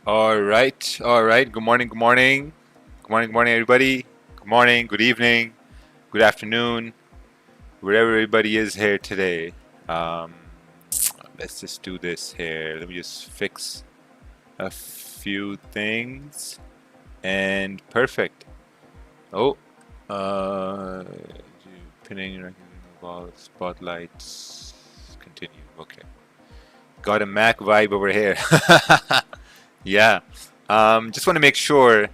All right, all right. Good morning, good morning. Good morning, good morning, everybody. Good morning, good evening, good afternoon, wherever everybody is here today. Um, let's just do this here. Let me just fix a few things. And perfect. Oh, uh, pinning, of all spotlights. Continue. Okay. Got a Mac vibe over here. Yeah. Just want to make sure.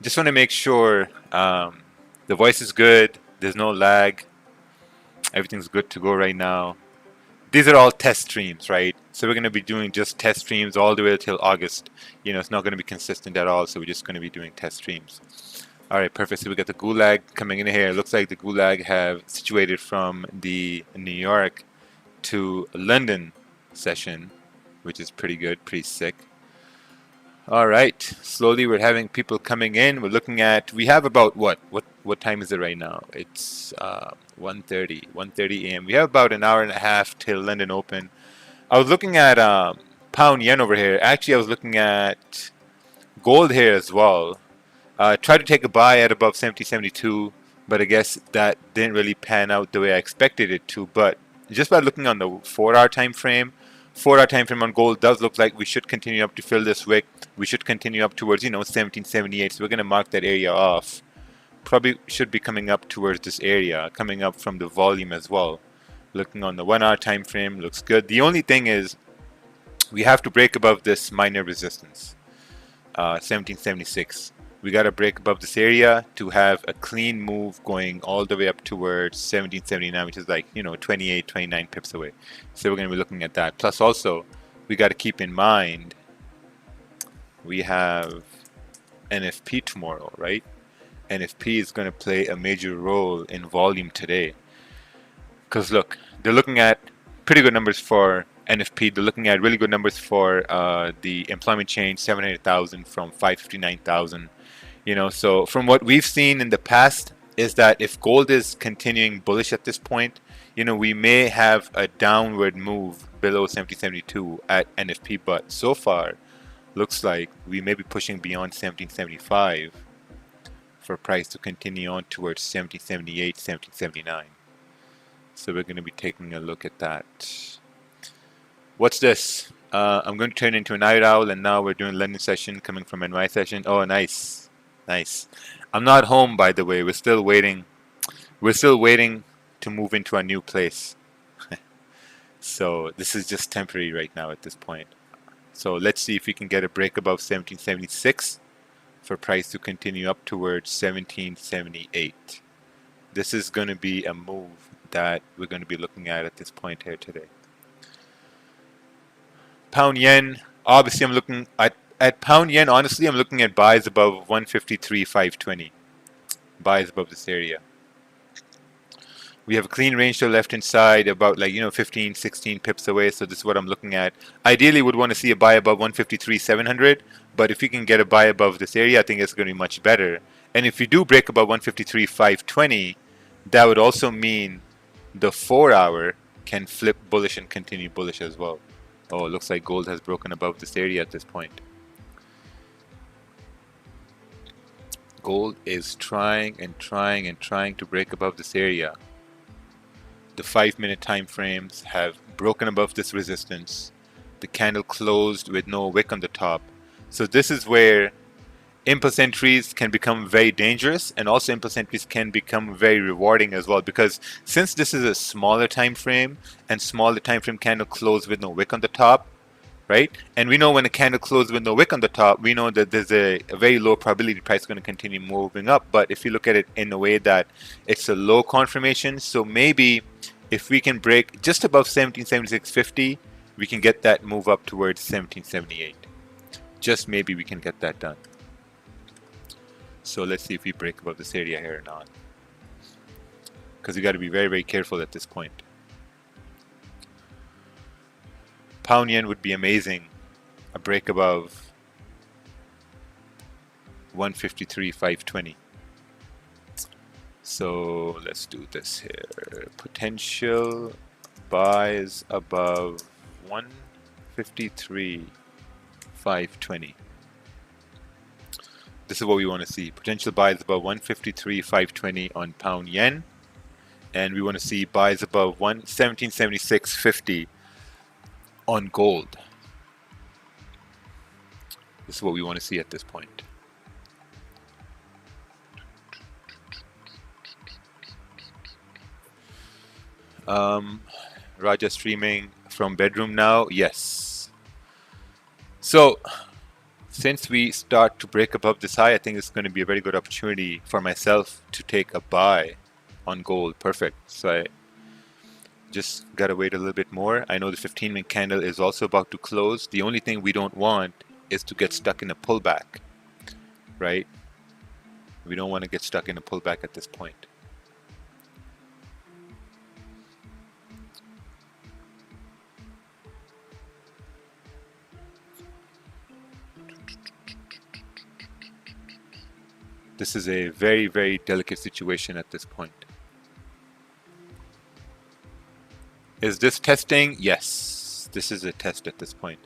Just want to make sure the voice is good. There's no lag. Everything's good to go right now. These are all test streams, right? So we're going to be doing just test streams all the way till August. It's not going to be consistent at all. So we're just going to be doing test streams. All right, perfect. So we got the Gulag coming in here. It looks like the Gulag have situated from the New York to London session, which is pretty good, pretty sick. All right, slowly we're having people coming in. We're looking at, we have about what time is it right now? It's 1:30 a.m. We have about an hour and a half till London Open. I was looking at pound yen over here. Actually, I was looking at gold here as well. Tried to take a buy at above 70.72, but I guess that didn't really pan out the way I expected it to. But just by looking on the 4-hour time frame, 4-hour time frame on gold does look like we should continue up to fill this wick. We should continue up towards 1778. So we're going to mark that area off. Probably should be coming up towards this area, coming up from the volume as well. Looking on the 1-hour time frame, looks good. The only thing is we have to break above this minor resistance, 1776. We got to break above this area to have a clean move going all the way up towards 1779, which is like 28, 29 pips away. So we're going to be looking at that. Plus also we got to keep in mind we have NFP tomorrow, right? NFP is going to play a major role in volume today, because look, they're looking at pretty good numbers for NFP. They're looking at really good numbers for the employment change, 700,000 from 559,000. So from what we've seen in the past is that if gold is continuing bullish at this point, we may have a downward move below 70.72 at NFP, but so far looks like we may be pushing beyond 17.75 for price to continue on towards 17.78, 17.79. So we're going to be taking a look at that. What's this? I'm going to turn into a night owl, and now we're doing London session coming from NY session. Oh, nice. Nice. I'm not home, by the way. We're still waiting. We're still waiting to move into a new place. So this is just temporary right now at this point. So let's see if we can get a break above 1776 for price to continue up towards 1778. This is going to be a move that we're going to be looking at this point here today. Pound yen, obviously I'm looking at pound yen. Honestly, I'm looking at buys above 153.520. Buys above this area. We have a clean range to the left hand side, about 15, 16 pips away. So this is what I'm looking at. Ideally, would want to see a buy above 153.700. But if you can get a buy above this area, I think it's going to be much better. And if you do break above 153.520, that would also mean the 4-hour can flip bullish and continue bullish as well. Oh, it looks like gold has broken above this area at this point. Gold is trying and trying and trying to break above this area. The 5-minute time frames have broken above this resistance. The candle closed with no wick on the top. So this is where impulse entries can become very dangerous, and also impulse entries can become very rewarding as well, because since this is a smaller time frame and smaller time frame candle closed with no wick on the top, right? And we know when a candle closes with no wick on the top, we know that there's a very low probability price is going to continue moving up. But if you look at it in a way that it's a low confirmation, so maybe if we can break just above 1776.50, we can get that move up towards 1778. Just maybe we can get that done. So let's see if we break above this area here or not, because you got to be very, very careful at this point. Pound yen would be amazing. A break above 153.520. So let's do this here. Potential buys above 153.520. This is what we want to see. Potential buys above 153.520 on pound yen, and we want to see buys above 1776.50 on gold. This is what we want to see at this point. Raja streaming from bedroom now. Yes. So since we start to break above this high, I think it's going to be a very good opportunity for myself to take a buy on gold. Perfect. So I just got to wait a little bit more. I know the 15-minute candle is also about to close. The only thing we don't want is to get stuck in a pullback, right? We don't want to get stuck in a pullback at this point. This is a very, very delicate situation at this point. Is this testing? Yes, this is a test at this point.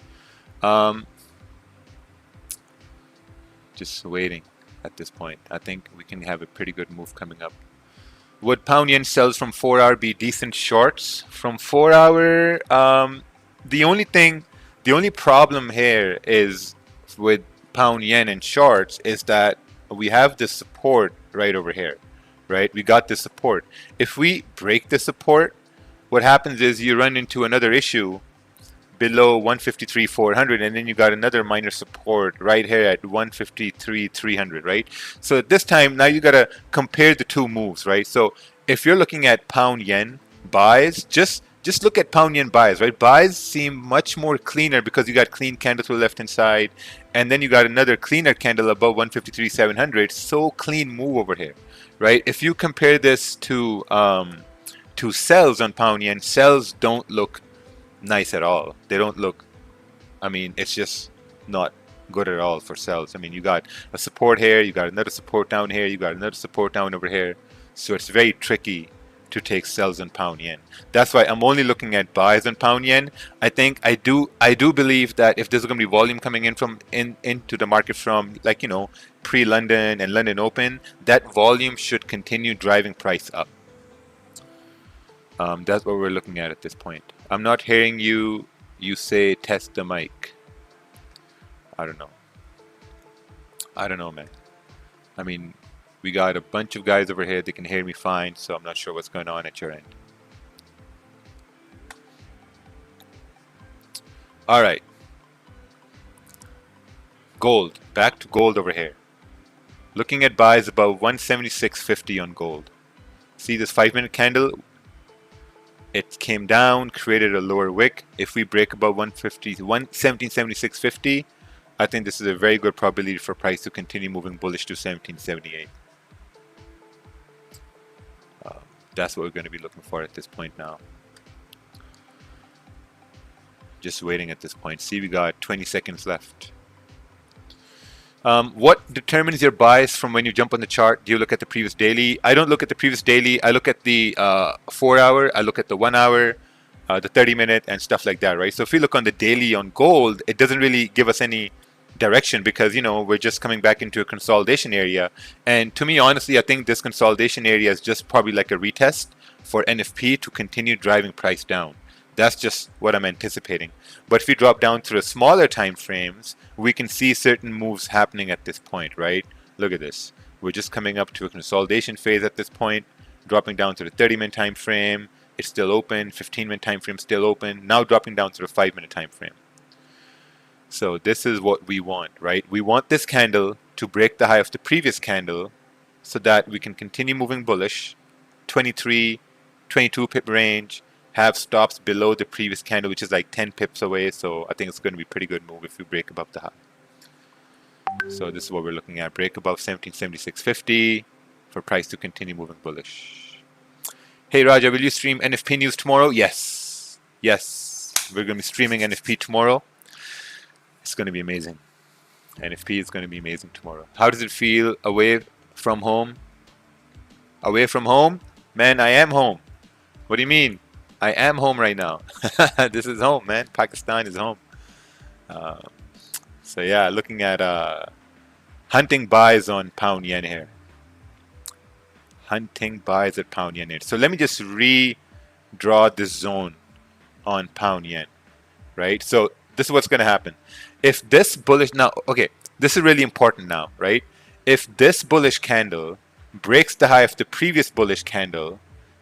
Just waiting at this point. I think we can have a pretty good move coming up. Would pound yen sells from 4 hour be decent shorts? From 4 hour, the only problem here is with pound yen and shorts is that we have this support right over here, right? We got this support. If we break the support, what happens is you run into another issue below 153.400, and then you got another minor support right here at 153.300, right? So at this time, now you got to compare the two moves, right? So if you're looking at pound yen buys, just look at pound yen buys, right? Buys seem much more cleaner because you got clean candle to the left hand side, and then you got another cleaner candle above 153.700. So clean move over here, right? If you compare this to sells on pound yen, sells don't look nice at all. They don't look, I mean, it's just not good at all for sells. I mean, you got a support here, you got another support down here, you got another support down over here. So it's very tricky to take sells on pound yen. That's why I'm only looking at buys on pound yen. I think I do believe that if there's going to be volume coming in from into the market from, like, you know, pre-London and London Open, that volume should continue driving price up. That's what we're looking at this point. I'm not hearing you say test the mic. I don't know, man. I mean, we got a bunch of guys over here that can hear me fine, so I'm not sure what's going on at your end. All right. Gold. Back to gold over here. Looking at buys above 176.50 on gold. See this 5-minute candle? It came down, created a lower wick. If we break above 1776.50, I think this is a very good probability for price to continue moving bullish to 1778. That's what we're going to be looking for at this point now. Just waiting at this point. See, we got 20 seconds left. What determines your bias from when you jump on the chart? Do you look at the previous daily? I don't look at the previous daily. I look at the 4 hour. I look at the 1 hour, the 30-minute, and stuff like that, right? So if we look on the daily on gold, it doesn't really give us any direction because, you know, we're just coming back into a consolidation area. And to me, honestly, I think this consolidation area is just probably like a retest for NFP to continue driving price down. That's just what I'm anticipating. But if we drop down to the smaller time frames, we can see certain moves happening at this point, right? Look at this. We're just coming up to a consolidation phase at this point, dropping down to the 30-minute time frame. It's still open. 15-minute time frame still open. Now dropping down to the 5-minute time frame. So this is what we want, right? We want this candle to break the high of the previous candle so that we can continue moving bullish, 23, 22 pip range, have stops below the previous candle, which is like 10 pips away. So I think it's going to be a pretty good move if we break above the high. So this is what we're looking at. Break above 1776.50 for price to continue moving bullish. Hey Raja, will you stream NFP news tomorrow? Yes. Yes. We're going to be streaming NFP tomorrow. It's going to be amazing. NFP is going to be amazing tomorrow. How does it feel away from home? Away from home? Man, I am home. What do you mean? I am home right now. This is home, man. Pakistan is home. So yeah, looking at Hunting buys on pound yen here. Hunting buys at pound yen here. So let me just redraw this zone on pound yen, right? So this is what's going to happen. If this bullish now, okay, this is really important now, right? If this bullish candle breaks the high of the previous bullish candle,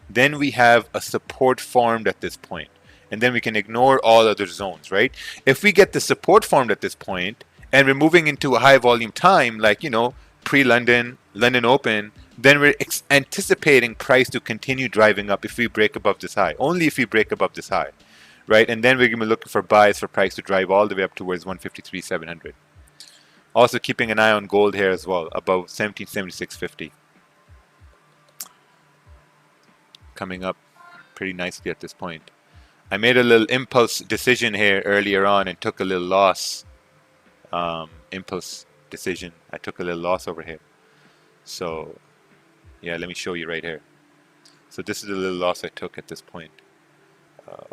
then we have a support formed at this point, and then we can ignore all other zones, right? If we get the support formed at this point and we're moving into a high volume time, like, you know, pre-London, London Open, then we're anticipating price to continue driving up if we break above this high, only if we break above this high, right? And then we're going to be looking for buys for price to drive all the way up towards 153,700. Also keeping an eye on gold here as well, above 1776.50. Coming up pretty nicely at this point. I made a little impulse decision here earlier on and took a little loss. Impulse decision. I took a little loss over here. So yeah, let me show you right here. So this is a little loss I took at this point.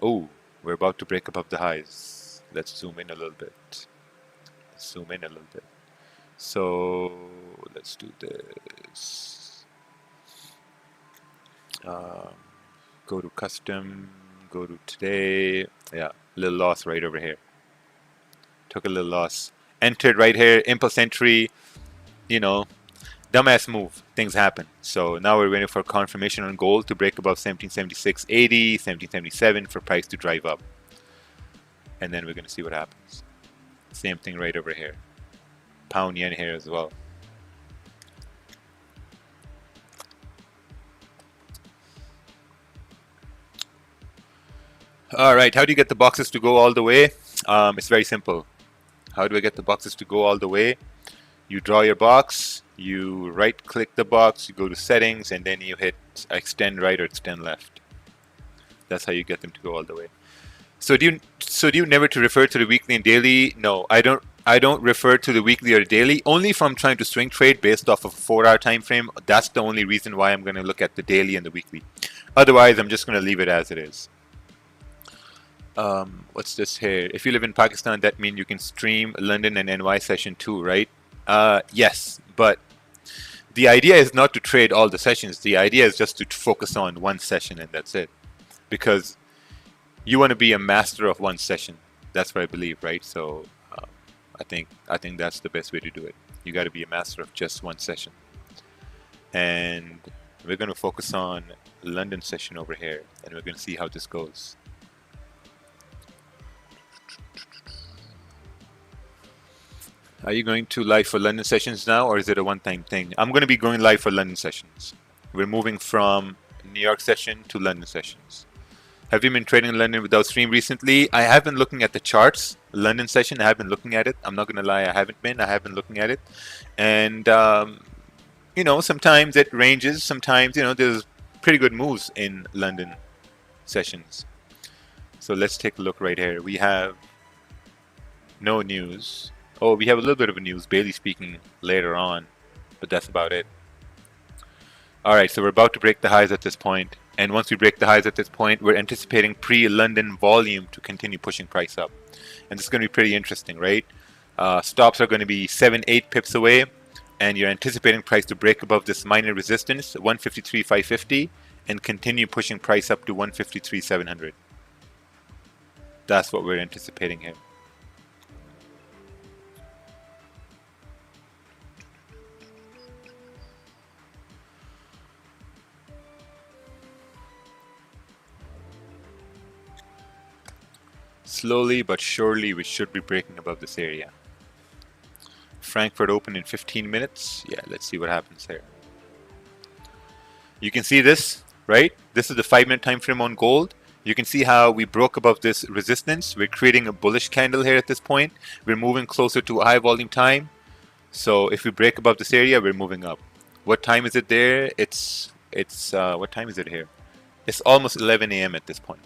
Oh, we're about to break above the highs. Let's zoom in a little bit. Zoom in a little bit. So let's do this. Go to custom, go to today. Yeah, a little loss right over here. Took a little loss. Entered right here, impulse entry, you know, dumbass move. Things happen. So now we're waiting for confirmation on gold to break above 1776.80, 1777 for price to drive up. And then we're going to see what happens. Same thing right over here. Pound yen here as well. All right, how do you get the boxes to go all the way? It's very simple. How do I get the boxes to go all the way? You draw your box, you right click the box, you go to settings, and then you hit extend right or extend left. That's how you get them to go all the way. So do you never to refer to the weekly and daily? No, I don't refer to the weekly or daily, only if I'm trying to swing trade based off of a 4-hour time frame. That's the only reason why I'm going to look at the daily and the weekly. Otherwise, I'm just going to leave it as it is. What's this here? If you live in Pakistan, that means you can stream London and NY session too, right? Yes, but the idea is not to trade all the sessions. The idea is just to focus on one session and that's it. Because you want to be a master of one session. That's what I believe, right? So I think that's the best way to do it. You got to be a master of just one session. And we're going to focus on London session over here, and we're going to see how this goes. Are you going to live for London sessions now, or is it a one-time thing? I'm going to be going live for London sessions. We're moving from New York session to London sessions. Have you been trading in London without stream recently? I have been looking at the charts. London session, I have been looking at it. I'm not going to lie, I have been looking at it. And, you know, sometimes it ranges. Sometimes, you know, there's pretty good moves in London sessions. So let's take a look right here. We have no news. Oh, we have a little bit of a news. Bailey speaking later on, but that's about it. All right, so we're about to break the highs at this point. And once we break the highs at this point, we're anticipating pre-London volume to continue pushing price up. And this is going to be pretty interesting, right? Stops are going to be 7-8 pips away. And you're anticipating price to break above this minor resistance, 153.550, and continue pushing price up to 153.700. That's what we're anticipating here. Slowly but surely, we should be breaking above this area. Frankfurt open in 15 minutes. Yeah, let's see what happens here. You can see this, right? This is the 5-minute time frame on gold. You can see how we broke above this resistance. We're creating a bullish candle here at this point. We're moving closer to a high volume time. So if we break above this area, we're moving up. What time is it there? It's what time is it here? It's almost 11 a.m. at this point.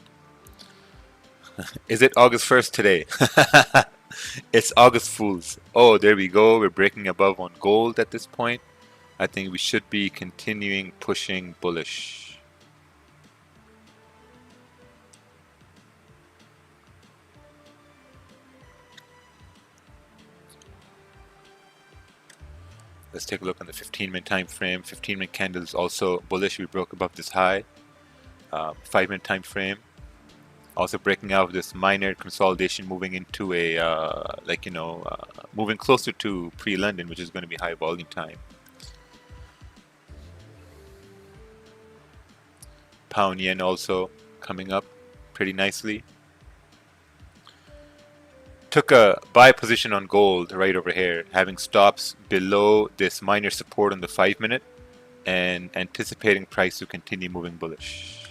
Is it August 1st today? It's August Fools. Oh, there we go. We're breaking above on gold at this point. I think we should be continuing pushing bullish. Let's take a look on the 15-minute time frame. 15-minute candle is also bullish. We broke above this high. 5-minute time frame, also breaking out of this minor consolidation, moving into a moving closer to pre-London, which is going to be high volume time. Pound yen also coming up pretty nicely. Took a buy position on gold right over here, having stops below this minor support on the 5-minute and anticipating price to continue moving bullish.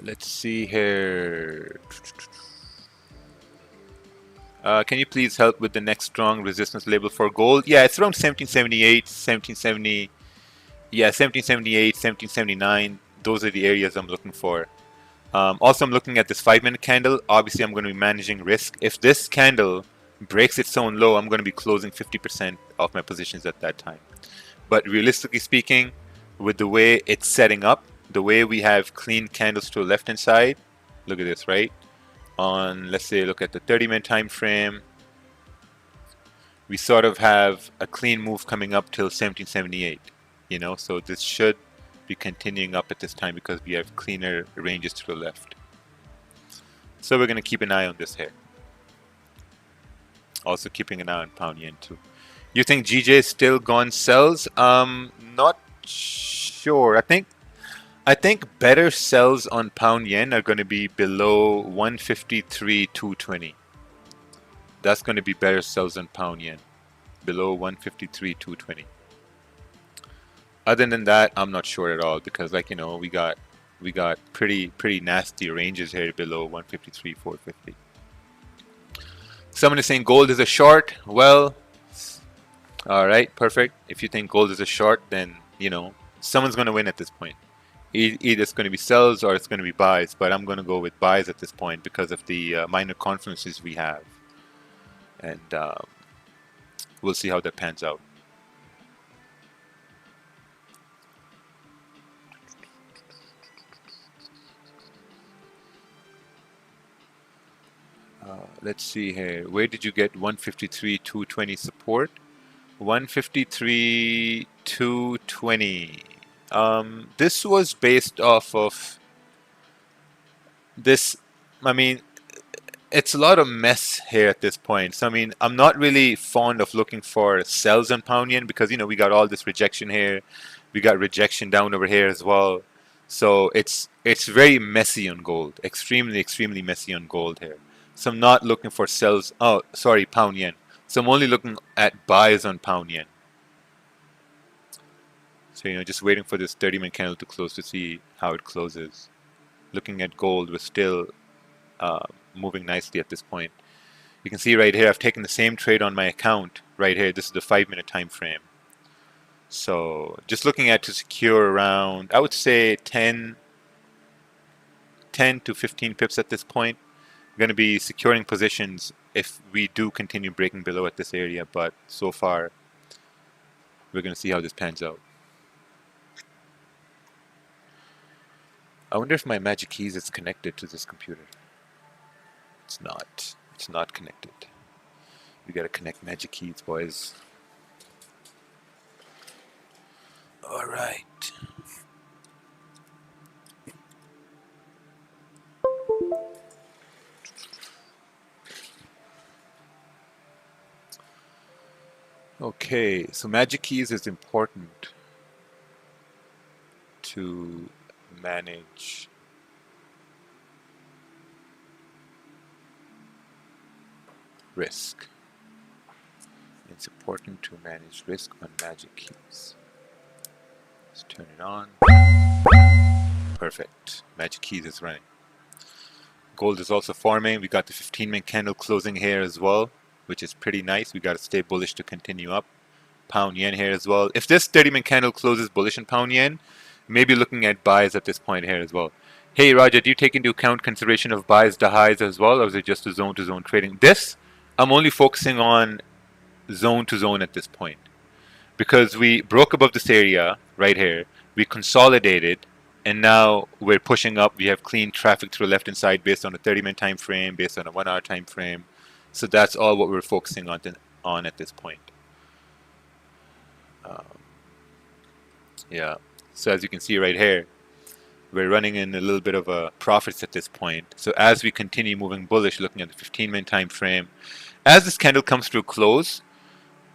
Let's see here. Can you please help with the next strong resistance label for gold? Yeah, it's around 1778, 1770. Yeah, 1778, 1779. Those are the areas I'm looking for. Also, I'm looking at this 5-minute candle. Obviously, I'm going to be managing risk. If this candle breaks its own low, I'm going to be closing 50% of my positions at that time. But realistically speaking, with the way it's setting up, the way we have clean candles to the left hand side, look at this, right? On, let's say, look at the 30-minute time frame, we sort of have a clean move coming up till 1778, you know, so this should be continuing up at this time because we have cleaner ranges to the left. So we're going to keep an eye on this here. Also keeping an eye on pound yen too. You think GJ is still gone sells? Not sure. I think better sells on pound yen are going to be below 153.220. That's going to be better sells on pound yen, below 153.220. Other than that, I'm not sure at all because, like, you know, we got pretty nasty ranges here below 153.450. Someone is saying gold is a short. Well, all right, perfect. If you think gold is a short, then, you know, someone's going to win at this point. Either it's going to be sells or it's going to be buys, but I'm going to go with buys at this point because of the minor confluences we have, and we'll see how that pans out. Let's see here. Where did you get 153.220 support? 153.220. This was based off of this. I mean, it's a lot of mess here at this point. So I mean, I'm not really fond of looking for sells on pound yen because, you know, we got all this rejection here, we got rejection down over here as well. So it's very messy on gold, extremely messy on gold here. So I'm not looking for sells. Oh, sorry, pound yen. So I'm only looking at buys on pound yen. So, you know, just waiting for this 30-minute candle to close to see how it closes. Looking at gold, we're still moving nicely at this point. You can see right here, I've taken the same trade on my account right here. This is the 5-minute time frame. So just looking at to secure around, I would say 10 to 15 pips at this point. I'm going to be securing positions if we do continue breaking below at this area, but so far we're going to see how this pans out. I wonder if my magic keys is connected to this computer. It's not. It's not connected. We gotta connect magic keys, boys. All right. Okay, so magic keys is important to manage risk. It's important to manage risk on magic keys. Let's turn it on. Perfect. Magic keys is running. Gold is also forming. We got the 15-minute candle closing here as well, which is pretty nice. We got to stay bullish to continue up. Pound yen here as well. If this 30-minute candle closes bullish in pound yen, maybe looking at buys at this point here as well. Hey Raja, do you take into account consideration of buys to highs as well, or is it just a zone to zone trading? This, I'm only focusing on zone to zone at this point because we broke above this area right here. We consolidated And now we're pushing up. We have clean traffic through the left hand side based on a 30-minute time frame, based on a 1 hour time frame. So that's all what we're focusing on at this point. Um, yeah. So as you can see right here, we're running in a little bit of a profits at this point. So as we continue moving bullish, looking at the 15-minute time frame, as this candle comes to a close,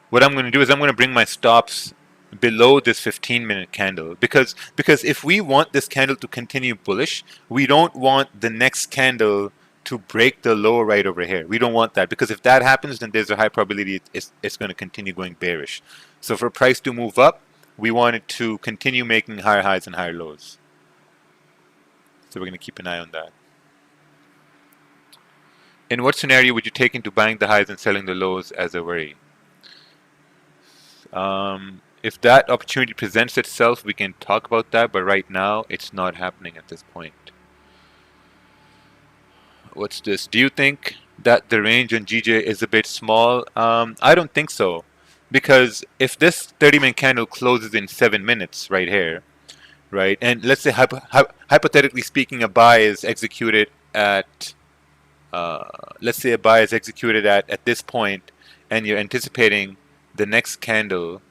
what I'm going to do is I'm going to bring my stops below this 15-minute candle, because if we want this candle to continue bullish, we don't want the next candle to break the low right over here. We don't want that, because if that happens, then there's a high probability it's going to continue going bearish. So for price to move up, we want it to continue making higher highs and higher lows. So we're going to keep an eye on that. In what scenario would you take into buying the highs and selling the lows as a worry? If that opportunity presents itself, we can talk about that, but right now it's not happening at this point. What's this? Do you think that the range on GJ is a bit small? I don't think so, because if this 30-minute candle closes in 7 minutes right here, right, and let's say hypothetically speaking, a buy is executed at let's say a buy is executed at this point, and you're anticipating the next candle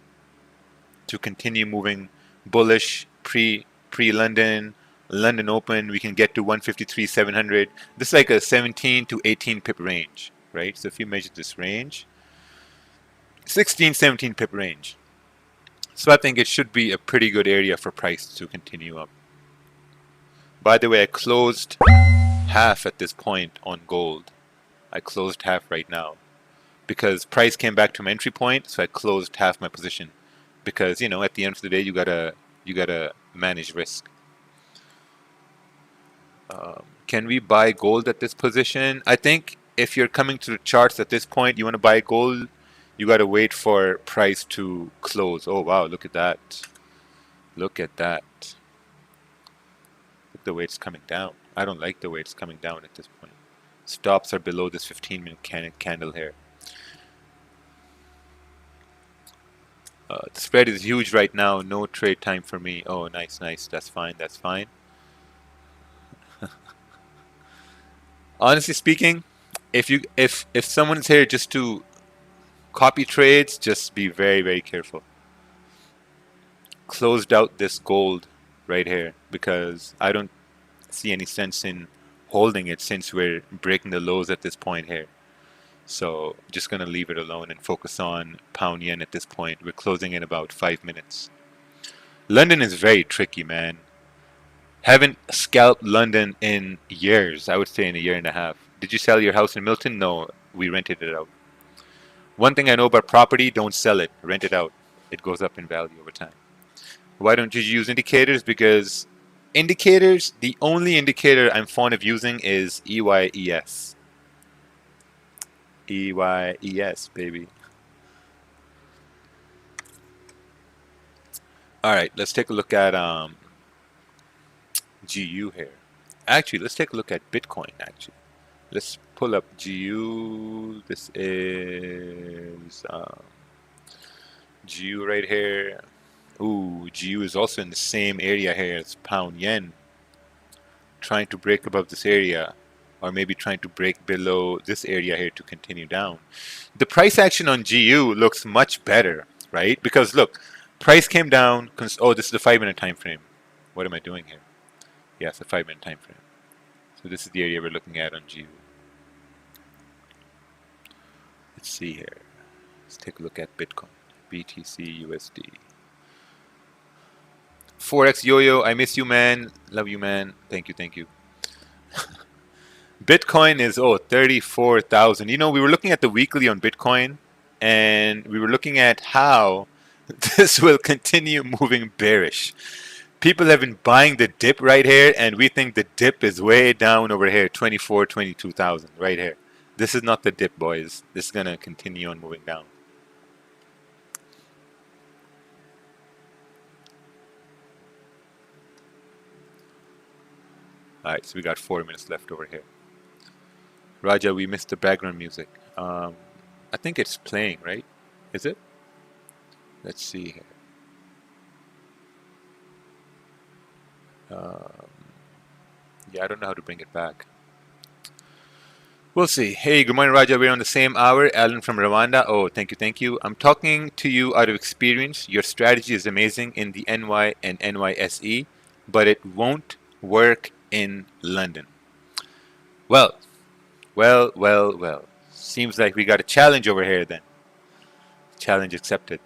to continue moving bullish pre-London, London Open, we can get to 153,700. This is like a 17 to 18 pip range, right? So if you measure this range, 16, 17 pip range. So I think it should be a pretty good area for price to continue up. By the way, I closed half at this point on gold. I closed half right now because price came back to my entry point, so I closed half my position. Because, you know, at the end of the day, you gotta manage risk. Can we buy gold at this position? I think if you're coming to the charts at this point, you want to buy gold, you gotta wait for price to close. Oh wow, look at that! Look at that! Look the way it's coming down. I don't like the way it's coming down at this point. Stops are below this 15-minute candle here. The spread is huge right now. No trade time for me. Oh, nice, nice. That's fine. That's fine. Honestly speaking, if someone's here just to copy trades, just be very, very careful. Closed out this gold right here because I don't see any sense in holding it since we're breaking the lows at this point here. So just gonna leave it alone and focus on pound yen at this point. We're closing in about 5 minutes. London is very tricky, man. Haven't scalped London in years. I would say in a year and a half. Did you sell your house in Milton? No, we rented it out. One thing I know about property, don't sell it. Rent it out. It goes up in value over time. Why don't you use indicators? Because indicators, the only indicator I'm fond of using is EYES. EYES, baby. All right, let's take a look at GU here. Actually, let's take a look at Bitcoin. Actually, let's pull up GU. This is GU right here. Ooh, GU is also in the same area here as pound yen. Trying to break above this area, or maybe trying to break below this area here to continue down. The price action on GU looks much better, right? Because look, price came down. Oh, this is the 5-minute time frame. What am I doing here? Yes, a 5-minute time frame. So this is the area we're looking at on GU. Let's see here. Let's take a look at Bitcoin, BTC, USD. Forex Yo-Yo, I miss you, man. Love you, man. Thank you, thank you. Bitcoin is 34,000. You know, we were looking at the weekly on Bitcoin, and we were looking at how this will continue moving bearish. People have been buying the dip right here, and we think the dip is way down over here, 24, 22,000 right here. This is not the dip, boys. This is gonna continue on moving down. All right, so we got 4 minutes left over here. Raja, we missed the background music. I think it's playing, right? Is it? Let's see here. Um, yeah, I don't know how to bring it back. We'll see. Hey, good morning, Raja. We're on the same hour. Alan from Rwanda. Oh, thank you, thank you. I'm talking to you out of experience. Your strategy is amazing in the NY and NYSE, but it won't work in London. Well, well. Seems like we got a challenge over here then. Challenge accepted.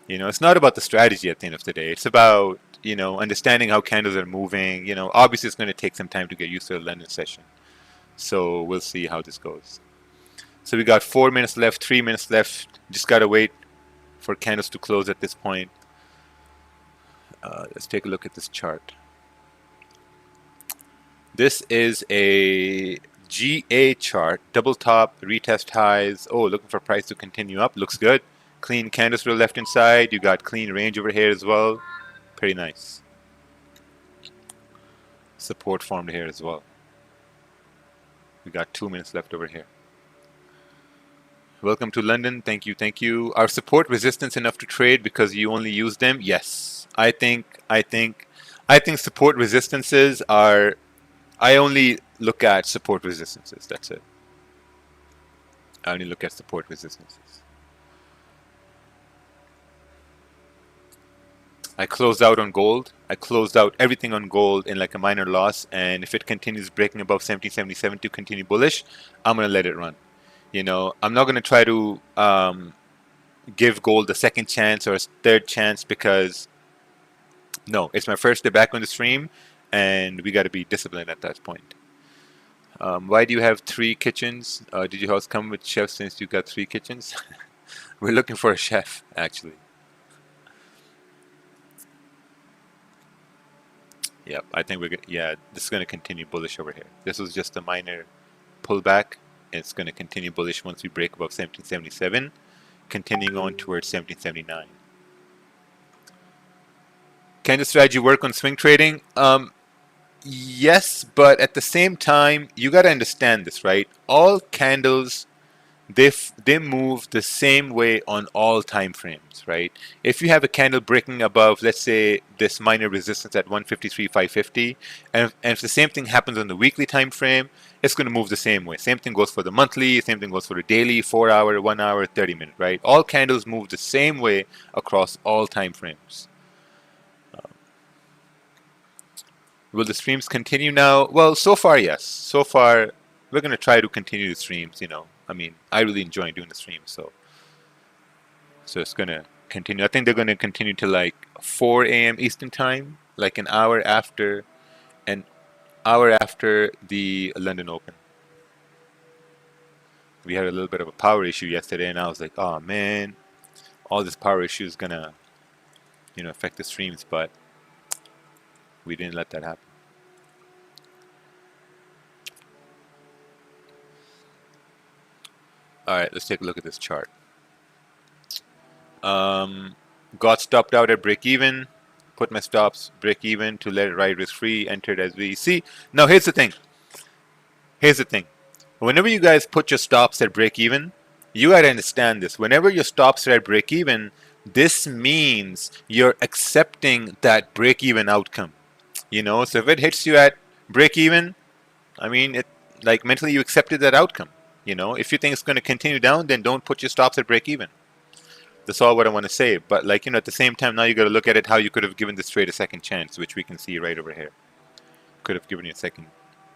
You know, it's not about the strategy at the end of the day. It's about, you know, understanding how candles are moving. You know, obviously it's going to take some time to get used to the London session. So we'll see how this goes. So we got 4 minutes left, 3 minutes left. Just got to wait for candles to close at this point. Let's take a look at this chart. This is a GA chart, double top, retest highs. Oh, looking for price to continue up. Looks good. Clean candles to the left hand side. You got clean range over here as well. Pretty nice. Support formed here as well. We got 2 minutes left over here. Welcome to London. Thank you, thank you. Are support resistance enough to trade because you only use them? Yes. I think support resistances are. I only look at support resistances. That's it. I only look at support resistances. I closed out on gold. I closed out everything on gold in like a minor loss. And if it continues breaking above 1777 to continue bullish, I'm going to let it run. You know, I'm not going to try to give gold a second chance or a third chance because, no, it's my first day back on the stream. And we got to be disciplined at that point. Why do you have 3 kitchens? Did your house come with chefs since you got 3 kitchens? We're looking for a chef, actually. Yep, I think we're good. Yeah, this is going to continue bullish over here. This was just a minor pullback. It's going to continue bullish once we break above 1777, continuing on towards 1779. Can the strategy work on swing trading? Yes, but at the same time, you got to understand this, right? All candles, they move the same way on all time frames, right? If you have a candle breaking above, let's say, this minor resistance at 153.550, and if the same thing happens on the weekly time frame, it's going to move the same way. Same thing goes for the monthly, same thing goes for the daily, 4 hour, 1 hour, 30 minute, right? All candles move the same way across all time frames. Will the streams continue now? Well, so far, yes. So far, we're going to try to continue the streams, you know. I mean, I really enjoy doing the streams, so it's going to continue. I think they're going to continue to like 4 a.m. Eastern time, like an hour after the London Open. We had a little bit of a power issue yesterday, and I was like, oh man, all this power issue is going to, you know, affect the streams, but we didn't let that happen. All right, let's take a look at this chart. Got stopped out at break even. Put my stops break even to let it ride risk free. Entered as we see. Now here's the thing. Whenever you guys put your stops at break even, you gotta understand this. Whenever your stops are at break even, this means you're accepting that break even outcome. You know, so if it hits you at break even, I mean, it like mentally you accepted that outcome. You know, if you think it's going to continue down, then don't put your stops at break even. That's all what I want to say. But like, you know, at the same time, now you got to look at it how you could have given this trade a second chance, which we can see right over here. Could have given you a second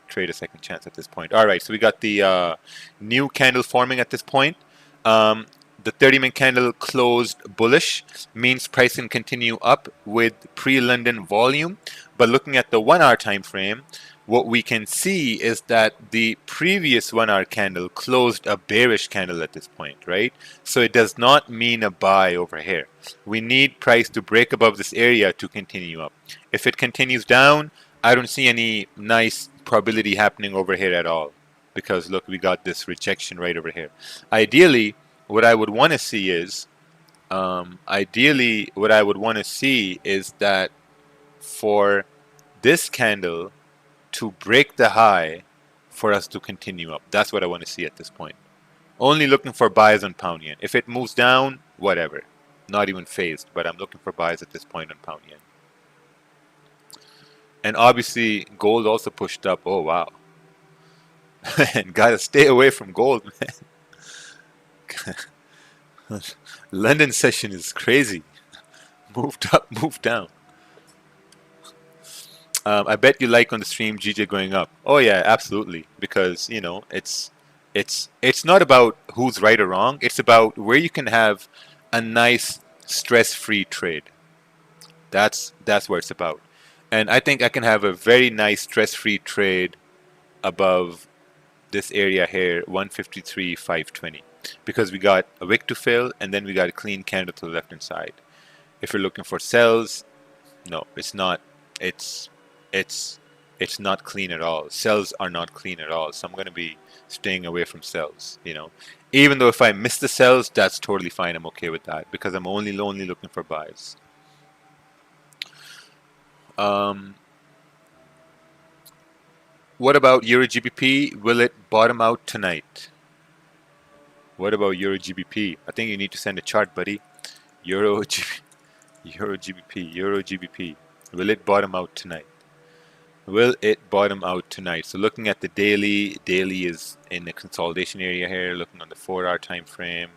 trade a second chance at this point. All right, so we got the new candle forming at this point. The 30-minute candle closed bullish, means price can continue up with pre-London volume. But looking at the 1 hour time frame, what we can see is that the previous 1 hour candle closed a bearish candle at this point, right? So it does not mean a buy over here. We need price to break above this area to continue up. If it continues down, I don't see any nice probability happening over here at all, because look, we got this rejection right over here. Ideally, what I would want to see is that for this candle to break the high for us to continue up. That's what I want to see at this point. Only looking for buys on pound yen. If it moves down, whatever. Not even phased, but I'm looking for buys at this point on pound yen. And obviously gold also pushed up. Oh wow. And gotta stay away from gold, man. London session is crazy. Moved up, moved down. I bet you like on the stream GJ going up. Oh yeah, absolutely. Because it's not about who's right or wrong. It's about where you can have a nice stress-free trade. That's what it's about. And I think I can have a very nice stress-free trade above this area here, 153.520, because we got a wick to fill and then we got a clean candle to the left hand side. If you're looking for sells, no, it's not. It's it's it's not clean at all. Sells are not clean at all. So I'm going to be staying away from sells. Even though if I miss the sells, that's totally fine. I'm okay with that because I'm only looking for buys. Um, what about Euro GBP? Will it bottom out tonight? What about Euro GBP? I think you need to send a chart, buddy. Euro GBP, Euro GBP. Will it bottom out tonight? Will it bottom out tonight? So looking at the daily is in the consolidation area here. Looking on the 4-hour time frame,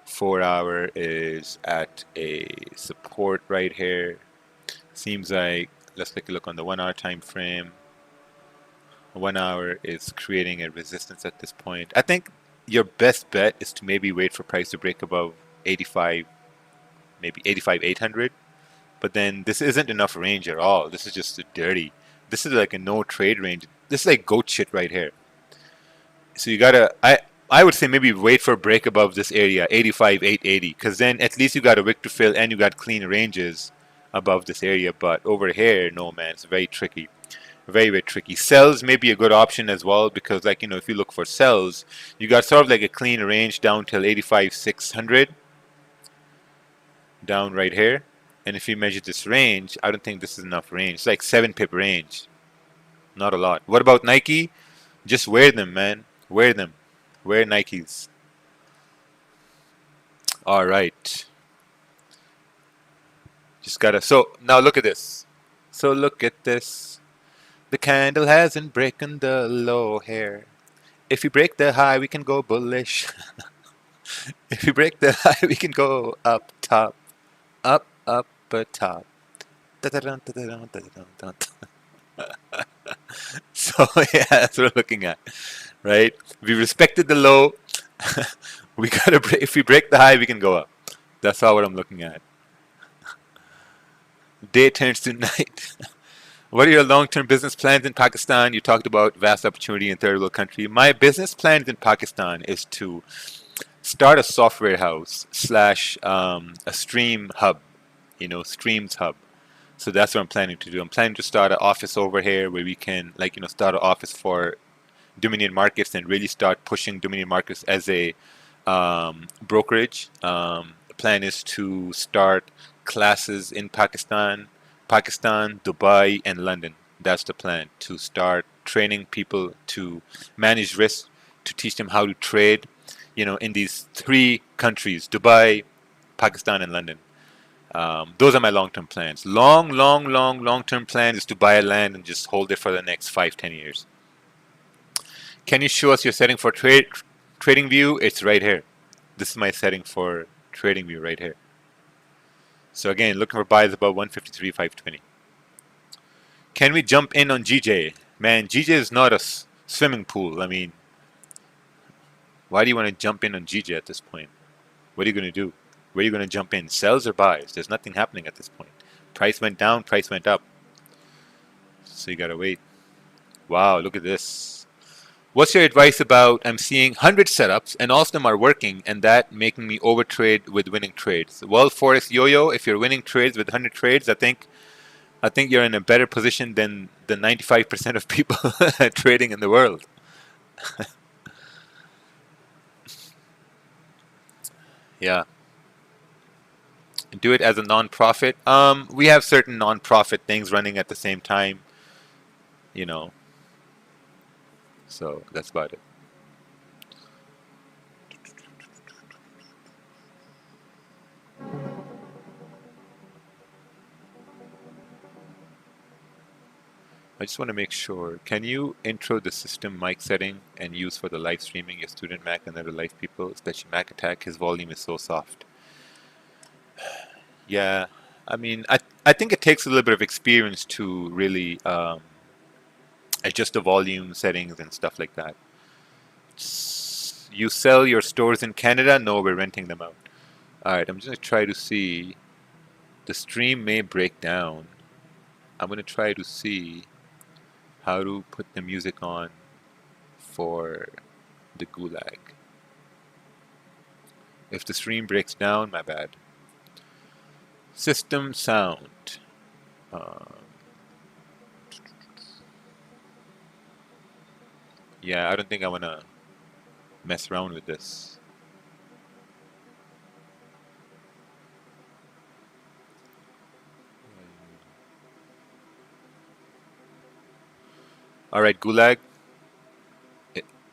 4-hour is at a support right here. Seems like, let's take a look on the 1-hour time frame. 1-hour is creating a resistance at this point. I think your best bet is to maybe wait for price to break above 85, maybe 85,800. But then this isn't enough range at all. This is just dirty. This is like a no trade range. This is like goat shit right here. So you gotta, I would say maybe wait for a break above this area, 85,880, because then at least you got a wick to fill and you got clean ranges above this area. But over here, no man, it's very tricky. Very, very tricky. Sells may be a good option as well because, like, if you look for sells, you got sort of like a clean range down till 85,600 down right here. And if you measure this range, I don't think this is enough range. It's like 7 pip range. Not a lot. What about Nike? Just wear them, man. Wear them. Wear Nikes. All right. Just gotta. So now look at this. So look at this. The candle hasn't broken the low here. If we break the high, we can go bullish. If we break the high, we can go up top. Up, top. So yeah, that's what we're looking at, right? We respected the low. We gotta break. If we break the high, we can go up. That's all what I'm looking at. Day turns to night. What are your long-term business plans in Pakistan? You talked about vast opportunity in third world country. My business plans in Pakistan is to start a software house slash a stream hub, streams hub. So that's what I'm planning to do. I'm planning to start an office over here where we can, like, start an office for Dominion Markets and really start pushing Dominion Markets as a brokerage. The plan is to start classes in Pakistan, Dubai, and London. That's the plan, to start training people to manage risk, to teach them how to trade, in these 3 countries, Dubai, Pakistan, and London. Those are my long-term plans. Long-term plan is to buy a land and just hold it for the next 5-10 years. Can you show us your setting for trading view? It's right here. This is my setting for trading view right here. So again, looking for buys above 153.520. Can we jump in on GJ? Man, GJ is not a swimming pool. I mean, why do you want to jump in on GJ at this point? What are you going to do? Where are you going to jump in? Sells or buys? There's nothing happening at this point. Price went down, price went up. So you got to wait. Wow, look at this. What's your advice about, I'm seeing 100 setups and all of them are working and that making me overtrade with winning trades? Well, Forex Yo-Yo, if you're winning trades with 100 trades, I think you're in a better position than the 95% of people trading in the world. Yeah. Do it as a non-profit. We have certain non-profit things running at the same time, so that's about it. I just want to make sure. Can you intro the system mic setting and use for the live streaming your student Mac and other live people, especially Mac Attack? His volume is so soft. Yeah, I mean, I think it takes a little bit of experience to really adjust the volume settings and stuff like that. You sell your stores in Canada? No, we're renting them out. All right, I'm just gonna try to see. The stream may break down. I'm gonna try to see how to put the music on for the gulag. If the stream breaks down, my bad. System sound. Yeah, I don't think I wanna mess around with this. All right, gulag.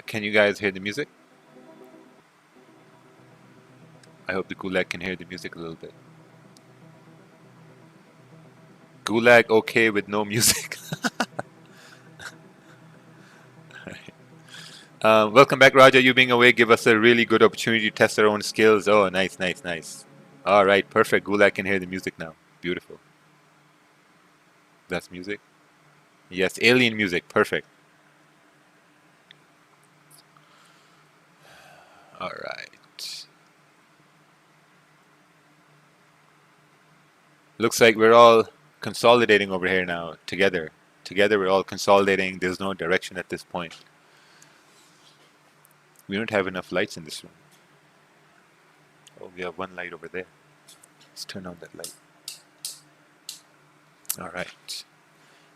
Can you guys hear the music? I hope the gulag can hear the music a little bit. Gulag okay with no music. Welcome back, Raja. You being away give us a really good opportunity to test our own skills. Oh, nice, nice, nice. All right, perfect. Gulag can hear the music now. Beautiful. That's music. Yes, alien music. Perfect. All right. Looks like we're all consolidating over here now together. Together we're all consolidating. There's no direction at this point. We don't have enough lights in this room. Oh, we have one light over there. Let's turn on that light. All right.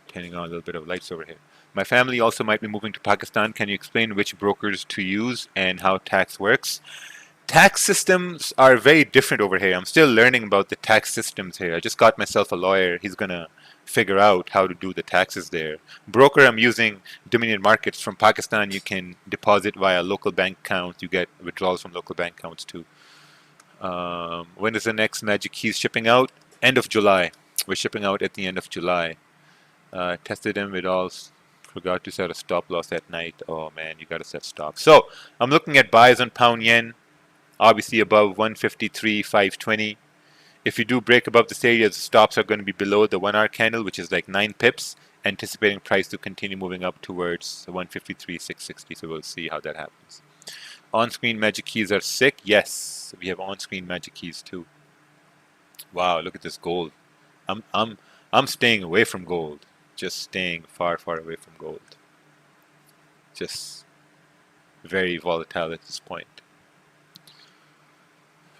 Turning on a little bit of lights over here. My family also might be moving to Pakistan. Can you explain which brokers to use and how tax works? Tax systems are very different over here. I'm still learning about the tax systems here. I just got myself a lawyer. He's gonna figure out how to do the taxes there. Broker, I'm using Dominion Markets from Pakistan. You can deposit via local bank accounts. You get withdrawals from local bank accounts too. When is the next Magic Keys shipping out? End of July. We're shipping out at the end of July. Tested them with all. Forgot to set a stop loss at night. Oh man, you gotta set stops. So I'm looking at buys on pound yen. Obviously above 153.520. If you do break above this area, the stops are going to be below the 1 hour candle, which is like 9 pips, anticipating price to continue moving up towards 153.660. So we'll see how that happens. On-screen magic keys are sick. Yes, we have on-screen magic keys too. Wow, look at this gold. I'm staying away from gold. Just staying far, far away from gold. Just very volatile at this point.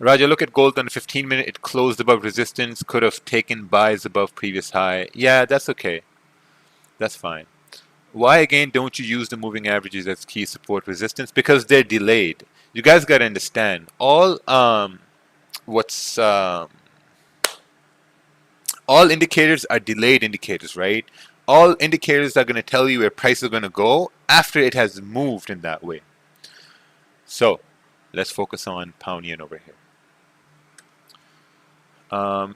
Raja, look at gold on the 15-minute. It closed above resistance. Could have taken buys above previous high. Yeah, that's okay. That's fine. Why again don't you use the moving averages as key support resistance? Because they're delayed. You guys got to understand. All indicators are delayed indicators, right? All indicators are going to tell you where price is going to go after it has moved in that way. So let's focus on pound yen over here.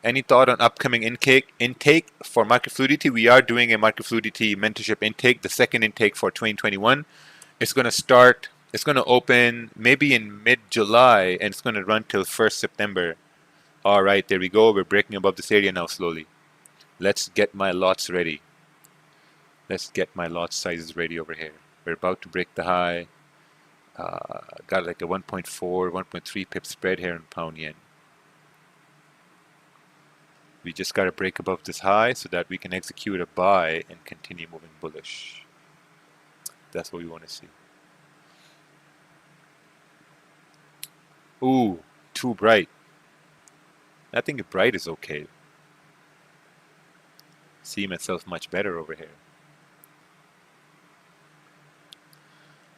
Any thought on upcoming intake for market fluidity? We are doing a market fluidity mentorship intake, the second intake for 2021. It's going to start, it's going to open maybe in mid-July, and it's going to run till 1st September. All right, there we go. We're breaking above this area now slowly. Let's get my lots ready. Let's get my lot sizes ready over here. We're about to break the high. Got like a 1.4, 1.3 pip spread here in pound yen. We just got to break above this high so that we can execute a buy and continue moving bullish. That's what we want to see. Ooh, too bright. I think bright is okay. See myself much better over here.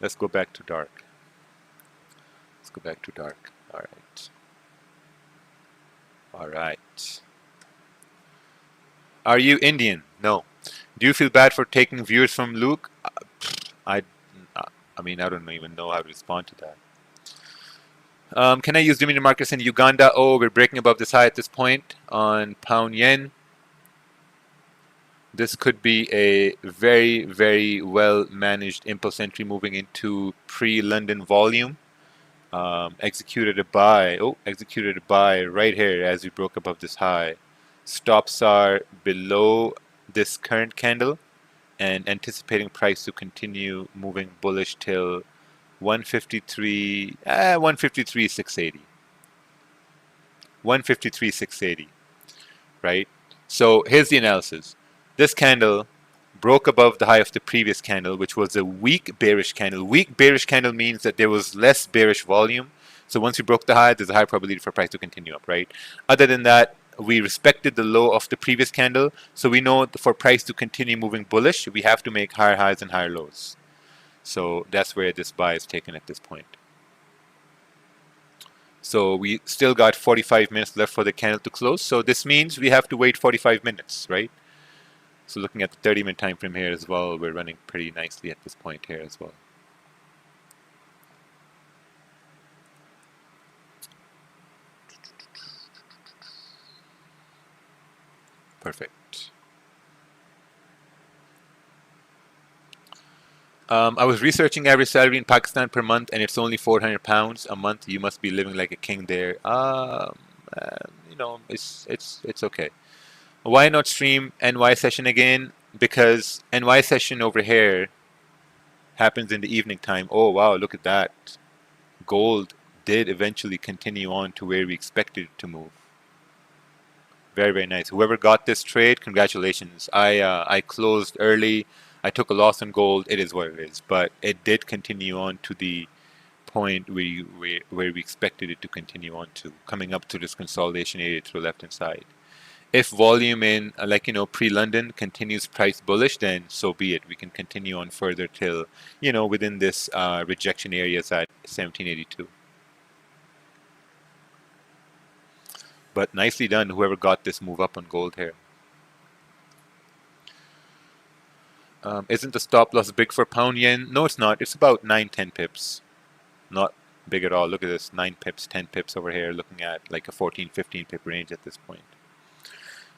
Let's go back to dark. Let's go back to dark. All right. All right. Are you Indian? No. Do you feel bad for taking viewers from Luke? I mean, I don't even know how to respond to that. Can I use Dominion Markets in Uganda? Oh, we're breaking above this high at this point on pound yen. This could be a very, very well managed impulse entry moving into pre-London volume. Executed a buy. Oh, executed a buy right here as we broke above this high. Stops are below this current candle and anticipating price to continue moving bullish till 153, 153,680. 153,680, right? So here's the analysis. This candle broke above the high of the previous candle, which was a weak bearish candle. Weak bearish candle means that there was less bearish volume. So once you broke the high, there's a high probability for price to continue up, right? Other than that, we respected the low of the previous candle. So we know for price to continue moving bullish, we have to make higher highs and higher lows. So that's where this buy is taken at this point. So we still got 45 minutes left for the candle to close. So this means we have to wait 45 minutes, right? So looking at the 30-minute time frame here as well, we're running pretty nicely at this point here as well. Perfect. I was researching average salary in Pakistan per month, and it's only £400 a month. You must be living like a king there. You know, it's okay. Why not stream NY session again? Because NY session over here happens in the evening time. Oh wow, look at that. Gold did eventually continue on to where we expected it to move. Very, very nice. Whoever got this trade, congratulations. I closed early. I took a loss on gold. It is what it is. But it did continue on to the point where we expected it to continue on to, coming up to this consolidation area to the left-hand side. If volume in, like, you know, pre-London continues price bullish, then so be it. We can continue on further till, you know, within this rejection areas at 1782. But nicely done, whoever got this move up on gold here. Isn't the stop loss big for pound yen? No, it's not. It's about 9-10 pips. Not big at all. Look at this, 9 pips, 10 pips over here, looking at like a 14-15 pip range at this point.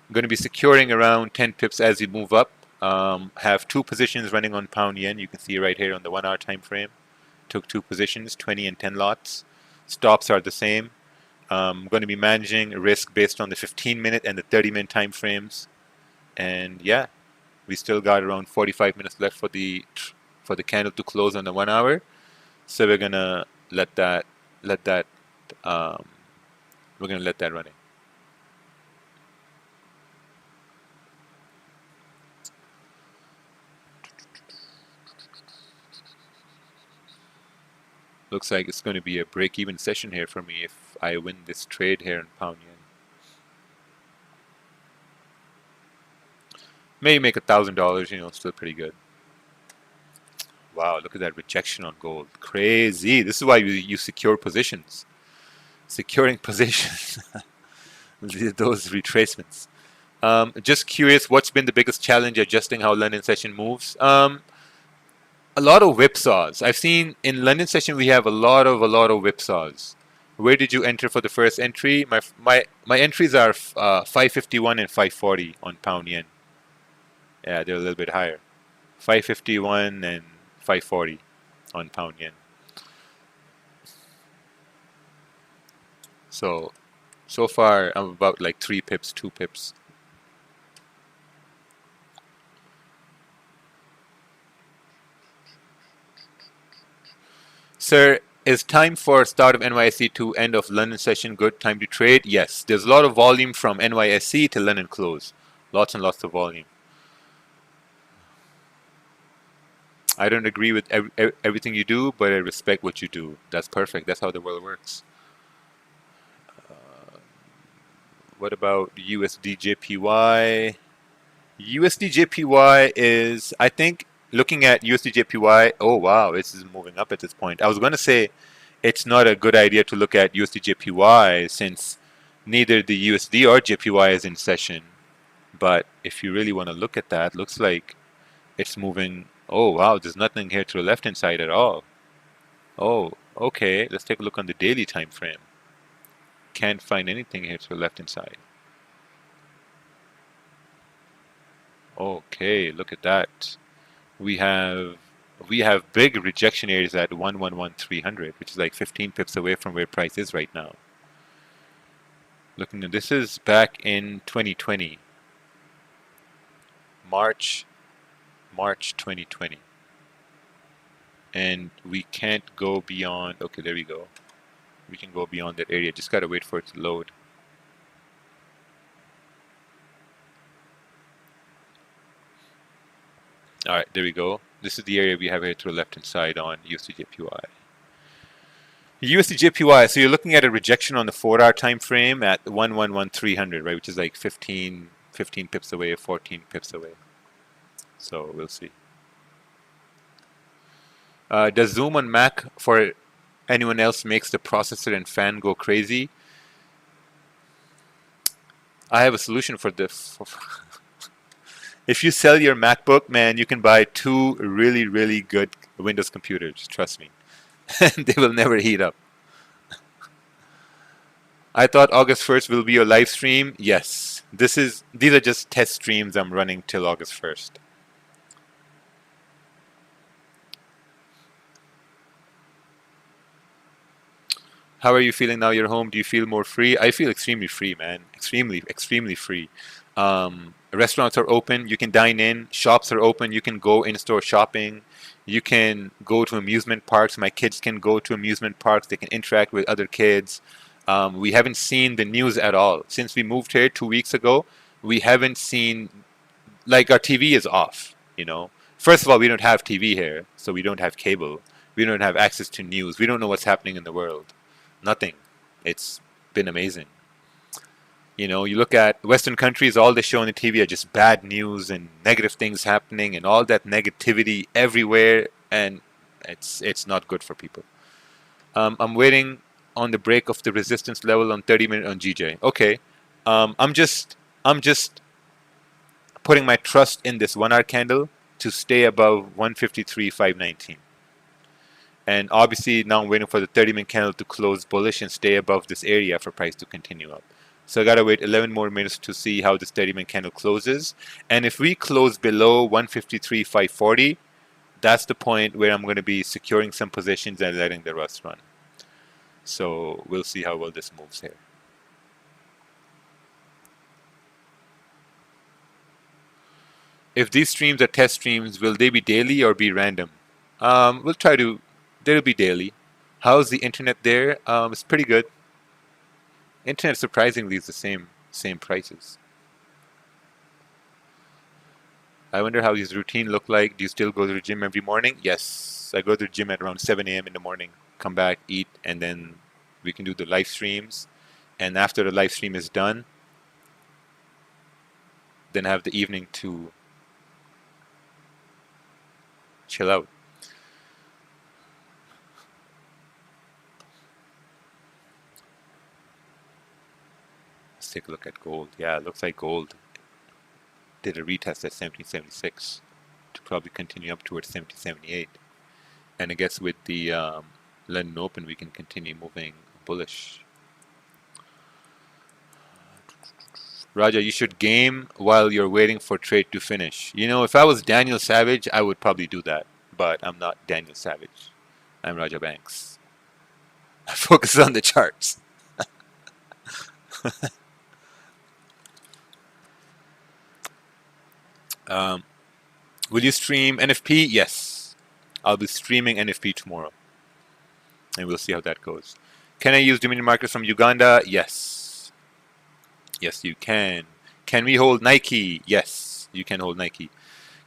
I'm going to be securing around 10 pips as we move up. Have 2 positions running on pound yen. You can see right here on the 1 hour time frame. Took 2 positions, 20 and 10 lots. Stops are the same. I'm going to be managing risk based on the 15-minute and the 30-minute time frames. And yeah, we still got around 45 minutes left for the candle to close on the 1 hour. So we're gonna let that run in. Looks like it's going to be a break-even session here for me if I win this trade here in pound yen. Maybe make $1,000, you know, still pretty good. Wow, look at that rejection on gold. Crazy. This is why you secure positions. Securing positions. Those retracements. Just curious, what's been the biggest challenge adjusting how London session moves? A lot of whipsaws. I've seen in London session we have a lot of whipsaws. Where did you enter for the first entry? My entries are 551 and 540 on pound yen. Yeah, they're a little bit higher. 551 and 540 on pound yen. So far I'm about like 3 pips, 2 pips. Sir, is time for start of NYSE to end of London session good time to trade? Yes, there's a lot of volume from NYSE to London close. Lots and lots of volume. I don't agree with everything you do, but I respect what you do. That's perfect. That's how the world works. What about USD JPY? USD JPY is, I think, looking at USD JPY, oh wow, this is moving up at this point. I was going to say it's not a good idea to look at USD JPY since neither the USD or JPY is in session. But if you really want to look at that, looks like it's moving. Oh wow, there's nothing here to the left hand side at all. Oh, okay, let's take a look on the daily time frame. Can't find anything here to the left hand side. Okay, look at that. We have big rejection areas at 111,300, which is like 15 pips away from where price is right now. Looking at this is back in 2020, March 2020, and we can't go beyond. Okay, there we go. We can go beyond that area. Just gotta wait for it to load. All right, there we go. This is the area we have here to the left-hand side on USD/JPY. USD/JPY. So you're looking at a rejection on the 4-hour time frame at 111,300, right? Which is like 15 pips away, 14 pips away. So we'll see. Does Zoom on Mac for anyone else makes the processor and fan go crazy? I have a solution for this. If you sell your MacBook, man, you can buy 2 really, really good Windows computers. Trust me. They will never heat up. I thought August 1st will be your live stream. Yes. These are just test streams I'm running till August 1st. How are you feeling now you're home? Do you feel more free? I feel extremely free, man. Extremely free. Restaurants are open. You can dine in. Shops are open. You can go in-store shopping. You can go to amusement parks. My kids can go to amusement parks. They can interact with other kids. We haven't seen the news at all. Since we moved here 2 weeks ago, we haven't seen, like, our TV is off, you know. First of all, we don't have TV here, so we don't have cable. We don't have access to news. We don't know what's happening in the world. Nothing. It's been amazing. You know, you look at Western countries, all they show on the TV are just bad news and negative things happening and all that negativity everywhere, and it's not good for people. I'm waiting on the break of the resistance level on 30-minute on GJ. Okay. I'm just putting my trust in this 1-hour candle to stay above 153.519. And obviously now I'm waiting for the 30-minute candle to close bullish and stay above this area for price to continue up. So I gotta wait 11 more minutes to see how this 30-minute candle closes. And if we close below 153.540, that's the point where I'm going to be securing some positions and letting the rest run. So we'll see how well this moves here. If these streams are test streams, will they be daily or be random? We'll try to. They'll be daily. How's the internet there? It's pretty good. Internet surprisingly is the same prices. I wonder how his routine look like. Do you still go to the gym every morning? Yes, I go to the gym at around 7 a.m. in the morning. Come back, eat, and then we can do the live streams. And after the live stream is done, then have the evening to chill out. Let's take a look at gold. Yeah, it looks like gold did a retest at 1776 to probably continue up towards 1778. And I guess with the London Open, we can continue moving bullish. Raja, you should game while you're waiting for trade to finish. You know, if I was Daniel Savage, I would probably do that. But I'm not Daniel Savage. I'm Raja Banks. I focus on the charts. Will you stream NFP? Yes. I'll be streaming NFP tomorrow. And we'll see how that goes. Can I use Dominion markers from Uganda? Yes. Yes, you can. Can we hold Nike? Yes, you can hold Nike.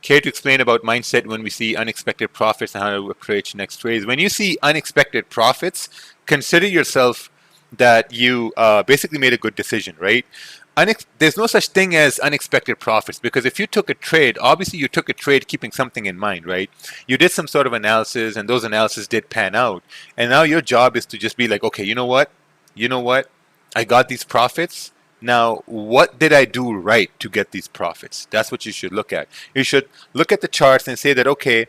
Care to explain about mindset when we see unexpected profits and how to approach next trades? When you see unexpected profits, consider yourself that you basically made a good decision, right? There's no such thing as unexpected profits, because if you took a trade, obviously you took a trade keeping something in mind, right? You did some sort of analysis, and those analysis did pan out. And now your job is to just be like, okay, you know what? I got these profits. Now, what did I do right to get these profits? That's what you should look at. You should look at the charts and say that, okay,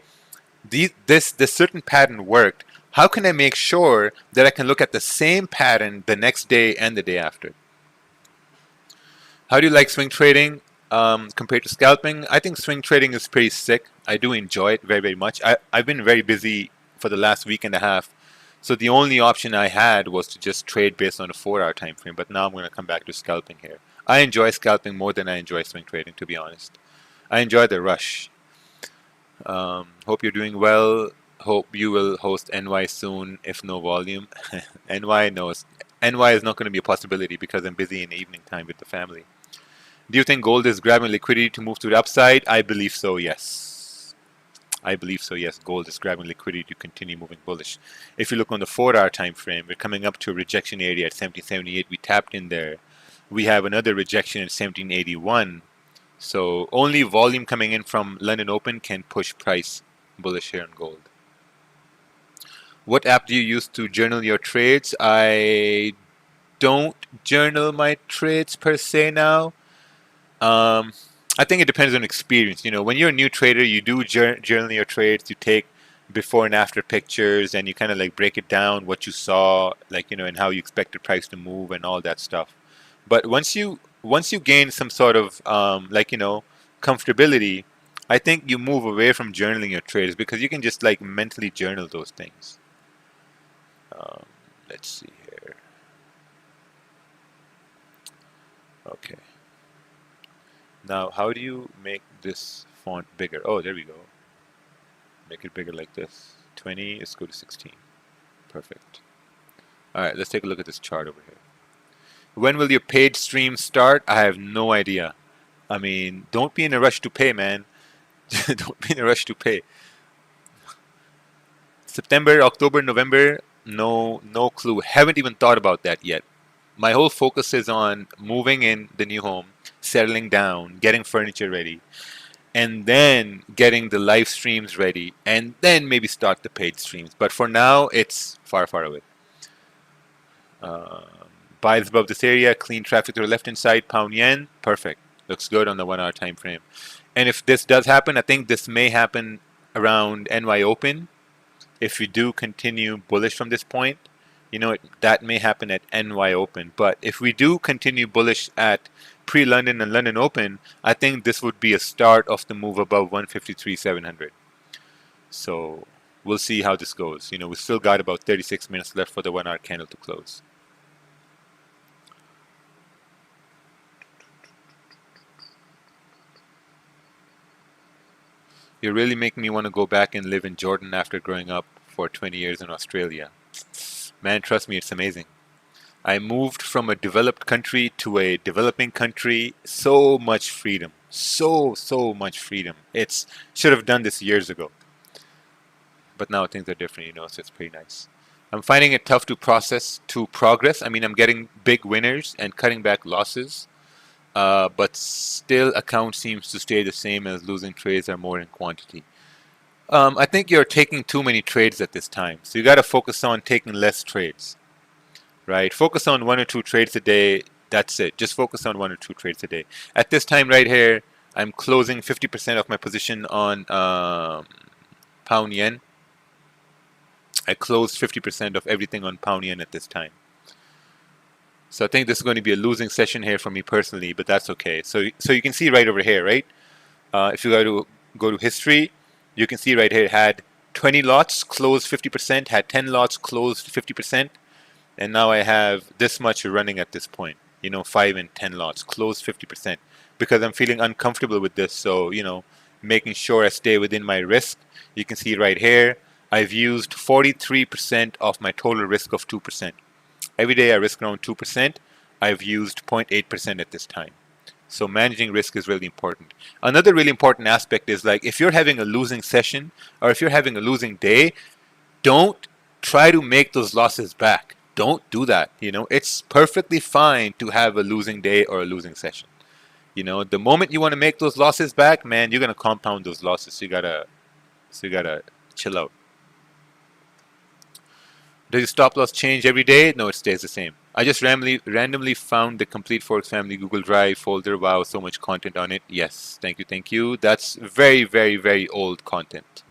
this certain pattern worked. How can I make sure that I can look at the same pattern the next day and the day after? How do you like swing trading? Compared to scalping, I think swing trading is pretty sick. I do enjoy it very, very much. I've been very busy for the last week and a half, so the only option I had was to just trade based on a 4-hour time frame. But now I'm going to come back to scalping here. I enjoy scalping more than I enjoy swing trading, to be honest. I enjoy the rush. Hope you're doing well. Hope you will host NY soon, if no volume. NY knows. NY is not going to be a possibility because I'm busy in the evening time with the family. Do you think gold is grabbing liquidity to move to the upside? I believe so, yes. I believe so, yes. Gold is grabbing liquidity to continue moving bullish. If you look on the 4-hour time frame, we're coming up to a rejection area at 1778. We tapped in there. We have another rejection at 1781. So only volume coming in from London Open can push price bullish here on gold. What app do you use to journal your trades? I don't journal my trades per se now. I think it depends on experience. You know, when you're a new trader, you do journal your trades. You take before and after pictures, and you kind of like break it down what you saw, like, you know, and how you expect the price to move and all that stuff. But once you gain some sort of like, you know, comfortability, I think you move away from journaling your trades because you can just like mentally journal those things. Let's see here. Okay. Now, how do you make this font bigger? Oh, there we go. Make it bigger like this. 20, let's go to 16. Perfect. All right, let's take a look at this chart over here. When will your paid stream start? I have no idea. I mean, don't be in a rush to pay, man. Don't be in a rush to pay. September, October, November, no clue. Haven't even thought about that yet. My whole focus is on moving in the new home, settling down, getting furniture ready, and then getting the live streams ready, and then maybe start the paid streams. But for now, it's far, far away. Buys above this area, clean traffic to the left-hand side, pound yen, perfect. Looks good on the 1-hour time frame. And if this does happen, I think this may happen around NY Open. If we do continue bullish from this point, you know, that may happen at NY Open. But if we do continue bullish at pre-London and London Open, I think this would be a start of the move above 153.700. So we'll see how this goes. You know, we still got about 36 minutes left for the 1-hour candle to close. You're really making me want to go back and live in Jordan after growing up for 20 years in Australia. Man, trust me, it's amazing. I moved from a developed country to a developing country. So much freedom. So much freedom. Should have done this years ago. But now things are different, you know, so it's pretty nice. I'm finding it tough to progress. I mean, I'm getting big winners and cutting back losses. But still account seems to stay the same as losing trades are more in quantity. I think you're taking too many trades at this time. So you got to focus on taking less trades, right? Focus on 1 or 2 trades a day. That's it. Just focus on 1 or 2 trades a day. At this time right here, I'm closing 50% of my position on pound yen. I closed 50% of everything on pound yen at this time. So I think this is going to be a losing session here for me personally, but that's okay. So you can see right over here, right? If you go to history, you can see right here it had 20 lots closed 50%, had 10 lots closed 50%, and now I have this much running at this point. You know, 5 and 10 lots closed 50% because I'm feeling uncomfortable with this. So, you know, making sure I stay within my risk. You can see right here, I've used 43% of my total risk of 2%. Every day I risk around 2%. I've used 0.8% at this time. So managing risk is really important. Another really important aspect is like if you're having a losing session or if you're having a losing day, don't try to make those losses back. Don't do that. You know, it's perfectly fine to have a losing day or a losing session. You know, the moment you want to make those losses back, man, you're gonna compound those losses. So you gotta chill out. Does your stop loss change every day? No, it stays the same. I just randomly found the complete Forex family Google Drive folder. Wow, so much content on it. Yes, thank you. That's very old content.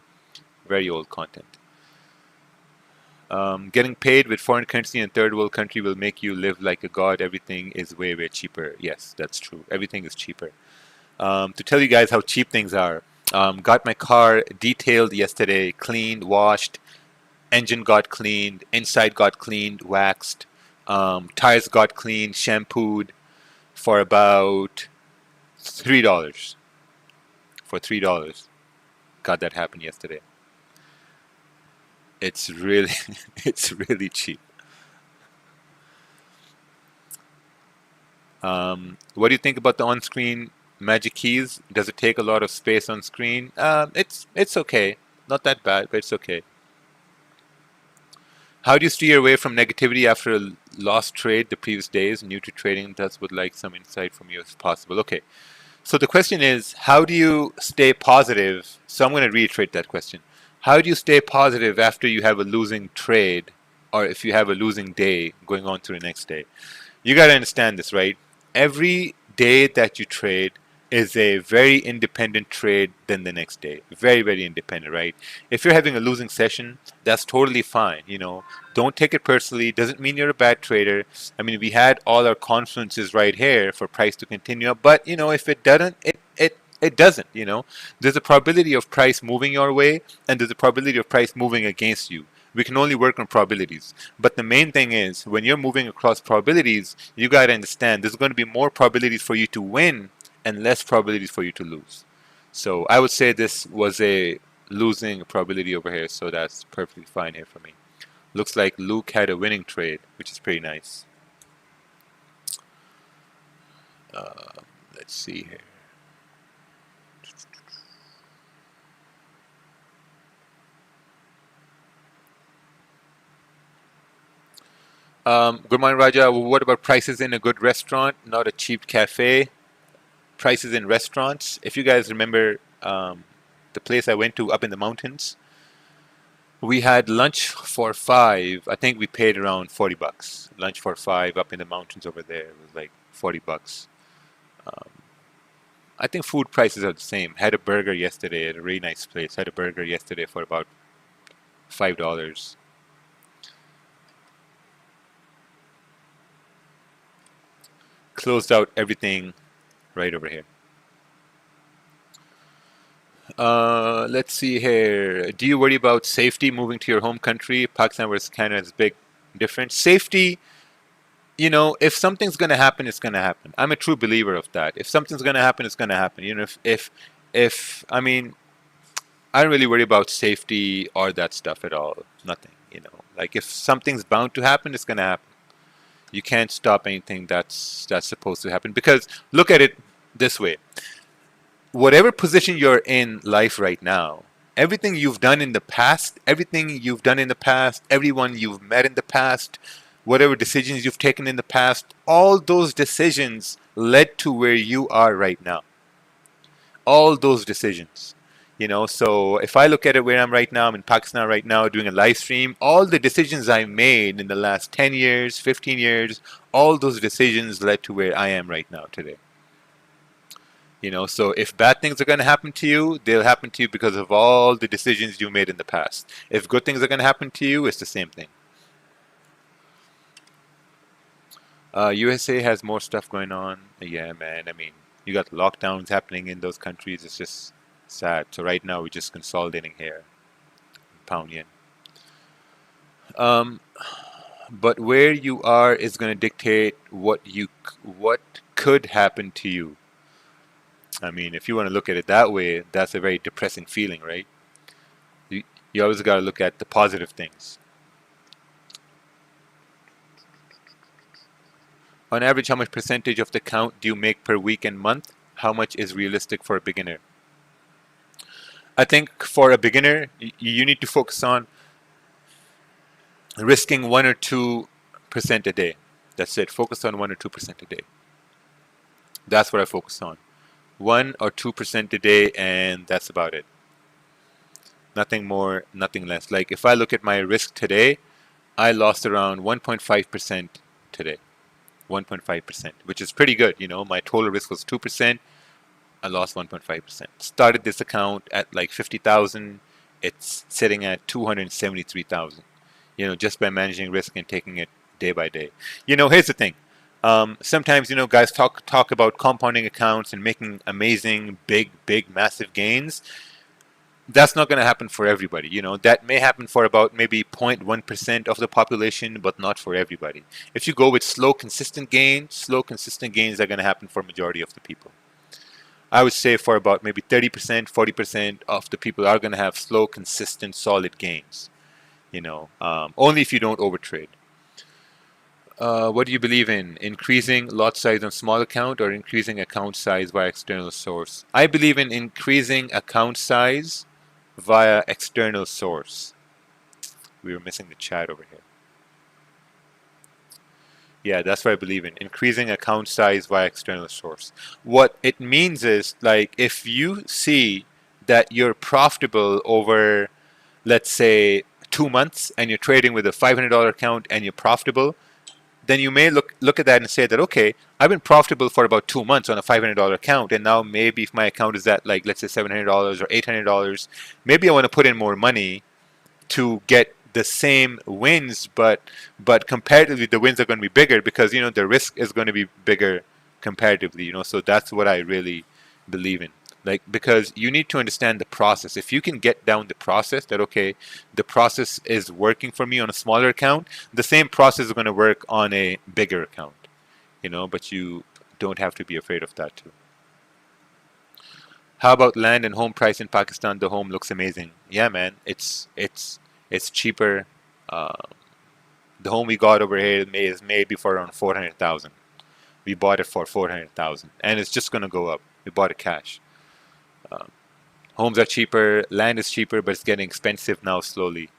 Very old content. Getting paid with foreign currency in third world country will make you live like a god. Everything is way cheaper. Yes, that's true. Everything is cheaper. To tell you guys how cheap things are. Got my car detailed yesterday, cleaned, washed, engine got cleaned, inside got cleaned, waxed, tires got cleaned, shampooed for about $3. For $3, got that happen yesterday. It's really, it's really cheap. What do you think about the on-screen magic keys? Does it take a lot of space on screen? It's okay, not that bad, but it's okay. How do you steer away from negativity after a lost trade the previous days? New to trading, thus would like some insight from you if possible. Okay, so the question is, how do you stay positive? So I'm going to reiterate that question. How do you stay positive after you have a losing trade, or if you have a losing day going on to the next day? You got to understand this, right? Every day that you trade is a very independent trade than the next day. Very, very independent, right? If you're having a losing session, that's totally fine. Don't take it personally. Doesn't mean you're a bad trader. I mean, we had all our confluences right here for price to continue up, but if it doesn't, it doesn't. There's a probability of price moving your way, and there's a probability of price moving against you. We can only work on probabilities. But the main thing is, when you're moving across probabilities, you got to understand there's going to be more probabilities for you to win and less probabilities for you to lose. So I would say this was a losing probability over here, so that's perfectly fine here for me. Looks like Luke had a winning trade, which is pretty nice. Let's see here. Good morning, Raja. What about prices in a good restaurant, not a cheap cafe? Prices in restaurants. If you guys remember the place I went to up in the mountains, we had lunch for $5. I think we paid around $40. Lunch for $5 up in the mountains over there. It was like $40. I think food prices are the same. Had a burger yesterday at a really nice place. Had a burger yesterday for about $5. Closed out everything right over here. Let's see here. Do you worry about safety moving to your home country? Pakistan versus Canada is a big difference. Safety, if something's going to happen, it's going to happen. I'm a true believer of that. If something's going to happen, it's going to happen. I mean, I don't really worry about safety or that stuff at all. Nothing, Like if something's bound to happen, it's going to happen. You can't stop anything that's supposed to happen, because look at it this way. Whatever position you're in life right now, everything you've done in the past, everyone you've met in the past, whatever decisions you've taken in the past, all those decisions led to where you are right now. All those decisions. So if I look at it where I'm right now, I'm in Pakistan right now doing a live stream. All the decisions I made in the last 10 years, 15 years, all those decisions led to where I am right now today. So if bad things are going to happen to you, they'll happen to you because of all the decisions you made in the past. If good things are going to happen to you, it's the same thing. USA has more stuff going on. Yeah, man. I mean, you got lockdowns happening in those countries. It's just sad. So right now we're just consolidating here. Pound yen. But where you are is going to dictate what could happen to you. I mean, if you want to look at it that way, that's a very depressing feeling, right? You always got to look at the positive things. On average, how much percentage of the count do you make per week and month? How much is realistic for a beginner? I think for a beginner, you need to focus on risking 1 or 2% a day. That's it. Focus on 1 or 2% a day. That's what I focus on. 1 or 2% a day, and that's about it. Nothing more, nothing less. Like if I look at my risk today, I lost around 1.5% today. 1.5%, which is pretty good. My total risk was 2%. I lost 1.5%. Started this account at like 50,000. It's sitting at 273,000. Just by managing risk and taking it day by day. Here's the thing. Sometimes, guys talk about compounding accounts and making amazing, big, massive gains. That's not going to happen for everybody. That may happen for about maybe 0.1% of the population, but not for everybody. If you go with slow, consistent gains are going to happen for majority of the people. I would say for about maybe 30%, 40% of the people are going to have slow, consistent, solid gains. Only if you don't overtrade. What do you believe in? Increasing lot size on small account or increasing account size via external source? I believe in increasing account size via external source. We were missing the chat over here. Yeah, that's what I believe in. Increasing account size via external source. What it means is, like, if you see that you're profitable over, let's say, 2 months, and you're trading with a $500 account and you're profitable, then you may look at that and say that, okay, I've been profitable for about 2 months on a $500 account, and now maybe if my account is at, like, let's say $700 or $800, maybe I want to put in more money to get the same wins, but comparatively the wins are going to be bigger because the risk is going to be bigger comparatively. So that's what I really believe in. Like, because you need to understand the process. If you can get down the process that, okay, the process is working for me on a smaller account, the same process is going to work on a bigger account, but you don't have to be afraid of that too. How about land and home price in Pakistan? The home looks amazing. Yeah, man, it's cheaper. The home we got over here is maybe for around 400,000. We bought it for 400,000, and it's just going to go up. We bought it cash. Homes are cheaper, land is cheaper, but it's getting expensive now slowly.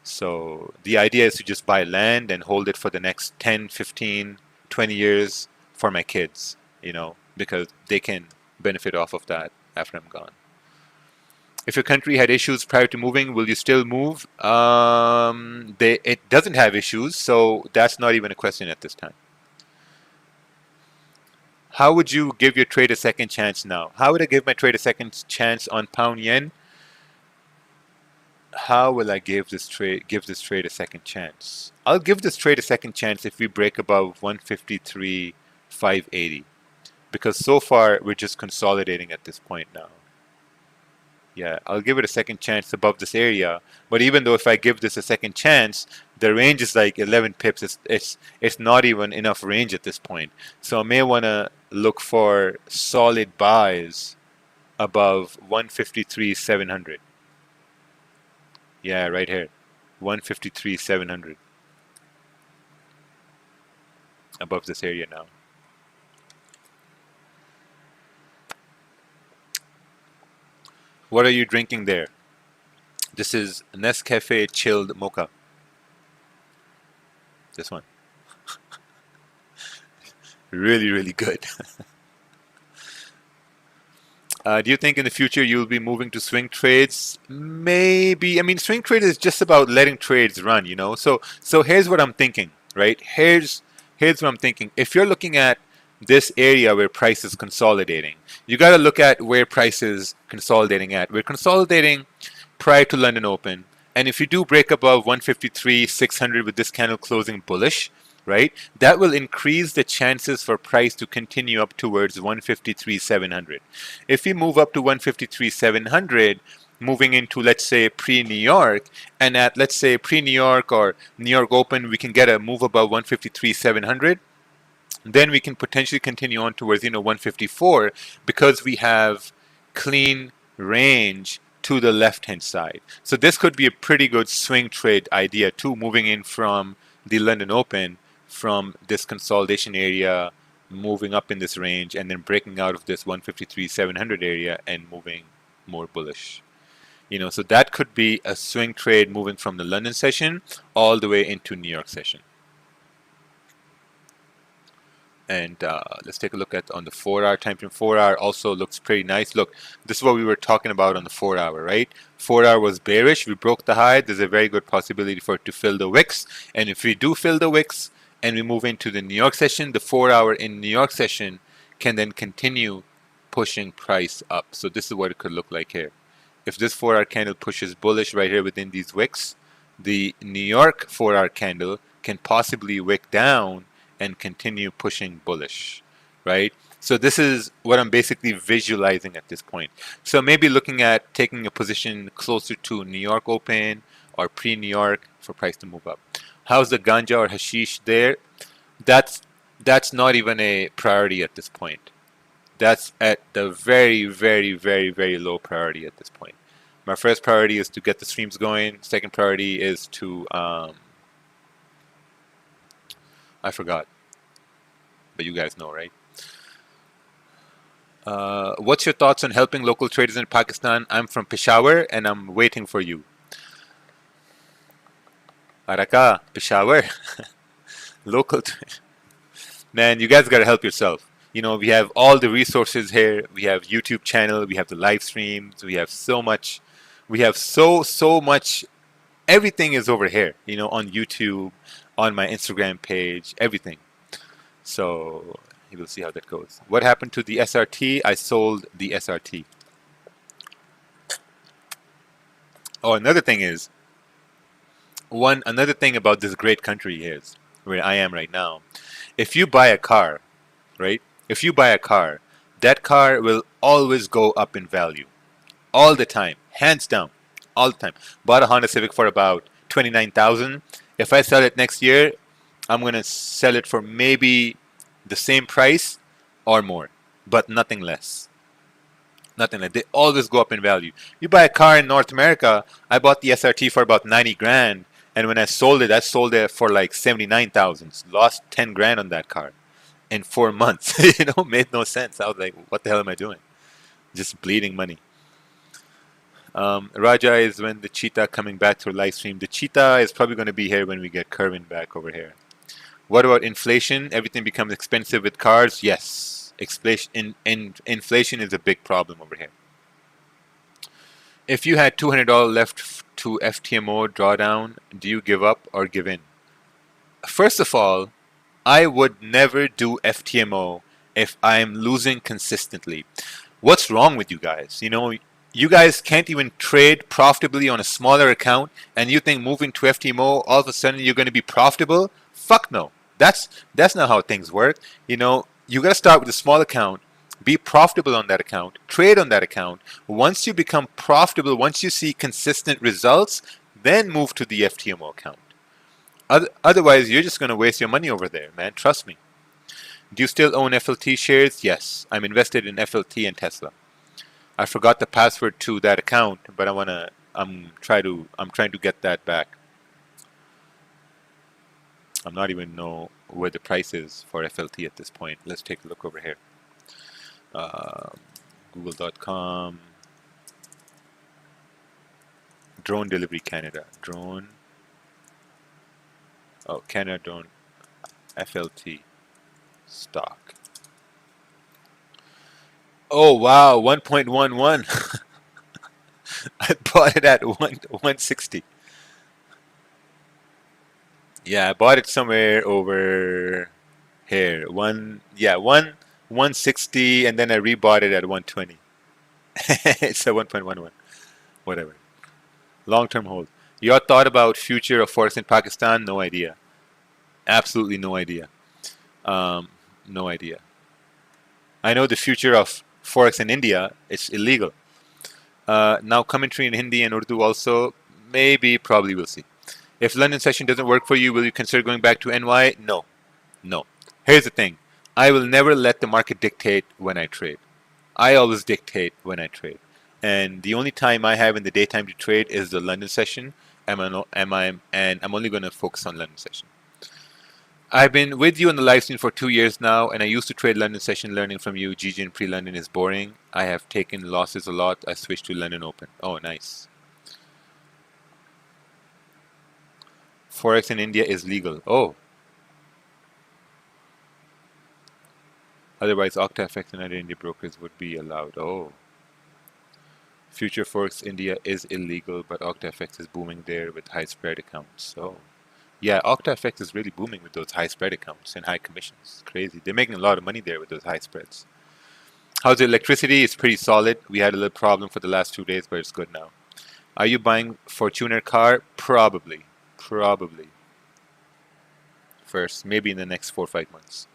So the idea is to just buy land and hold it for the next 10, 15, 20 years for my kids, because they can benefit off of that after I'm gone. If your country had issues prior to moving, will you still move? It doesn't have issues, so that's not even a question at this time. How would you give your trade a second chance now? How would I give my trade a second chance on pound yen? How will I give this trade a second chance? I'll give this trade a second chance if we break above 153.580, because so far we're just consolidating at this point now. Yeah, I'll give it a second chance above this area. But even though if I give this a second chance, the range is like 11 pips. It's not even enough range at this point. So I may want to look for solid buys above 153.700. Yeah, right here, 153.700. Above this area now. What are you drinking there? This is Nescafe chilled mocha. This one. Really, really good. Do you think in the future you'll be moving to swing trades? Maybe. I mean, swing trade is just about letting trades run, So here's what I'm thinking, right? Here's what I'm thinking. If you're looking at this area where price is consolidating, you got to look at where price is consolidating at. We're consolidating prior to London Open, and if you do break above 153.600 with this candle closing bullish, right, that will increase the chances for price to continue up towards 153.700. If we move up to 153.700, moving into, let's say, pre-New York, and at, let's say, pre-New York or New York Open, we can get a move above 153.700. Then we can potentially continue on towards 154, because we have clean range to the left hand side. So this could be a pretty good swing trade idea too, moving in from the London Open, from this consolidation area, moving up in this range, and then breaking out of this 153.700 area and moving more bullish. So that could be a swing trade moving from the London session all the way into New York session. And let's take a look at on the 4-hour time frame. 4-hour also looks pretty nice. Look, this is what we were talking about on the 4-hour, right? 4-hour was bearish. We broke the high. There's a very good possibility for it to fill the wicks. And if we do fill the wicks and we move into the New York session, the 4-hour in New York session can then continue pushing price up. So this is what it could look like here. If this 4-hour candle pushes bullish right here within these wicks, the New York 4-hour candle can possibly wick down and continue pushing bullish, right? So this is what I'm basically visualizing at this point. So maybe looking at taking a position closer to New York open or pre-New York for price to move up. How's the ganja or hashish there? That's that's not even a priority at this point. That's at the very, very, very, very low priority at this point. My first priority is to get the streams going. Second priority is to I forgot, but you guys know, right? What's your thoughts on helping local traders in Pakistan? I'm from Peshawar and I'm waiting for you. Araka, Peshawar, local. Man, you guys gotta help yourself. You know, we have all the resources here. We have YouTube channel. We have the live streams. We have so much. We have so much. Everything is over here. You know, on YouTube, on my Instagram page, everything. So you will see how that goes. What happened to the SRT? I sold the SRT. Oh, another thing is another thing about this great country is where I am right now. If you buy a car, right? If you buy a car, that car will always go up in value. All the time. Hands down. All the time. Bought a Honda Civic for about 29,000. If I sell it next year, I'm gonna sell it for maybe the same price or more, but nothing less. Nothing less. They always go up in value. You buy a car in North America, I bought the SRT for about 90 grand, and when I sold it for like 79,000. Lost 10 grand on that car in 4 months. You know, made no sense. I was like, what the hell am I doing? Just bleeding money. Raja is when the cheetah coming back to a live stream. The cheetah is probably going to be here when we get Kerwin back over here. What about inflation? Everything becomes expensive with cars? Yes. Inflation is a big problem over here. If you had $200 left to FTMO drawdown, do you give up or give in? First of all, I would never do FTMO if I'm losing consistently. What's wrong with you guys? You know, you guys can't even trade profitably on a smaller account, and you think moving to FTMO, all of a sudden you're going to be profitable? Fuck no. That's not how things work. You know, you got to start with a small account, be profitable on that account, trade on that account. Once you become profitable, once you see consistent results, then move to the FTMO account. Otherwise, you're just going to waste your money over there, man. Trust me. Do you still own FLT shares? Yes. I'm invested in FLT and Tesla. I forgot the password to that account, but I'm trying to get that back. I'm not even know where the price is for FLT at this point. Let's take a look over here. Google.com. Drone Delivery Canada. Drone. Oh, Canada Drone. FLT. Stock. Oh wow, 1.11. I bought it at 160. Yeah, I bought it somewhere over here. 160, and then I rebought it at 120. It's a 1.11. Whatever. Long-term hold. Your thought about future of Forex in Pakistan? No idea. Absolutely no idea. No idea. I know the future of Forex in India. It's illegal. Now commentary in Hindi and Urdu also. Maybe, probably, we'll see. If London session doesn't work for you, will you consider going back to NY? No. No. Here's the thing. I will never let the market dictate when I trade. I always dictate when I trade. And the only time I have in the daytime to trade is the London session. And I'm only going to focus on London session. I've been with you on the live stream for 2 years now, and I used to trade London session. Learning from you, GG and pre-London is boring. I have taken losses a lot. I switched to London Open. Oh, nice. Forex in India is legal. Oh. Otherwise, OctaFX and other India brokers would be allowed. Oh. Future Forex India is illegal, but OctaFX is booming there with high spread accounts. Oh. Yeah, OctaFX is really booming with those high spread accounts and high commissions. Crazy. They're making a lot of money there with those high spreads. How's the electricity? It's pretty solid. We had a little problem for the last 2 days, but it's good now. Are you buying Fortuner car? Probably. Probably. first, maybe in the next 4 or 5 months.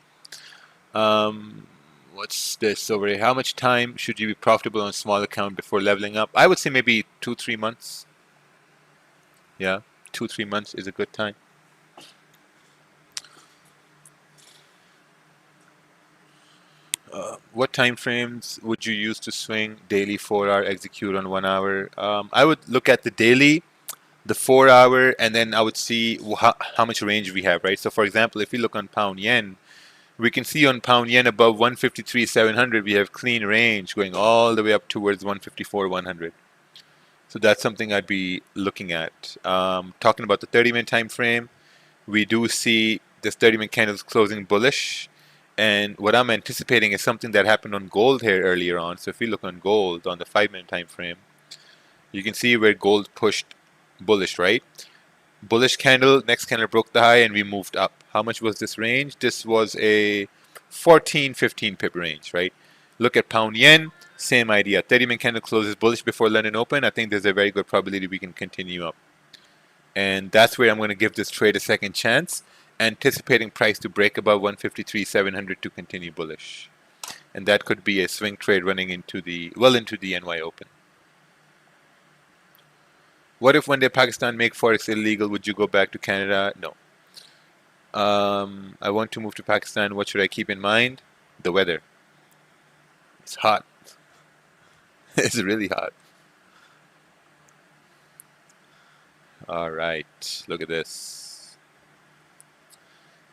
What's this over here? How much time should you be profitable on a small account before leveling up? I would say maybe 2-3 months. Yeah, 2-3 months is a good time. What time frames would you use to swing daily 4-hour, execute on 1 hour? I would look at the daily, the 4-hour, and then I would see how much range we have, right? So for example, if we look on pound yen, we can see on pound yen above 153.700 we have clean range going all the way up towards 154.100. So that's something I'd be looking at. Talking about the 30-minute time frame, we do see this 30-minute candles closing bullish. And what I'm anticipating is something that happened on gold here earlier on. So if we look on gold on the 5-minute time frame, you can see where gold pushed bullish, right? Bullish candle, next candle broke the high and we moved up. How much was this range? This was a 14-15 pip range, right? Look at pound yen, same idea. 30-minute candle closes bullish before London Open. I think there's a very good probability we can continue up. And that's where I'm going to give this trade a second chance, anticipating price to break above 153.700 to continue bullish. And that could be a swing trade running into the NY Open. What if one day Pakistan make Forex illegal? Would you go back to Canada? No. I want to move to Pakistan. What should I keep in mind? The weather. It's hot. It's really hot. All right. Look at this.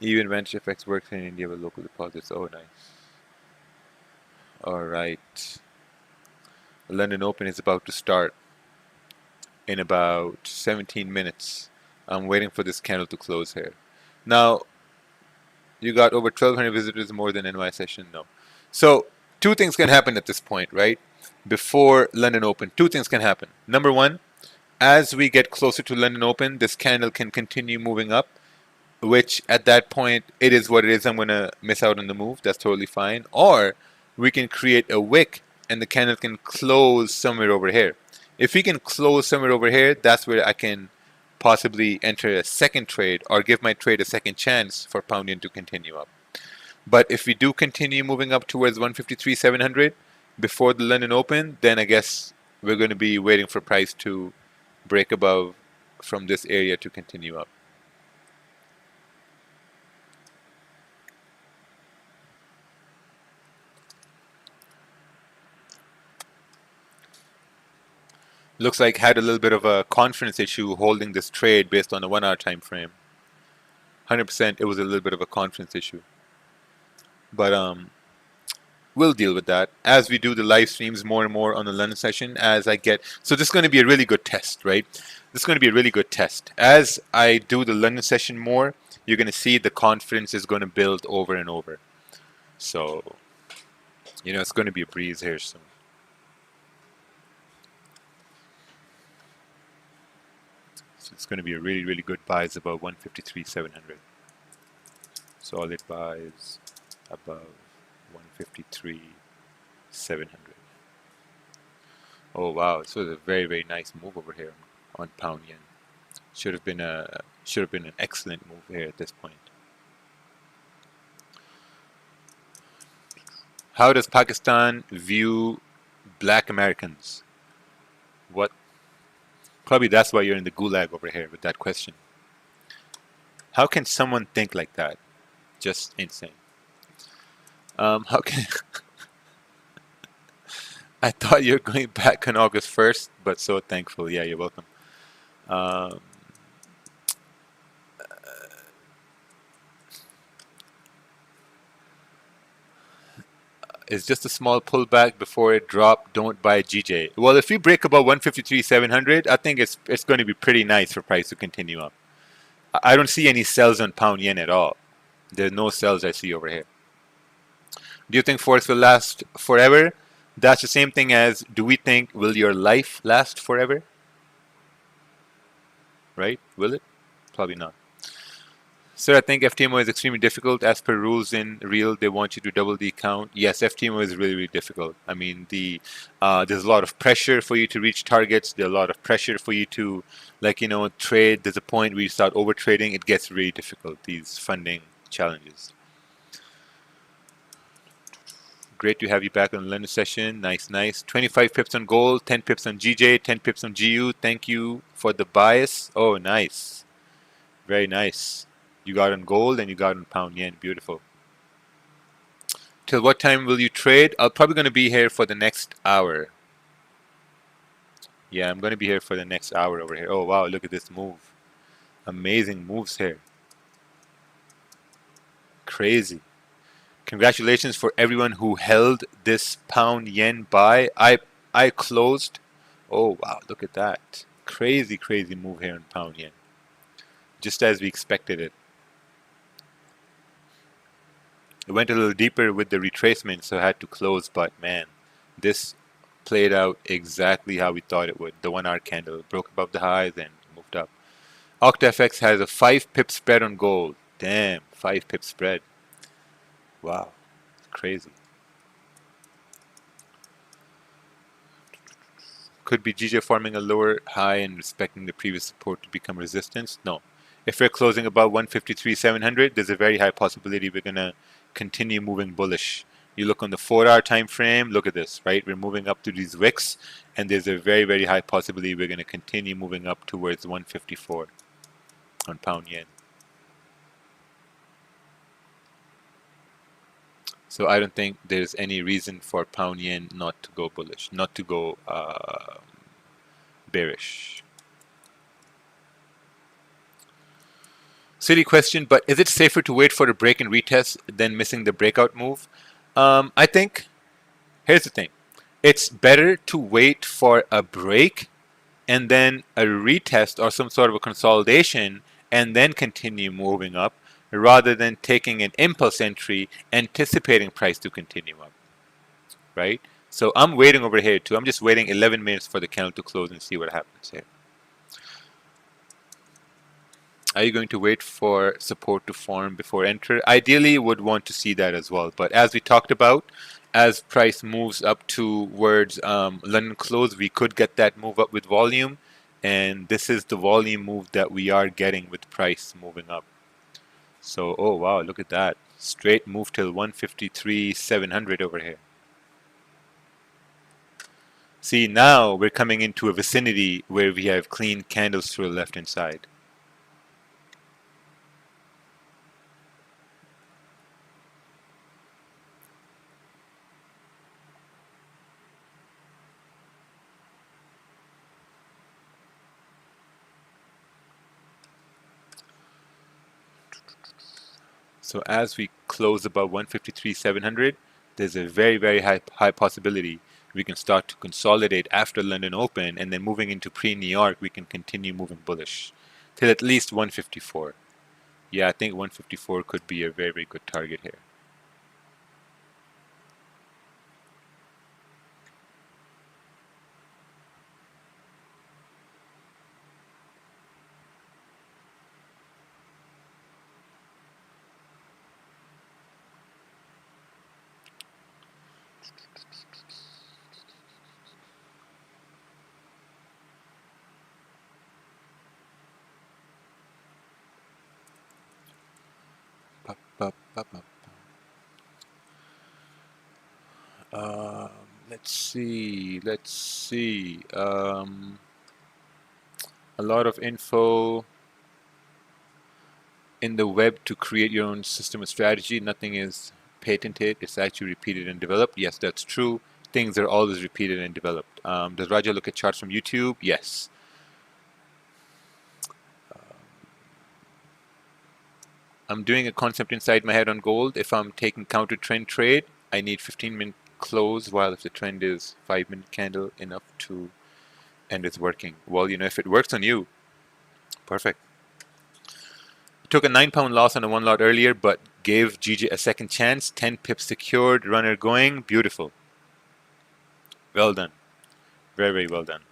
Even Mentorship FX works in India with local deposits. Oh, nice. All right. The London Open is about to start in about 17 minutes. I'm waiting for this candle to close here. Now, you got over 1,200 visitors more than NY session? No. So, two things can happen at this point, right? Before London Open, two things can happen. Number one, as we get closer to London Open, this candle can continue moving up, which at that point, it is what it is. I'm going to miss out on the move. That's totally fine. Or we can create a wick and the candle can close somewhere over here. If we can close somewhere over here, that's where I can possibly enter a second trade or give my trade a second chance for pound yen to continue up. But if we do continue moving up towards 153.700 before the London Open, then I guess we're going to be waiting for price to break above from this area to continue up. Looks like had a little bit of a confidence issue holding this trade based on the 1 hour time frame. 100% it was a little bit of a confidence issue. But we'll deal with that as we do the live streams more and more on the London session. So this is going to be a really good test, right? This is going to be a really good test. As I do the London session more, you're going to see the confidence is going to build over and over. So, it's going to be a breeze here soon. So it's going to be a really, really good buys above 153.700. Solid buys above 153.700. Oh wow, this was a very, very nice move over here on pound yen. Should have been an excellent move here at this point. How does Pakistan view black Americans? What? Probably that's why you're in the gulag over here with that question. How can someone think like that? Just insane. How can I thought you were going back on August 1st, but so thankful. Yeah, you're welcome. It's just a small pullback before it dropped. Don't buy GJ. Well, if we break above 153.700, I think it's going to be pretty nice for price to continue up. I don't see any sells on pound yen at all. There's no sells I see over here. Do you think Forex will last forever? That's the same thing as, do we think, will your life last forever? Right? Will it? Probably not. Sir, I think FTMO is extremely difficult. As per rules in real, they want you to double the count. Yes, FTMO is really, really difficult. I mean, there's a lot of pressure for you to reach targets. There's a lot of pressure for you to, like, trade. There's a point where you start over trading. It gets really difficult, these funding challenges. Great to have you back on the London session. Nice, nice. 25 pips on gold, 10 pips on GJ, 10 pips on GU. Thank you for the bias. Oh, nice. Very nice. You got on gold and you got on pound yen. Beautiful. Till what time will you trade? I'm probably going to be here for the next hour. Yeah, I'm going to be here for the next hour over here. Oh, wow. Look at this move. Amazing moves here. Crazy. Congratulations for everyone who held this pound yen buy. I closed. Oh, wow. Look at that. Crazy, crazy move here in pound yen. Just as we expected it. It went a little deeper with the retracement, so I had to close, but man, this played out exactly how we thought it would. The 1 hour candle broke above the highs and moved up. OctaFX has a 5 pip spread on gold. Damn, 5 pip spread. Wow, crazy. Could be GJ forming a lower high and respecting the previous support to become resistance? No. If we're closing above 153.700, there's a very high possibility we're going to continue moving bullish. You look on the 4 hour time frame, look at this, right? We're moving up to these wicks, and there's a very, very high possibility we're going to continue moving up towards 154 on pound yen. So I don't think there's any reason for pound yen not to go bullish, not to go bearish. Silly question, but is it safer to wait for a break and retest than missing the breakout move? I think, here's the thing. It's better to wait for a break and then a retest or some sort of a consolidation and then continue moving up rather than taking an impulse entry, anticipating price to continue up, right? So I'm waiting over here too. I'm just waiting 11 minutes for the candle to close and see what happens here. Are you going to wait for support to form before enter? Ideally, would want to see that as well. But as we talked about, as price moves up towards London close, we could get that move up with volume. And this is the volume move that we are getting with price moving up. So, oh wow, look at that. Straight move till 153.700 over here. See, now we're coming into a vicinity where we have clean candles to the left hand side. So as we close above 153.700, there's a very, very high possibility we can start to consolidate after London Open, and then moving into pre-New York, we can continue moving bullish till at least 154. Yeah, I think 154 could be a very, very good target here. Let's see. A lot of info in the web to create your own system and strategy. Nothing is patented. It's actually repeated and developed. Yes, that's true. Things are always repeated and developed. Does Raja look at charts from YouTube? Yes. I'm doing a concept inside my head on gold. If I'm taking counter trend trade, I need 15-minute close, while if the trend is 5-minute candle, enough to and it's working. Well, if it works on you, perfect. Took a £9 loss on a 1 lot earlier, but gave GJ a second chance. 10 pips secured, runner going. Beautiful. Well done. Very, very well done.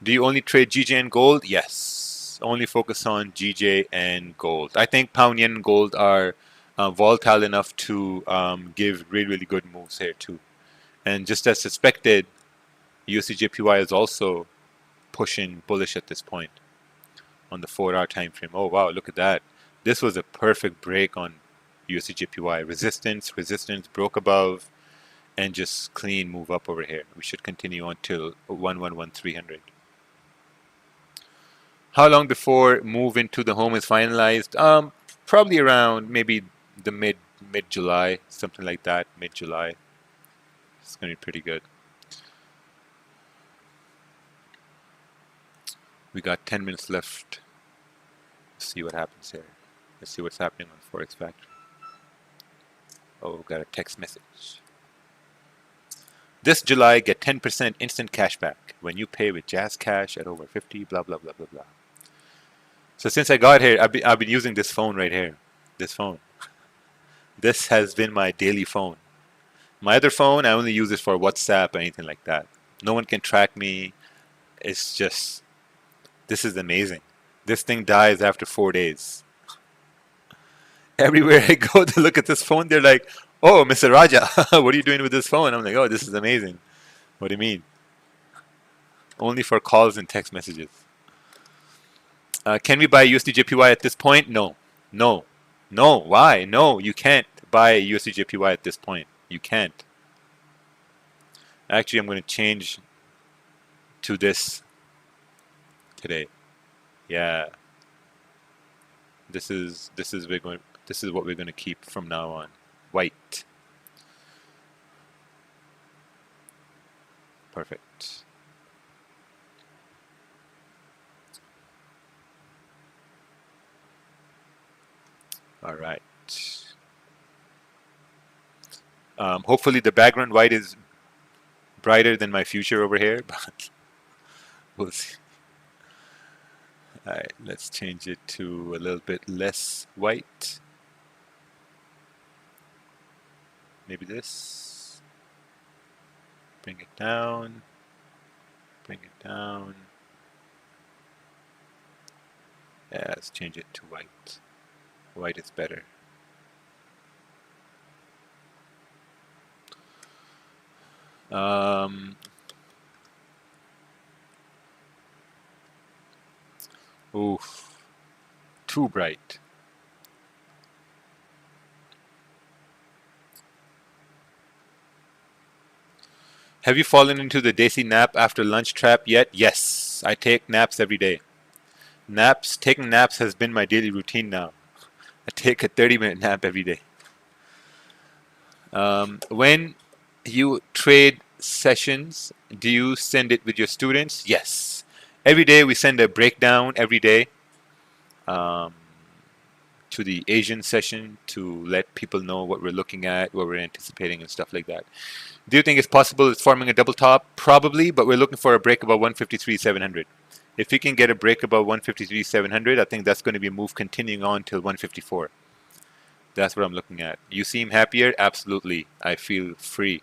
Do you only trade GJ and gold? Yes. only focus on GJ and gold. I think pound yen and gold are volatile enough to give really, really good moves here too. And just as suspected, USDJPY is also pushing bullish at this point on the 4-hour time frame. Oh wow, look at that. This was a perfect break on USDJPY. Resistance, resistance, broke above, and just clean move up over here. We should continue until 111300. How long before move into the home is finalized? Probably around maybe the mid July, something like that. Mid July. It's gonna be pretty good. We got 10 minutes left. Let's see what happens here. Let's see what's happening on Forex Factory. Oh, we got a text message. This July, get 10% instant cash back when you pay with Jazz Cash at over 50. Blah blah blah blah blah. So since I got here, I've been using this phone right here. This phone. This has been my daily phone. My other phone, I only use it for WhatsApp or anything like that. No one can track me. It's just, this is amazing. This thing dies after 4 days. Everywhere I go to look at this phone, they're like, "Oh, Mr. Raja, what are you doing with this phone?" I'm like, "Oh, this is amazing." What do you mean? Only for calls and text messages. Can we buy USDJPY at this point? No. No. No. Why? No, you can't buy USDJPY at this point. You can't. Actually, I'm going to change to this today. Yeah. This is what we're going to keep from now on. White. Perfect. All right. Hopefully the background white is brighter than my future over here, but we'll see. All right, let's change it to a little bit less white. Maybe this. Bring it down. Bring it down. Yeah, let's change it to white. White is better. Oof, too bright. Have you fallen into the Desi nap after lunch trap yet? Yes, I take naps every day. Taking naps has been my daily routine now. I take a 30-minute nap every day. When you trade sessions, do you send it with your students? Yes. Every day we send a breakdown every day to the Asian session to let people know what we're looking at, what we're anticipating and stuff like that. Do you think it's possible it's forming a double top? Probably, but we're looking for a break above 153.700. If we can get a break above 153.700, I think that's going to be a move continuing on till 154. That's what I'm looking at. You seem happier? Absolutely. I feel free.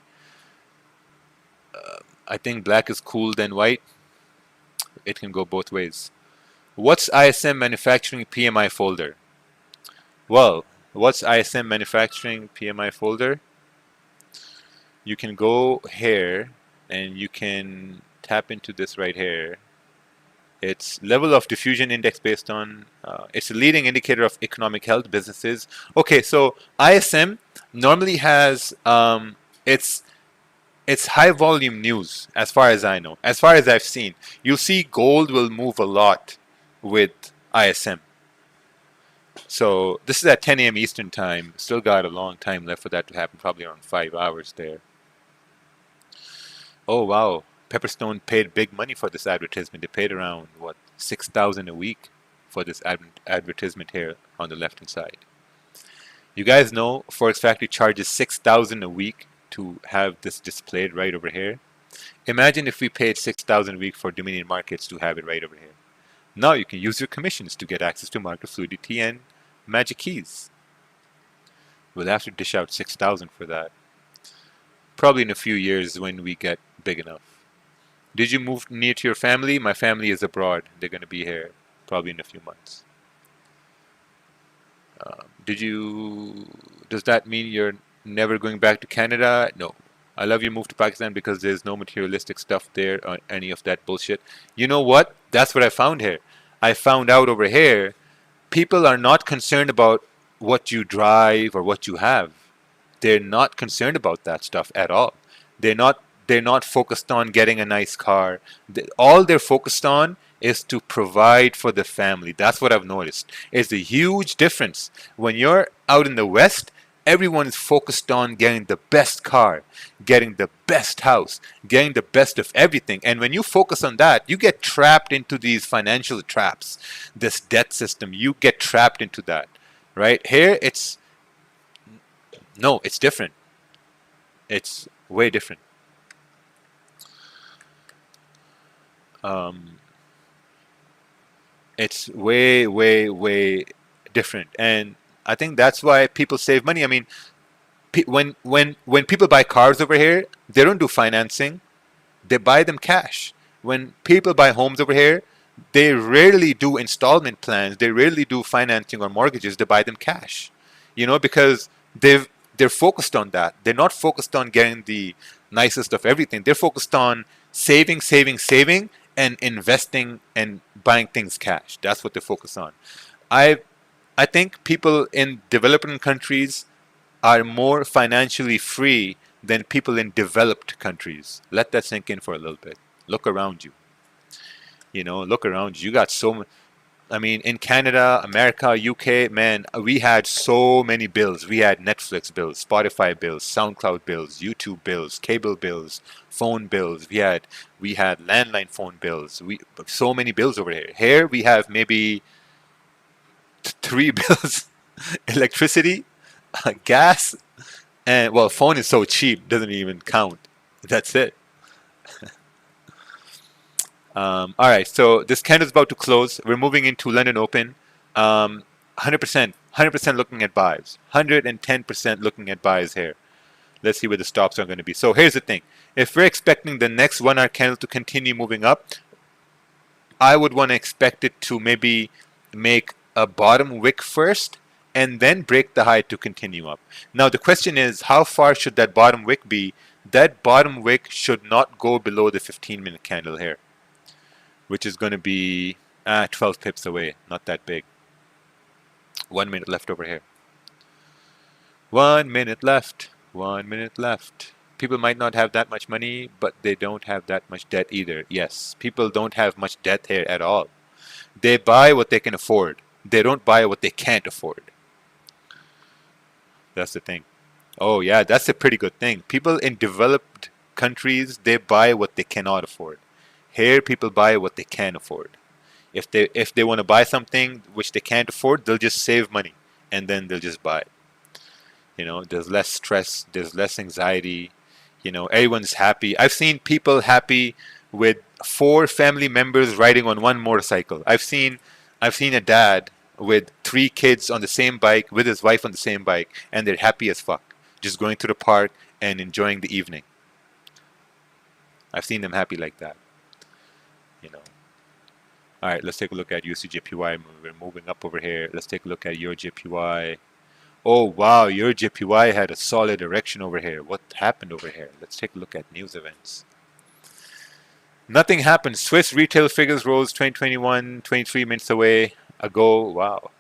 I think black is cool than white. It can go both ways. What's ISM manufacturing PMI folder? Well, what's ISM manufacturing PMI folder? You can go here and you can tap into this right here. It's level of diffusion index based on, it's a leading indicator of economic health businesses. Okay, so ISM normally has, it's high volume news as far as I know, as far as I've seen. You'll see gold will move a lot with ISM. So this is at 10 a.m. Eastern time. Still got a long time left for that to happen, probably around 5 hours there. Oh wow, Pepperstone paid big money for this advertisement. They paid around, what, $6,000 a week for this advertisement here on the left hand side. You guys know Forex Factory charges $6,000 a week to have this displayed right over here. Imagine if we paid $6,000 a week for Dominion Markets to have it right over here. Now you can use your commissions to get access to market fluidity and magic keys. We'll have to dish out $6,000 for that. Probably in a few years when we get big enough. Did you move near to your family? My family is abroad. They're going to be here probably in a few months. Does that mean you're never going back to Canada? No. I love your move to Pakistan because there's no materialistic stuff there or any of that bullshit. You know what? That's what I found here. I found out over here, people are not concerned about what you drive or what you have. They're not concerned about that stuff at all. They're not they're not focused on getting a nice car. All they're focused on is to provide for the family. That's what I've noticed. It's a huge difference. When you're out in the West, everyone is focused on getting the best car, getting the best house, getting the best of everything. And when you focus on that, you get trapped into these financial traps, this debt system. You get trapped into that, right? Here, it's different. It's way different. Um, it's way, way, way different. And I think that's why people save money. I mean, when people buy cars over here, they don't do financing. They buy them cash. When people buy homes over here, they rarely do installment plans. They rarely do financing or mortgages. They buy them cash. Because they're focused on that. They're not focused on getting the nicest of everything. They're focused on saving, saving, saving, and investing and buying things cash. That's what they focus on. I I think people in developing countries are more financially free than people in developed countries. Let that sink in for a little bit. Look around you. Look around you. You got I mean, in Canada, America, UK, man, we had so many bills. We had Netflix bills, Spotify bills, SoundCloud bills, YouTube bills, cable bills, phone bills. We had landline phone bills. We so many bills over here. Here we have maybe three bills: electricity, gas, and well, phone is so cheap, doesn't even count. That's it. All right, so this candle is about to close. We're moving into London Open. 100%, 100% looking at buys. 110% looking at buys here. Let's see where the stops are going to be. So here's the thing. If we're expecting the next 1 hour candle to continue moving up, I would want to expect it to maybe make a bottom wick first and then break the high to continue up. Now the question is, how far should that bottom wick be? That bottom wick should not go below the 15-minute candle here, which is going to be 12 pips away. Not that big. 1 minute left over here. 1 minute left. 1 minute left. People might not have that much money, but they don't have that much debt either. Yes, people don't have much debt here at all. They buy what they can afford. They don't buy what they can't afford. That's the thing. Oh yeah, that's a pretty good thing. People in developed countries, they buy what they cannot afford. Here, people buy what they can afford. If they want to buy something which they can't afford, they'll just save money and then they'll just buy it. There's less stress, there's less anxiety. Everyone's happy. I've seen people happy with 4 family members riding on one motorcycle. I've seen a dad with 3 kids on the same bike, with his wife on the same bike, and they're happy as fuck, just going to the park and enjoying the evening. I've seen them happy like that. You know. All right, let's take a look at USD/JPY. We're moving up over here. Let's take a look at your JPY. Oh wow, your JPY had a solid erection over here. What happened over here? Let's take a look at news events. Nothing happened. Swiss retail figures rose 2021, 23 minutes away ago. Wow.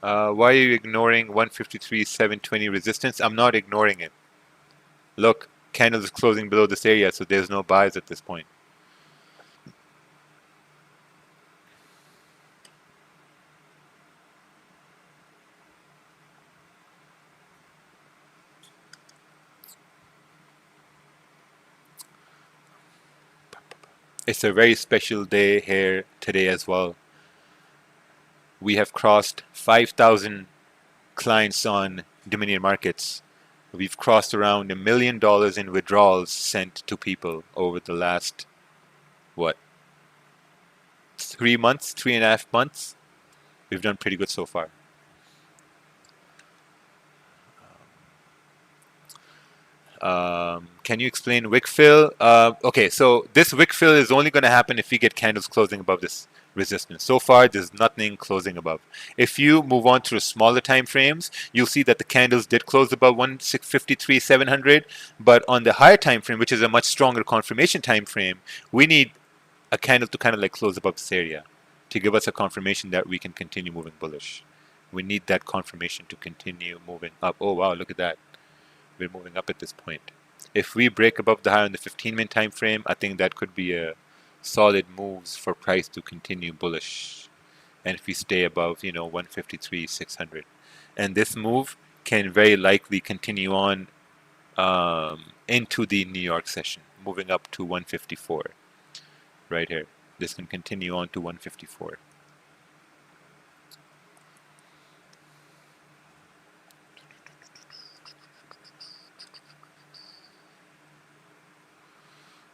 Why are you ignoring 153.720 resistance? I'm not ignoring it. Look, candle is closing below this area, so there's no buys at this point. It's a very special day here today as well. We have crossed 5,000 clients on Dominion Markets. We've crossed around $1 million in withdrawals sent to people over the last, what, 3 months, 3.5 months? We've done pretty good so far. Can you explain wick fill? Okay, so this wick fill is only going to happen if we get candles closing above this resistance. So far, there's nothing closing above. If you move on to smaller time frames, you'll see that the candles did close above 153,700, but on the higher time frame, which is a much stronger confirmation time frame, we need a candle to kind of like close above this area to give us a confirmation that we can continue moving bullish. We need that confirmation to continue moving up. Oh wow, look at that. We're moving up at this point. If we break above the high on the 15-minute time frame, I think that could be a solid moves for price to continue bullish. And if we stay above, 153,600, and this move can very likely continue on into the New York session, moving up to 154 right here. This can continue on to 154.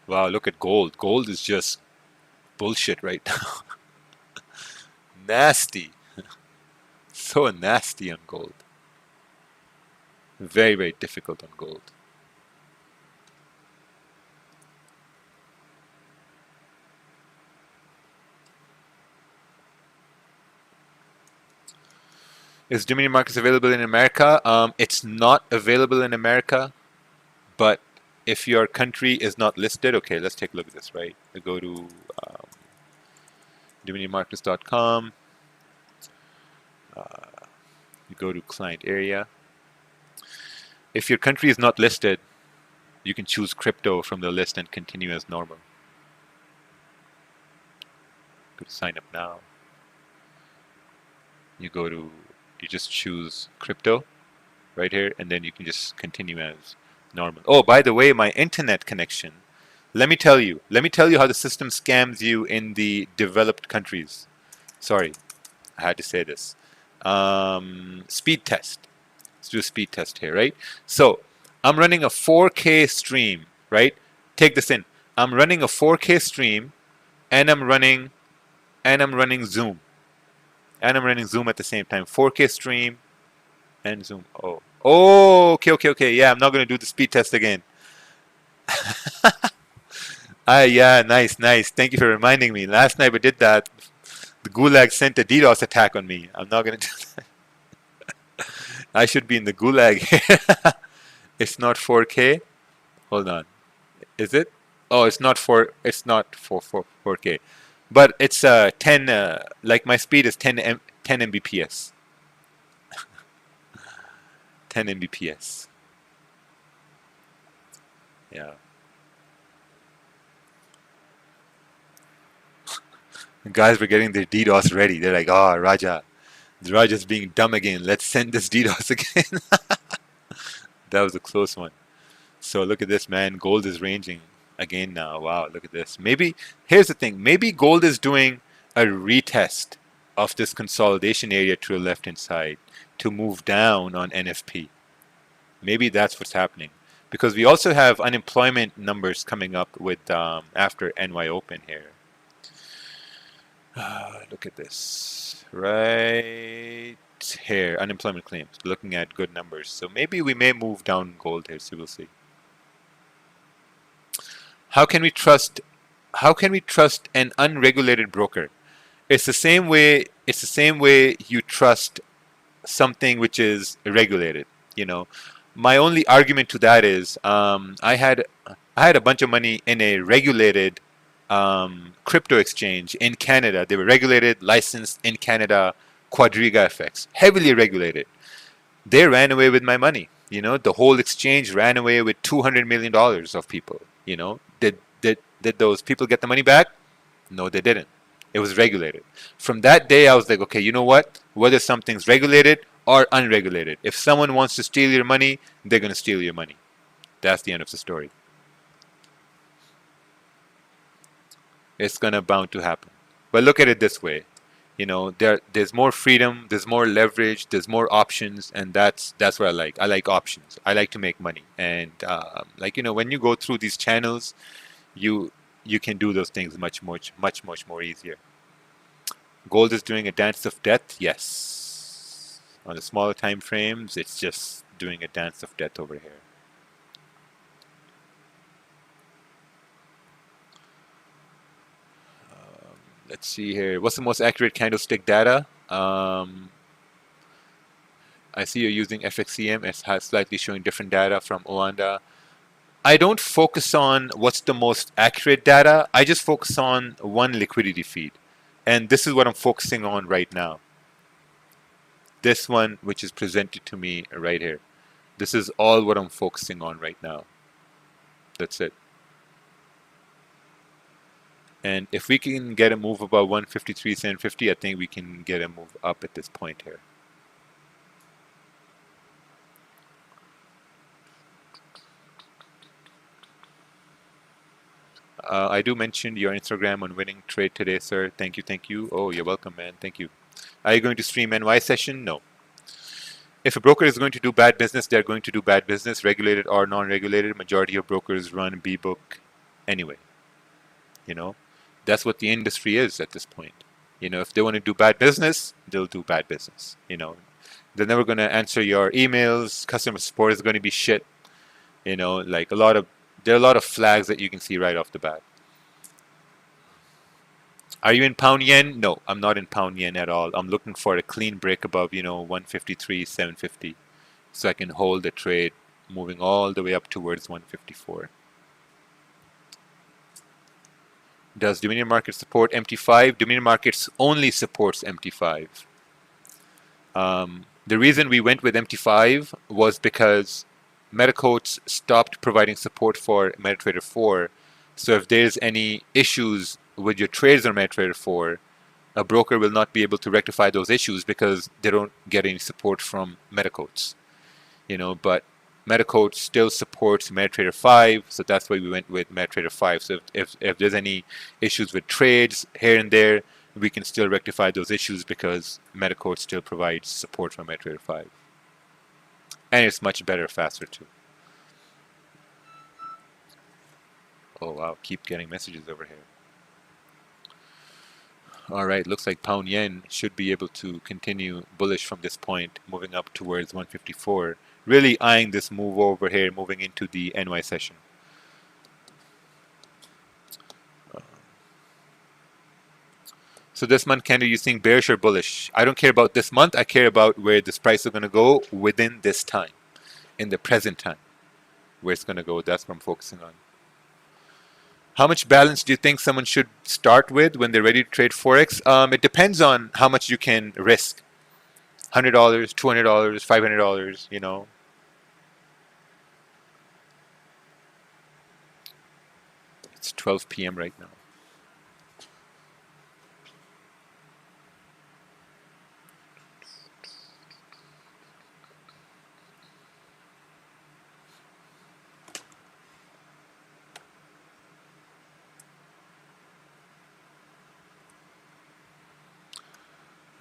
Wow, look at gold. Gold is just bullshit right now. Nasty. So nasty on gold. Very, very difficult on gold. Is Dominion Markets available in America? It's not available in America, but if your country is not listed, okay, let's take a look at this, right? We go to dominionmarkets.com. You go to client area. If your country is not listed, you can choose crypto from the list and continue as normal. Go to sign up now. You just choose crypto right here, and then you can just continue as normal. Oh, by the way, my internet connection. Let me tell you how the system scams you in the developed countries. Sorry, I had to say this. Speed test. Let's do a speed test here, right? So I'm running a 4K stream, right? Take this in. I'm running a 4K stream, and I'm running Zoom. And I'm running Zoom at the same time. 4K stream and Zoom. Oh, okay. Yeah, I'm not going to do the speed test again. Yeah, nice. Thank you for reminding me. Last night we did that. The Gulag sent a DDoS attack on me. I'm not going to do that. I should be in the Gulag here. It's not 4K. Hold on. Is it? Oh, it's not 4K. But it's 10, like my speed is 10 Mbps. 10 Mbps. Yeah. The guys were getting their DDoS ready. They're like, oh, Raja's being dumb again. Let's send this DDoS again. That was a close one. So look at this, man. Gold is ranging again now. Wow, look at this. Maybe, here's the thing. Maybe gold is doing a retest of this consolidation area to the left-hand side to move down on NFP. Maybe that's what's happening. Because we also have unemployment numbers coming up with after NY Open here. Look at this. Right here, unemployment claims. Looking at good numbers. So maybe we may move down gold here, so we'll see. How can we trust an unregulated broker? It's the same way you trust something which is regulated, My only argument to that is I had a bunch of money in a regulated crypto exchange in Canada. They were regulated, licensed in Canada, Quadriga FX, heavily regulated. They ran away with my money. The whole exchange ran away with $200 million of people. Did those people get the money back? No, they didn't. It was regulated. From that day, I was like, okay, you know what? Whether something's regulated or unregulated, if someone wants to steal your money, they're going to steal your money. That's the end of the story. It's gonna bound to happen. But look at it this way, there's more freedom, there's more leverage, there's more options, and that's what I like. I like options. I like to make money, and when you go through these channels, you can do those things much more easier. Gold is doing a dance of death, yes. On the smaller time frames, it's just doing a dance of death over here. Let's see here. What's the most accurate candlestick data? I see you're using FXCM. It has slightly showing different data from Oanda. I don't focus on what's the most accurate data. I just focus on one liquidity feed. And this is what I'm focusing on right now. This one, which is presented to me right here. This is all what I'm focusing on right now. That's it. And if we can get a move above 153.750, I think we can get a move up at this point here. I do mention your Instagram on winning trade today, sir. Thank you, thank you. Oh, you're welcome, man. Thank you. Are you going to stream NY session? No. If a broker is going to do bad business, they're going to do bad business, regulated or non-regulated. Majority of brokers run B-book anyway. You know, that's what the industry is at this point. You know, if they want to do bad business, they'll do bad business. You know, they're never going to answer your emails. Customer support is going to be shit. You know, like there are a lot of flags that you can see right off the bat. Are you in pound yen? No, I'm not in pound yen at all. I'm looking for a clean break above, 153.750, so I can hold the trade moving all the way up towards 154. Does Dominion Market support MT5? Dominion Markets only supports MT5. The reason we went with MT5 was because MetaQuotes stopped providing support for MetaTrader 4. So if there's any issues with your trades on MetaTrader 4, a broker will not be able to rectify those issues because they don't get any support from MetaQuotes. But MetaQuotes still supports MetaTrader 5, so that's why we went with MetaTrader 5. So if there's any issues with trades here and there, we can still rectify those issues because MetaQuotes still provides support for MetaTrader 5. And it's much better, faster too. Oh wow, keep getting messages over here. Alright, looks like pound yen should be able to continue bullish from this point, moving up towards 154. Really eyeing this move over here, moving into the NY session. So this month, Canada, you think bearish or bullish? I don't care about this month. I care about where this price is going to go within this time, in the present time, where it's going to go. That's what I'm focusing on. How much balance do you think someone should start with when they're ready to trade Forex? It depends on how much you can risk. $100, $200, $500, It's 12 p.m. right now.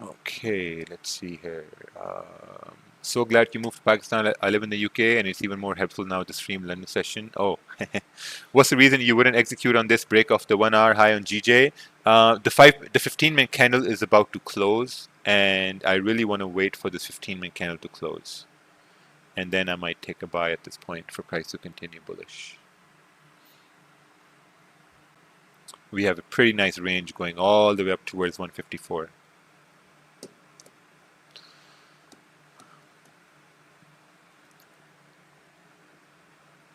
Okay, let's see here. So glad you moved to Pakistan. I live in the UK, and it's even more helpful now to stream London session. Oh, what's the reason you wouldn't execute on this break of the 1 hour high on GJ? The 15-minute candle is about to close, and I really want to wait for this 15-minute candle to close, and then I might take a buy at this point for price to continue bullish. We have a pretty nice range going all the way up towards 154.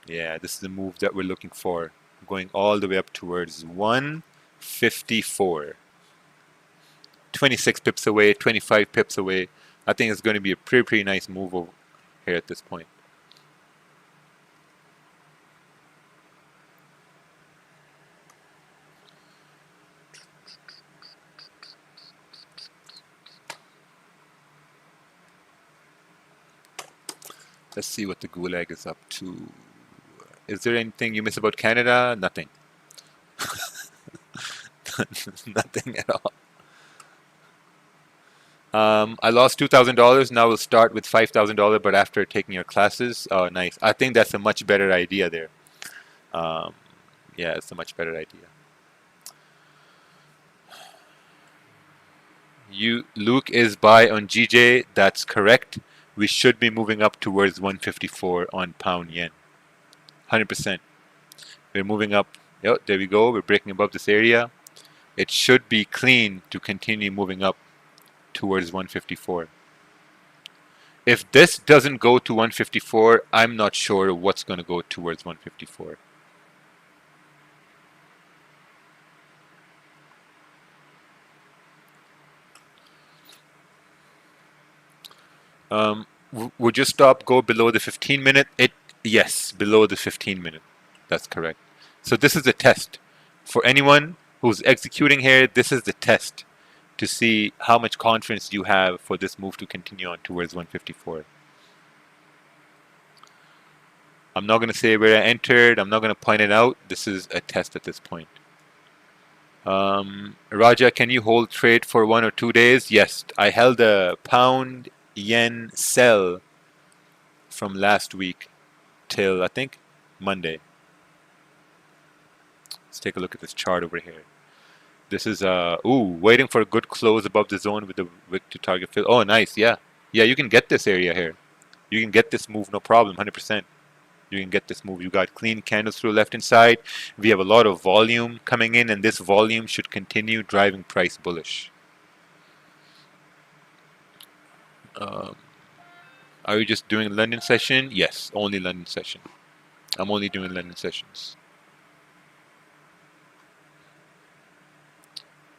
Yeah, this is the move that we're looking for, going all the way up towards 154. 26 pips away, 25 pips away. I think it's going to be a pretty nice move over here at this point. Let's see what the Gulag is up to. Is there anything you miss about Canada? Nothing. Nothing at all. I lost $2,000. Now we'll start with $5,000, but after taking your classes. Oh, nice. I think that's a much better idea there. Yeah, it's a much better idea. Luke is buy on GJ. That's correct. We should be moving up towards 154 on pound yen. 100%. We're moving up. Yep, there we go. We're breaking above this area. It should be clean to continue moving up towards 154. If this doesn't go to 154, I'm not sure what's going to go towards 154. Would you stop go below the 15 minute? Yes, below the 15 minute. That's correct. So this is a test. For anyone who's executing here, this is the test to see how much confidence you have for this move to continue on towards 154. I'm not going to say where I entered. I'm not going to point it out. This is a test at this point. Raja, can you hold trade for 1 or 2 days? Yes, I held a pound yen sell from last week till I think Monday. Let's take a look at this chart over here. This is waiting for a good close above the zone with the wick to target fill. Oh, nice. Yeah, you can get this area here. You can get this move, no problem, 100%. You can get this move. You got clean candles through left hand side. We have a lot of volume coming in, and this volume should continue driving price bullish. Are you just doing London session? Yes, only London session. I'm only doing London sessions.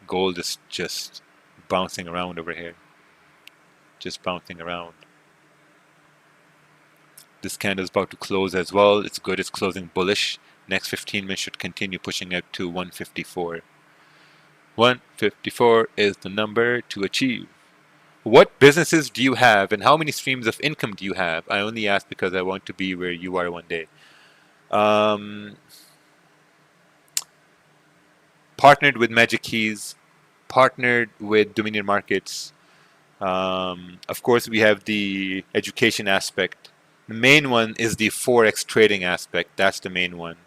Gold is just bouncing around over here. Just bouncing around. This candle is about to close as well. It's good. It's closing bullish. Next 15 minutes should continue pushing up to 154. 154 is the number to achieve. What businesses do you have and how many streams of income do you have? I only ask because I want to be where you are one day. Partnered with Magic Keys, partnered with Dominion Markets. Of course, we have the education aspect. The main one is the Forex trading aspect. That's the main one.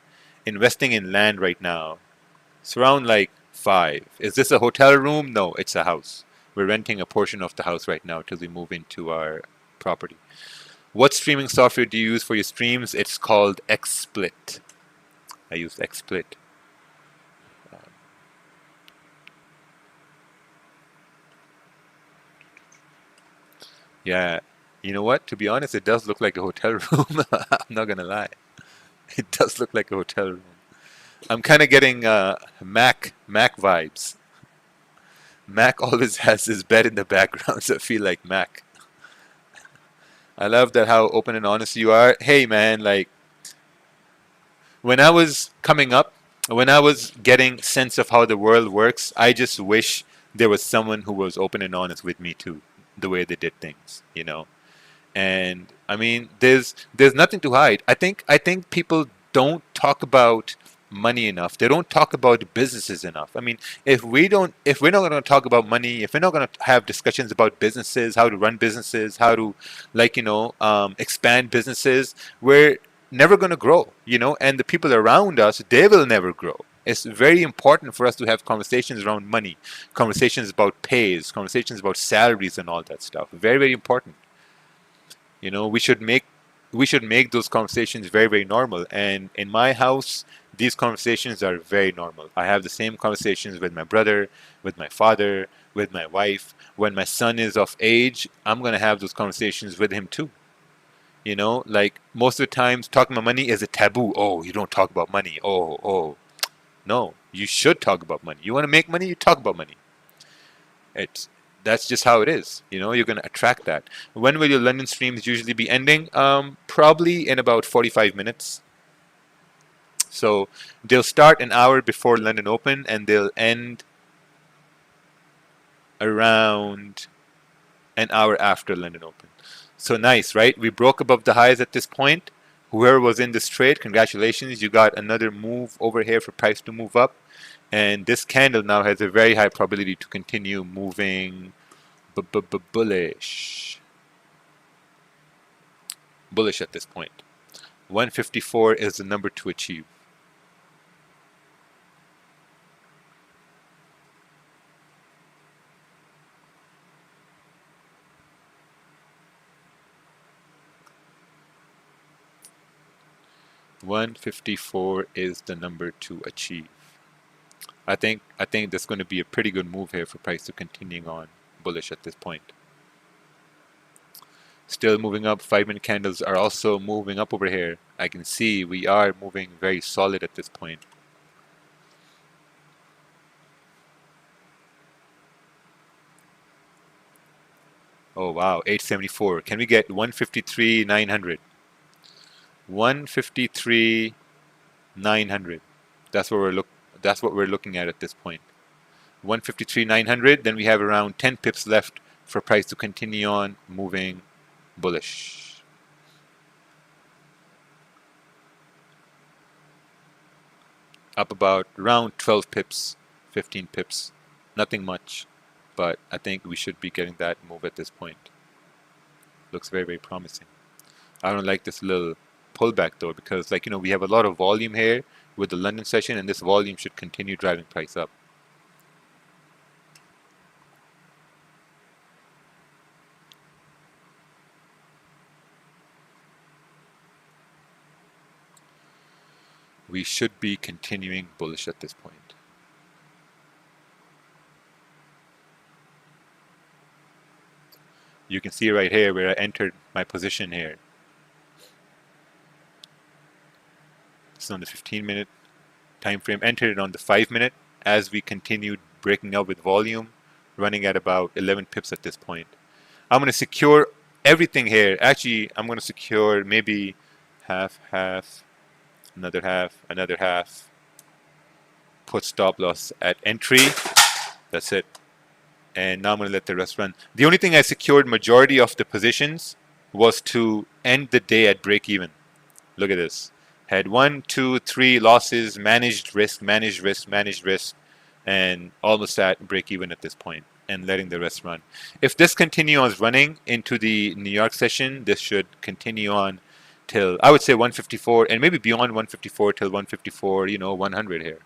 Investing in land right now. It's around like 5. Is this a hotel room? No, it's a house. We're renting a portion of the house right now till we move into our property. What streaming software do you use for your streams? It's called XSplit. I use XSplit. Yeah, you know what? To be honest, it does look like a hotel room. I'm not gonna lie. It does look like a hotel room. I'm kind of getting Mac vibes. Mac always has his bed in the background, so I feel like Mac. I love that how open and honest you are. Hey man, like when I was coming up, when I was getting sense of how the world works, I just wish there was someone who was open and honest with me too, the way they did things, you know. And I mean, there's nothing to hide. I think people don't talk about money enough. They don't talk about businesses enough. I mean, if we're not going to talk about money, if we're not going to have discussions about businesses, how to run businesses, how to expand businesses, we're never going to grow. You know, and the people around us, they will never grow. It's very important for us to have conversations around money, conversations about pays, conversations about salaries and all that stuff. Very, very important. You know, we should make those conversations very, very normal. And in my house, these conversations are very normal. I have the same conversations with my brother, with my father, with my wife. When my son is of age, I'm gonna have those conversations with him too. You know, like most of the times talking about money is a taboo. Oh, you don't talk about money. Oh. No, you should talk about money. You want to make money, you talk about money. It's That's just how it is. You know, you're going to attract that. When will your London streams usually be ending? Probably in about 45 minutes. So they'll start an hour before London Open and they'll end around an hour after London Open. So nice, right? We broke above the highs at this point. Whoever was in this trade, congratulations. You got another move over here for price to move up. And this candle now has a very high probability to continue moving bullish. Bullish at this point. 154 is the number to achieve. $154 is the number to achieve. I think there's going to be a pretty good move here for price to continuing on bullish at this point. Still moving up. 5-minute candles are also moving up over here. I can see we are moving very solid at this point. Oh wow, 874. Can we get 153,900? 153,900. That's what we're looking at this point. 153,900. Then we have around 10 pips left for price to continue on moving bullish. Up about around 12 pips, 15 pips. Nothing much, but I think we should be getting that move at this point. Looks very, very promising. I don't like this little pullback though, because like, we have a lot of volume here with the London session, and this volume should continue driving price up. We should be continuing bullish at this point. You can see right here where I entered my position here. This is on the 15-minute time frame. Entered it on the 5-minute as we continued breaking up with volume, running at about 11 pips at this point. I'm going to secure everything here. Actually, I'm going to secure maybe half, another half. Put stop loss at entry. That's it. And now I'm going to let the rest run. The only thing I secured majority of the positions was to end the day at break even. Look at this. Had 1, 2, 3 losses, managed risk, and almost at break even at this point, and letting the rest run. If this continues running into the New York session, this should continue on till, I would say, 154, and maybe beyond 154 till 154, 100 here.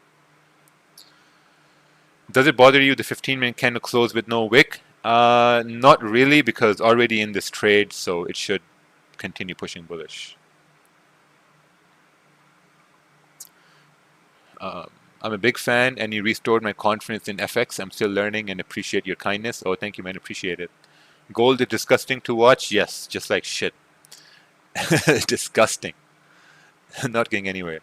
Does it bother you the 15-minute candle close with no wick? Not really, because already in this trade, so it should continue pushing bullish. I'm a big fan, and you restored my confidence in FX. I'm still learning and appreciate your kindness. Oh, thank you, man. Appreciate it. Gold is disgusting to watch? Yes, just like shit. Disgusting. Not getting anywhere.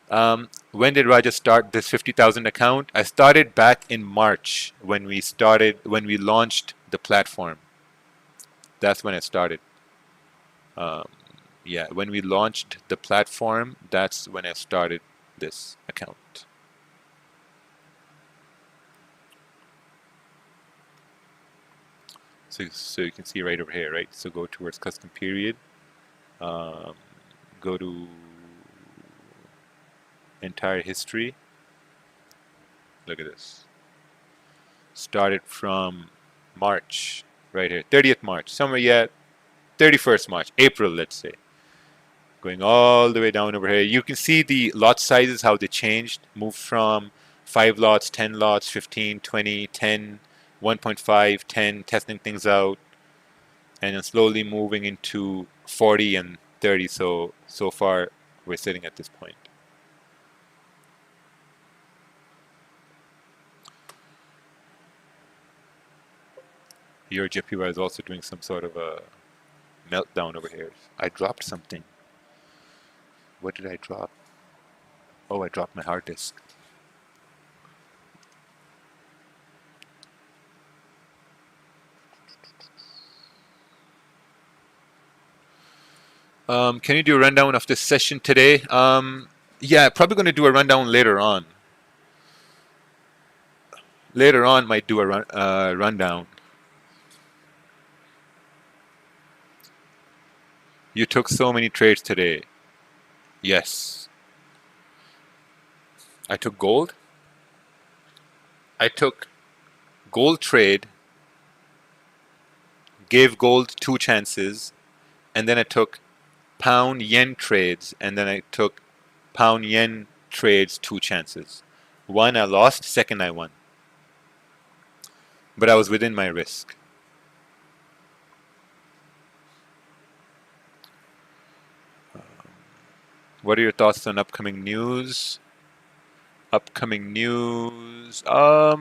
When did Raja start this 50,000 account? I started back in March when we launched the platform. That's when I started. Yeah, when we launched the platform, that's when I started this account. So you can see right over here, right? So go towards custom period. Go to entire history. Look at this. Started from March, right here, 30th March, somewhere yet, 31st March, April, let's say. Going all the way down over here. You can see the lot sizes, how they changed. Moved from 5 lots, 10 lots, 15, 20, 10, 1.5, 10, testing things out. And then slowly moving into 40 and 30. So far, we're sitting at this point. Your JPY is also doing some sort of a meltdown over here. I dropped something. What did I drop? Oh, I dropped my hard disk. Can you do a rundown of this session today? Yeah, probably going to do a rundown later on. Later on, might do a rundown. You took so many trades today. Yes. I took gold. I took gold trade, gave gold 2 chances, and then I took pound yen trades, and then I took pound yen trades 2 chances. One I lost, second I won. But I was within my risk. What are your thoughts on upcoming news? Upcoming news. I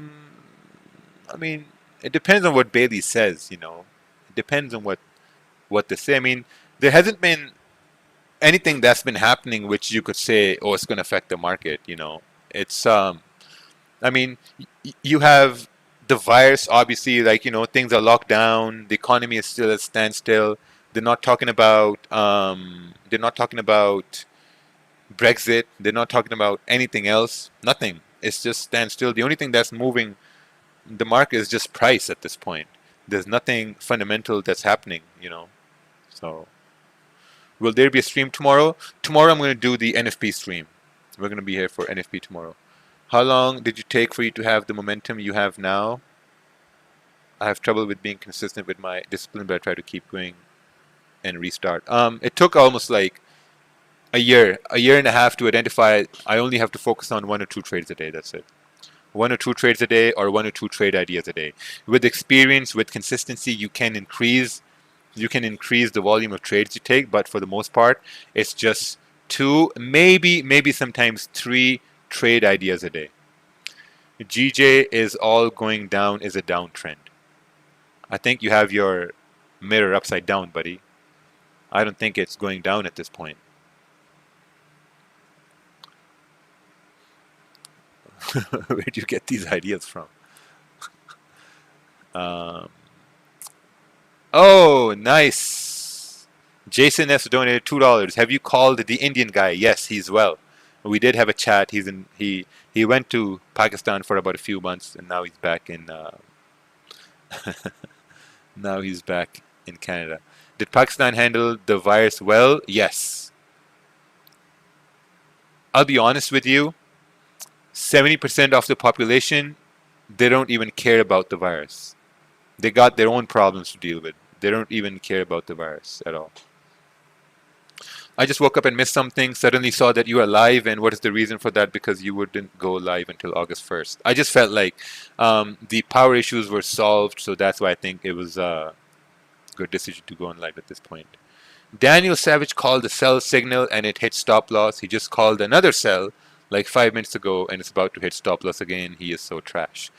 mean, it depends on what Bailey says. It depends on what they say. I mean, there hasn't been anything that's been happening which you could say, oh, it's going to affect the market. It's I mean, you have the virus. Obviously, like things are locked down. The economy is still at standstill. They're not talking about. They're not talking about Brexit. They're not talking about anything else. Nothing. It's just standstill. The only thing that's moving the market is just price at this point. There's nothing fundamental that's happening. So, will there be a stream tomorrow? Tomorrow I'm going to do the NFP stream. We're going to be here for NFP tomorrow. How long did you take for you to have the momentum you have now? I have trouble with being consistent with my discipline, but I try to keep going and restart. It took almost like a year and a half to identify. I only have to focus on 1 or 2 trades a day. That's it. 1 or 2 trades a day, or 1 or 2 trade ideas a day. With experience, with consistency, you can increase the volume of trades you take, but for the most part, it's just 2, maybe sometimes 3 trade ideas a day. GJ is all going down is a downtrend. I think you have your mirror upside down, buddy. I don't think it's going down at this point. Where do you get these ideas from? Oh, nice. Jason S donated $2. Have you called the Indian guy? Yes, he's well. We did have a chat. He went to Pakistan for about a few months, and now he's back in now he's back in Canada. Did Pakistan handle the virus well? Yes. I'll be honest with you. 70% of the population, they don't even care about the virus. They got their own problems to deal with. They don't even care about the virus at all. I just woke up and missed something, suddenly saw that you are live, and what is the reason for that? Because you wouldn't go live until August 1st. I just felt like the power issues were solved, so that's why I think it was a good decision to go on live at this point. Daniel Savage called the sell signal and it hit stop loss. He just called another sell like 5 minutes ago and it's about to hit stop loss again. He is so trash.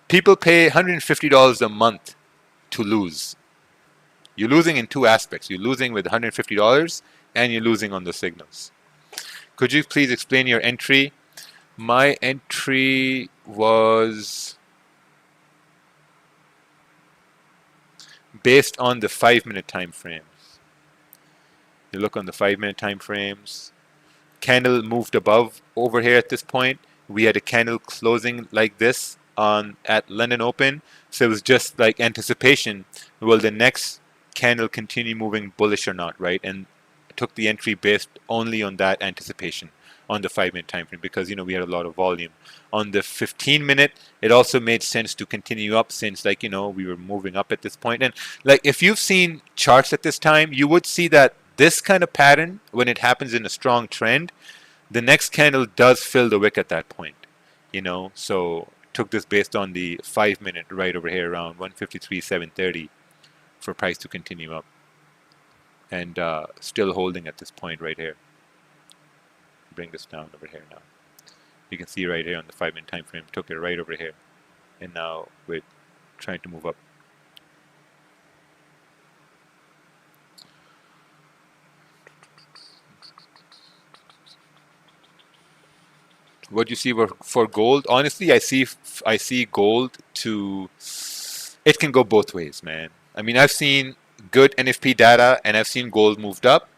People pay $150 a month to lose. You're losing in 2 aspects. You're losing with $150 and you're losing on the signals. Could you please explain your entry? My entry was based on the 5-minute time frames. You look on the 5-minute time frames. Candle moved above over here at this point. We had a candle closing like this at London Open. So it was just like anticipation. Will the next candle continue moving bullish or not, right? And I took the entry based only on that anticipation on the 5-minute time frame because we had a lot of volume. On the 15-minute, it also made sense to continue up since we were moving up at this point. And like if you've seen charts at this time, you would see that this kind of pattern, when it happens in a strong trend, the next candle does fill the wick at that point. So took this based on the 5-minute right over here around 153.730 for price to continue up. And still holding at this point right here. Bring this down over here now. You can see right here on the 5-minute time frame, took it right over here. And now we're trying to move up. What do you see for gold? Honestly, I see gold it can go both ways, man. I mean, I've seen good NFP data and I've seen gold moved up.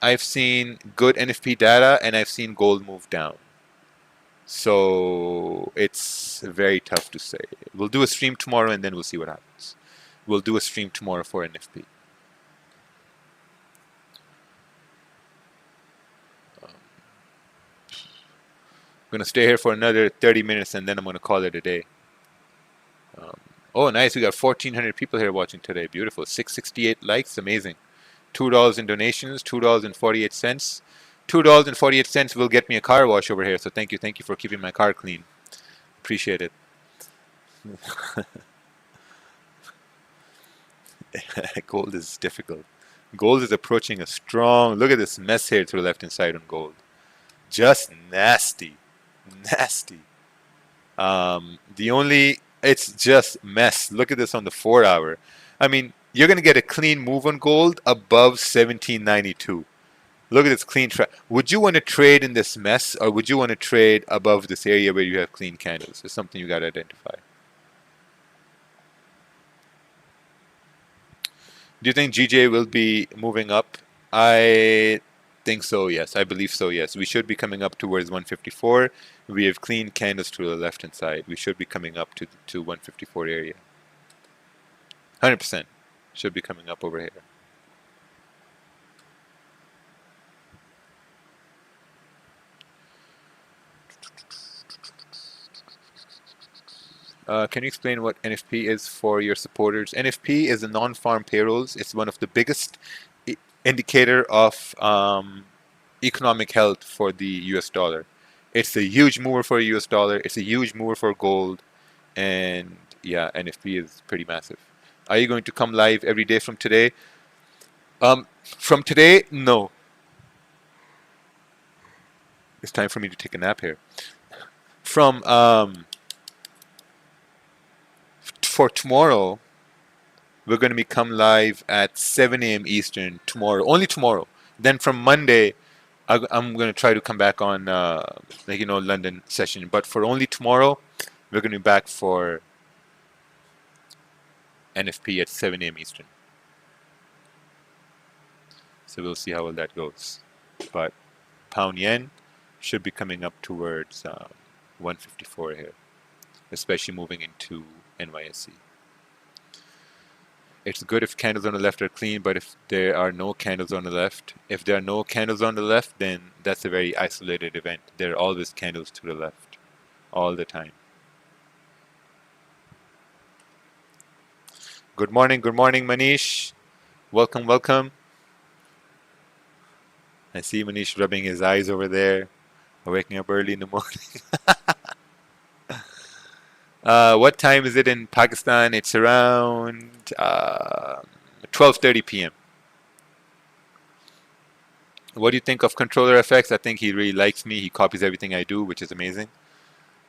I've seen good NFP data and I've seen gold move down. So it's very tough to say. We'll do a stream tomorrow and then we'll see what happens. We'll do a stream tomorrow for NFP. I'm going to stay here for another 30 minutes and then I'm going to call it a day. Oh, nice. We got 1,400 people here watching today. Beautiful. 668 likes. Amazing. $2 in donations. $2.48. $2.48 will get me a car wash over here. So thank you. Thank you for keeping my car clean. Appreciate it. Gold is difficult. Gold is approaching a strong... Look at this mess here to the left-hand side on gold. Just nasty. nasty. It's just mess. Look at this on the 4 hour. I mean, you're gonna get a clean move on gold above 1792. Look at this clean trade. Would you want to trade in this mess, or would you want to trade above this area where you have clean candles? It's something you got to identify. Do you think GJ will be moving up? I think so, yes. I believe so, yes. We should be coming up towards 154. We have clean candles to the left hand side. We should be coming up to 154 area. 100% should be coming up over here. Can you explain what NFP is for your supporters? NFP is a non-farm payrolls. It's one of the biggest indicator of economic health for the US dollar. It's a huge mover for US dollar. It's a huge mover for gold. And yeah, NFP is pretty massive. Are you going to come live every day from today? From today, no. It's time for me to take a nap here. From for tomorrow, we're going to become live at 7 a.m. Eastern tomorrow. Only tomorrow. Then from Monday, I'm going to try to come back on, London session. But for only tomorrow, we're going to be back for NFP at 7 a.m. Eastern. So we'll see how well that goes. But pound yen should be coming up towards 154 here, especially moving into NYSE. It's good if candles on the left are clean, but if there are no candles on the left, then that's a very isolated event. There are always candles to the left, all the time. Good morning, Manish. Welcome, welcome. I see Manish rubbing his eyes over there, waking up early in the morning. What time is it in Pakistan? It's around 12:30 p.m. What do you think of controller FX? I think he really likes me. He copies everything I do, which is amazing.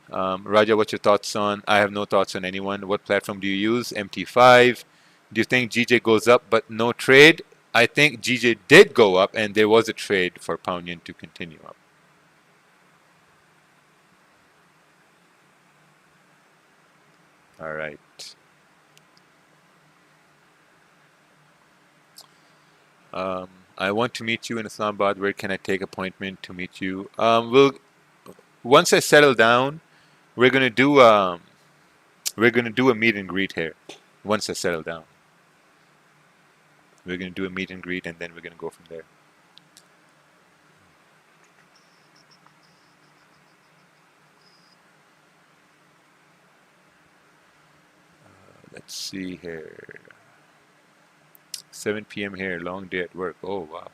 Raja, what's your thoughts on? I have no thoughts on anyone. What platform do you use? MT5. Do you think GJ goes up but no trade? I think GJ did go up, and there was a trade for pound yen to continue up. All right. I want to meet you in Islamabad. Where can I take appointment to meet you? Once I settle down, we're gonna do a meet and greet here. Once I settle down, we're gonna do a meet and greet, and then we're gonna go from there. Let's see here. 7 p.m. here, long day at work. Oh, wow.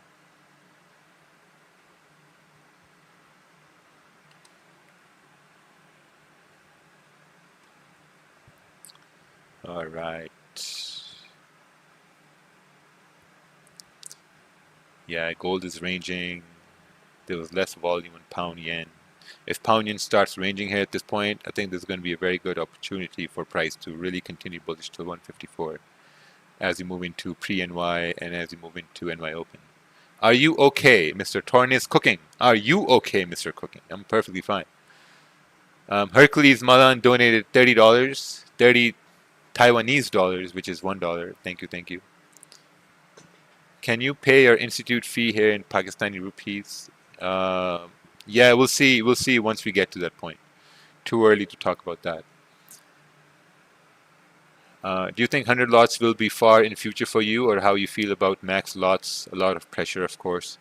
All right. Yeah, gold is ranging. There was less volume in pound yen. If pound yen starts ranging here at this point, I think there's going to be a very good opportunity for price to really continue bullish till 154 as we move into pre-NY and as we move into NY Open. Are you okay, Mr. Torn is cooking? Are you okay, Mr. Cooking? I'm perfectly fine. Hercules Malan donated $30, 30 Taiwanese dollars, which is $1. Thank you, thank you. Can you pay your institute fee here in Pakistani rupees? Yeah, we'll see. We'll see once we get to that point. Too early to talk about that. Do you think 100 lots will be far in future for you, or how you feel about max lots? A lot of pressure, of course.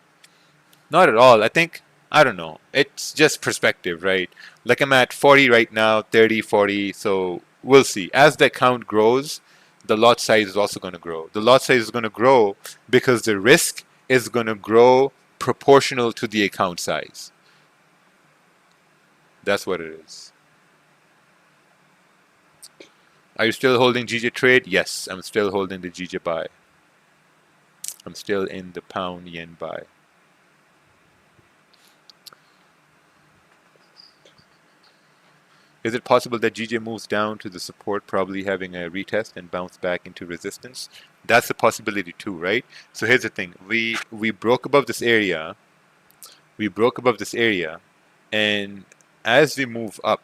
Not at all. I don't know. It's just perspective, right? Like I'm at 40 right now, 30, 40. So we'll see. As the account grows, the lot size is also going to grow. The lot size is going to grow because the risk is going to grow proportional to the account size. That's what it is. Are you still holding GJ trade? Yes, I'm still holding the GJ buy. I'm still in the pound yen buy. Is it possible that GJ moves down to the support, probably having a retest and bounce back into resistance? That's a possibility too, right? So here's the thing. We broke above this area. We broke above this area, and as we move up,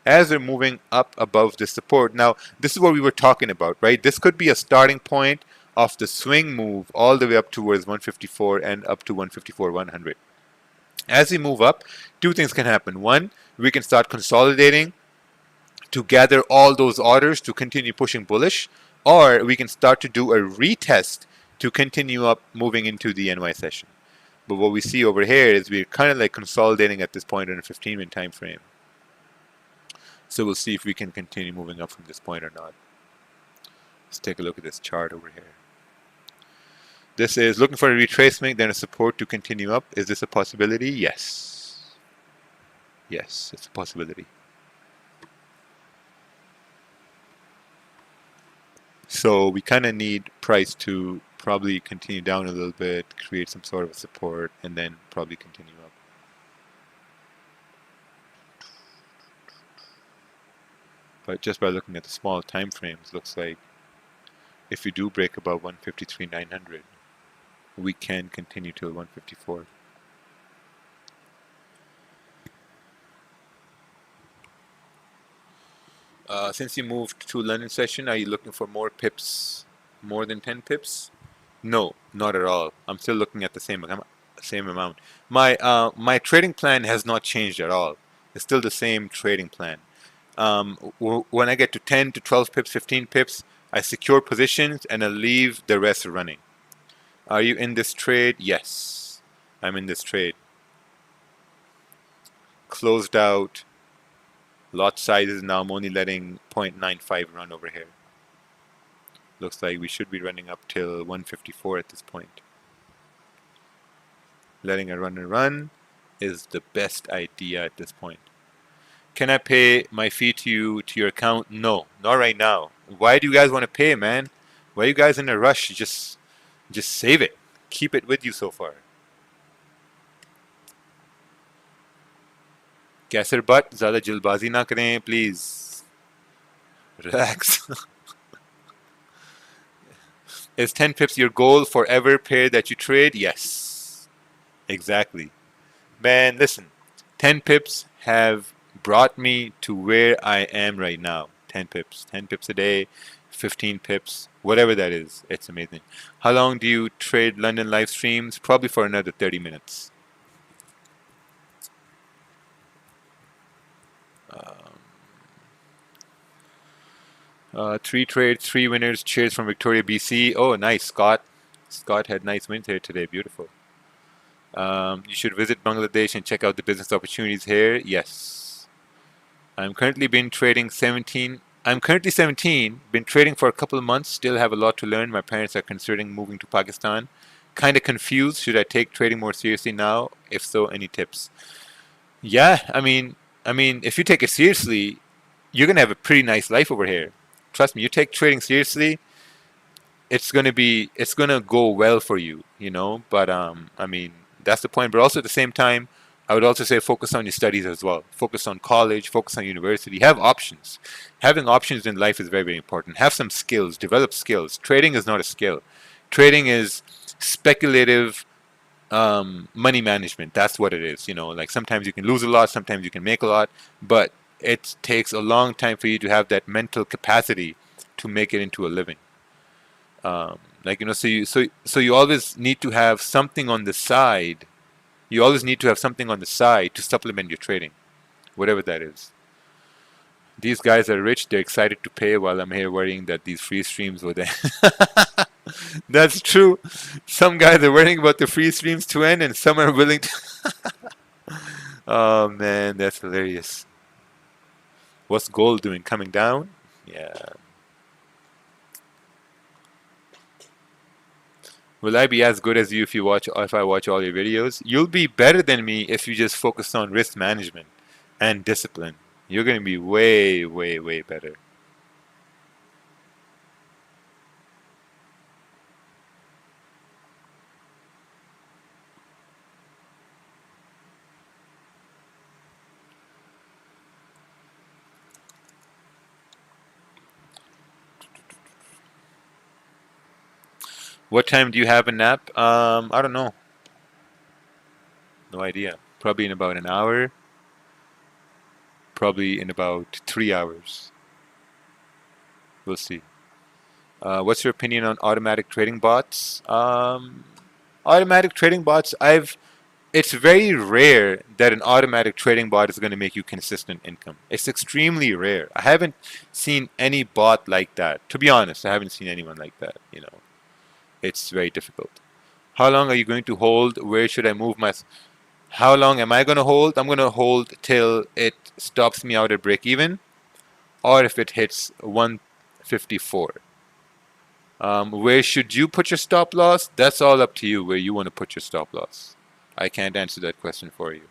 as we're moving up above the support, now this is what we were talking about, right? This could be a starting point of the swing move all the way up towards 154 and up to 154 100. As we move up, two things can happen. One, we can start consolidating to gather all those orders to continue pushing bullish, or we can start to do a retest to continue up moving into the NY session. But what we see over here is we're kind of like consolidating at this point in a 15-minute time frame. So we'll see if we can continue moving up from this point or not. Let's take a look at this chart over here. This is looking for a retracement, then a support to continue up. Is this a possibility? Yes. Yes, it's a possibility. So we kind of need price to probably continue down a little bit, create some sort of a support, and then probably continue up. But just by looking at the small time frames, looks like if we do break above 153.900, we can continue till 154. Since you moved to London session, are you looking for more pips, more than 10 pips? No, not at all. I'm still looking at the same amount. My trading plan has not changed at all. It's still the same trading plan. When I get to 10 to 12 pips, 15 pips, I secure positions and I leave the rest running. Are you in this trade? Yes, I'm in this trade. Closed out. Lot sizes now. I'm only letting 0.95 run over here. Looks like we should be running up till 154 at this point. Letting it run and run is the best idea at this point. Can I pay my fee to your account? No, not right now. Why do you guys want to pay, man? Why are you guys in a rush? Just save it. Keep it with you so far. Kaisar butt, ज़्यादा जल्दबाजी ना करें, please. Relax. Is 10 pips your goal for every pair that you trade? Yes. Exactly. Man, listen. 10 pips have brought me to where I am right now. 10 pips. 10 pips a day, 15 pips, whatever that is. It's amazing. How long do you trade London live streams? Probably for another 30 minutes. 3 trades, 3 winners. Cheers from Victoria, BC. Oh, nice, Scott. Scott had nice wins here today. Beautiful. You should visit Bangladesh and check out the business opportunities here. Yes. I'm currently trading 17. I'm currently 17. Been trading for a couple of months. Still have a lot to learn. My parents are considering moving to Pakistan. Kind of confused. Should I take trading more seriously now? If so, any tips? Yeah, I mean, if you take it seriously, you're gonna have a pretty nice life over here. Trust me, you take trading seriously, it's gonna go well for you, you know. But I mean, that's the point. But also at the same time, I would also say focus on your studies as well. Focus on college, focus on university. Have options. Having options in life is very, very important. Have some skills, develop skills. Trading is not a skill. Trading is speculative money management. That's what it is. You know, like sometimes you can lose a lot, sometimes you can make a lot, but it takes a long time for you to have that mental capacity to make it into a living. Like, you know, so you always need to have something on the side. You always need to have something on the side to supplement your trading, whatever that is. These guys are rich. They're excited to pay while I'm here worrying that these free streams were there. That's true. Some guys are worrying about the free streams to end, and some are willing to. Oh man, that's hilarious. What's gold doing? Coming down? Yeah. Will I be as good as you if I watch all your videos? You'll be better than me if you just focus on risk management and discipline. You're going to be way, way, way better. What time do you have a nap? I don't know. No idea. Probably in about an hour. Probably in about 3 hours. We'll see. What's your opinion on automatic trading bots? Automatic trading bots, it's very rare that an automatic trading bot is going to make you consistent income. It's extremely rare. I haven't seen any bot like that. To be honest, I haven't seen anyone like that. It's very difficult. How long are you going to hold? Where should I move my? How long am I going to hold? I'm going to hold till it stops me out at break even, or if it hits 154. Where should you put your stop loss? That's all up to you where you want to put your stop loss. I can't answer that question for you.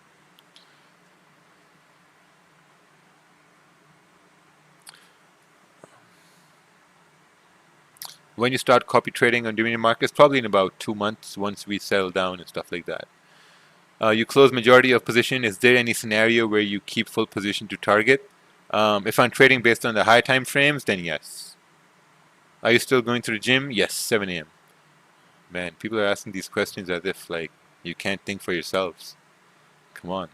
When you start copy trading on derivative markets, probably in about 2 months once we settle down and stuff like that. You close majority of position. Is there any scenario where you keep full position to target? If I'm trading based on the high time frames, then yes. Are you still going to the gym? Yes, 7 a.m. Man, people are asking these questions as if like you can't think for yourselves. Come on.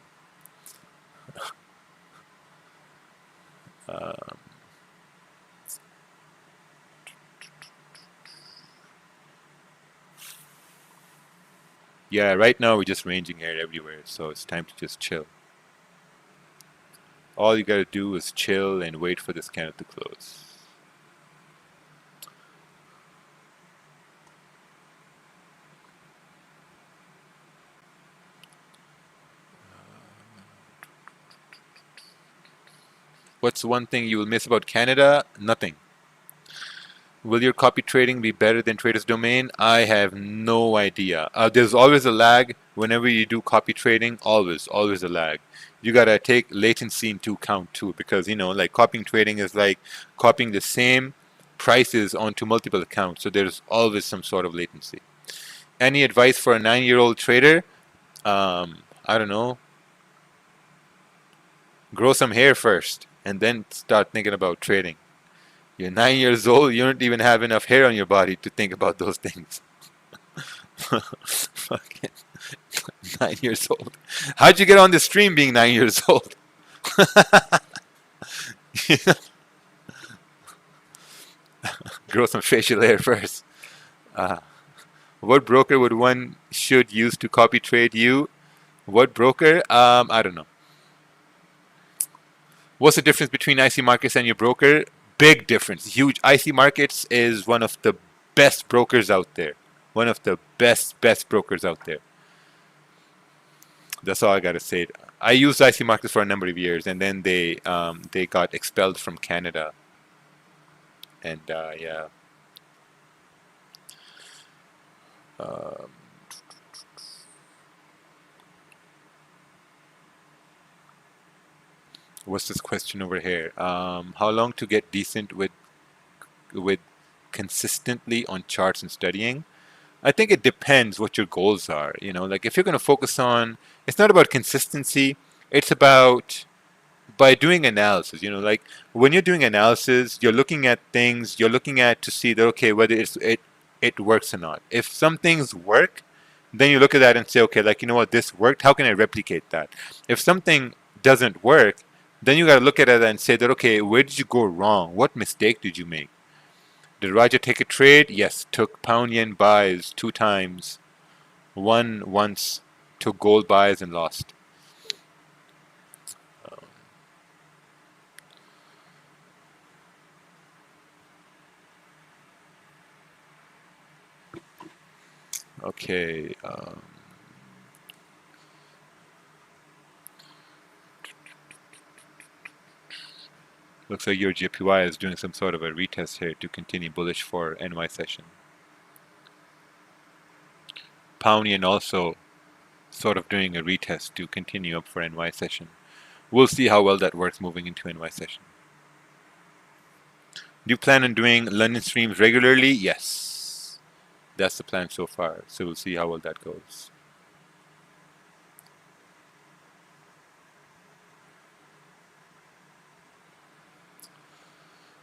Yeah, right now we're just ranging here everywhere, so it's time to just chill. All you gotta do is chill and wait for this candle to close. What's one thing you will miss about Canada? Nothing. Will your copy trading be better than Trader's Domain? I have no idea. There's always a lag whenever you do copy trading. Always a lag. You gotta take latency into account too, because like copying trading is like copying the same prices onto multiple accounts. So there's always some sort of latency. Any advice for a 9-year-old trader? I don't know. Grow some hair first, and then start thinking about trading. You're 9 years old. You don't even have enough hair on your body to think about those things. Fucking 9 years old. How'd you get on the stream being 9 years old? Grow some facial hair first. Uh, what broker would one should use to copy trade you? What broker? I don't know. What's the difference between IC Markets and your broker? Big difference. Huge. IC Markets is one of the best brokers out there. One of the best brokers out there. That's all I gotta say. I used IC Markets for a number of years, and then they got expelled from Canada. And yeah. What's this question over here? How long to get decent with consistently on charts and studying? I think it depends what your goals are. Like if you're going to focus on, it's not about consistency. It's about by doing analysis. Like when you're doing analysis, you're looking at things. You're looking at to see that okay, whether it works or not. If some things work, then you look at that and say, okay, like what, this worked. How can I replicate that? If something doesn't work, then you got to look at it and say that okay, where did you go wrong? What mistake did you make? Did Roger take a trade? Yes, took pound yen buys 2 times, won once, took gold buys and lost. Okay. Looks like your JPY is doing some sort of a retest here to continue bullish for NY session. Pound yen also sort of doing a retest to continue up for NY session. We'll see how well that works moving into NY session. Do you plan on doing London streams regularly? Yes. That's the plan so far. So we'll see how well that goes.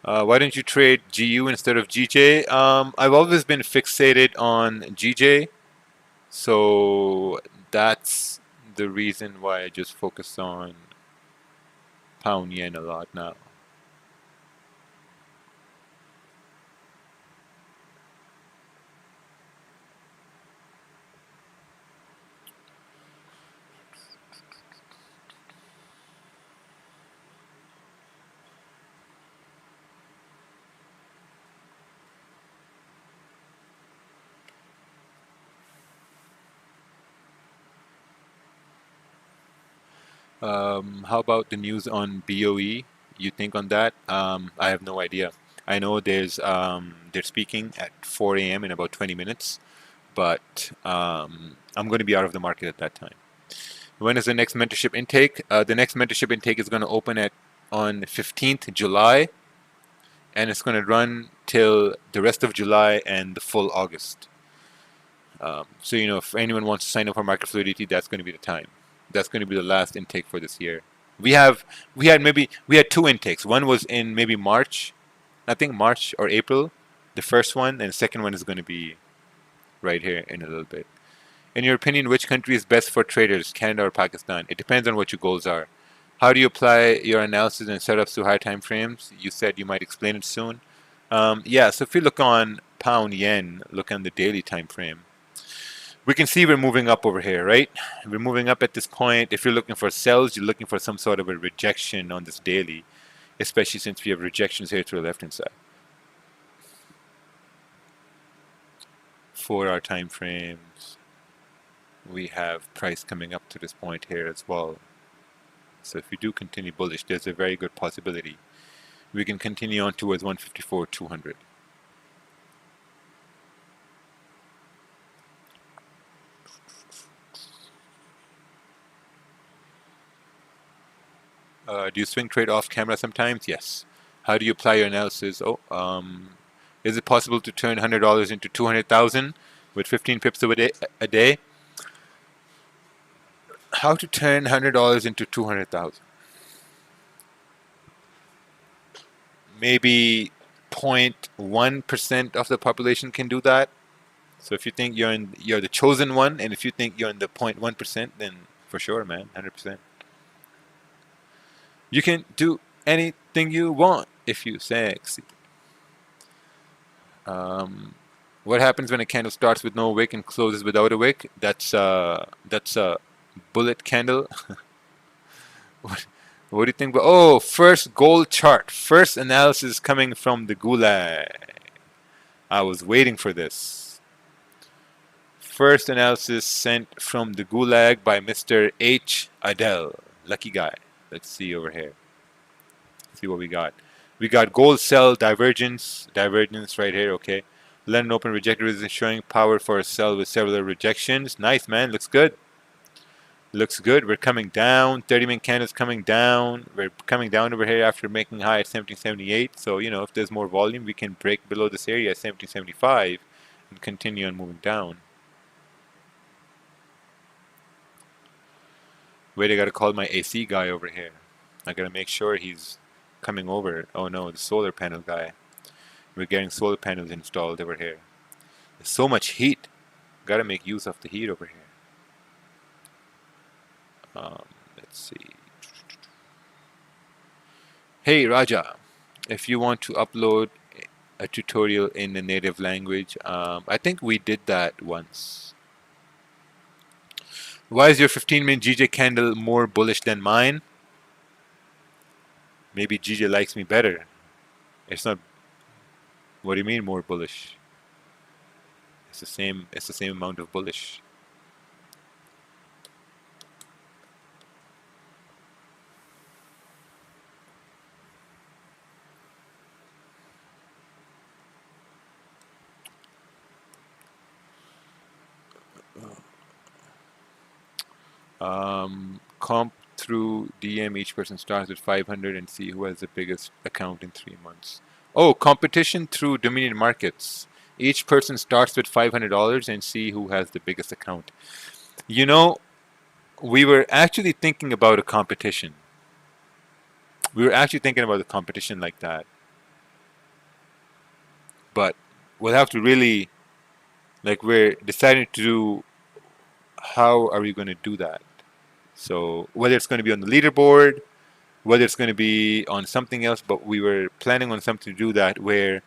Why don't you trade GU instead of GJ? I've always been fixated on GJ, so that's the reason why I just focus on pound yen a lot now. How about the news on BOE? You think on that? I have no idea. I know they're speaking at 4 a.m. in about 20 minutes, but I'm going to be out of the market at that time. When is the next mentorship intake? The next mentorship intake is going to open on 15th July, and it's going to run till the rest of July and the full August. So if anyone wants to sign up for market fluidity, that's going to be the time. That's going to be the last intake for this year. We had two intakes. One was in maybe March, I think March or April, the first one, and the second one is going to be right here in a little bit. In your opinion, which country is best for traders, Canada or Pakistan? It depends on what your goals are. How do you apply your analysis and setups to high time frames? You said you might explain it soon. Yeah, so if you look on pound yen, look on the daily time frame, we can see we're moving up over here, right? We're moving up at this point. If you're looking for sells, you're looking for some sort of a rejection on this daily, especially since we have rejections here to the left-hand side. For our time frames, we have price coming up to this point here as well. So if we do continue bullish, there's a very good possibility we can continue on towards 154.200. Do you swing trade off camera sometimes? Yes. How do you apply your analysis? Is it possible to turn $100 into 200,000 with 15 pips a day? How to turn $100 into 200,000? Maybe 0.1% of the population can do that. So if you think you're the chosen one, and if you think you're in the 0.1%, then for sure, man, 100%. You can do anything you want if you sexy. What happens when a candle starts with no wick and closes without a wick? That's a bullet candle. What do you think? Oh, first gold chart. First analysis coming from the gulag. I was waiting for this. First analysis sent from the gulag by Mr. H. Adel. Lucky guy. Let's see over here. See what we got. We got gold sell divergence right here. Okay. London open rejected resistance showing power for a sell with several rejections. Nice, man. Looks good. Looks good. We're coming down. 30-minute candles coming down. We're coming down over here after making high at 1778. So, if there's more volume, we can break below this area at 1775 and continue on moving down. Wait, I gotta call my AC guy over here. I gotta make sure he's coming over. Oh no, the solar panel guy. We're getting solar panels installed over here. There's so much heat. Gotta make use of the heat over here. Let's see. Hey Raja, if you want to upload a tutorial in a native language, I think we did that once. Why is your 15-minute GJ candle more bullish than mine? Maybe GJ likes me better. It's not. What do you mean more bullish? It's the same amount of bullish. Comp through DM, each person starts with 500 and see who has the biggest account in 3 months. Oh, competition through Dominion Markets. Each person starts with $500 and see who has the biggest account. We were actually thinking about a competition. We were actually thinking about a competition like that. But we'll have to really, like, we're deciding to do, how are we going to do that? So whether it's going to be on the leaderboard, whether it's going to be on something else, but we were planning on something to do that where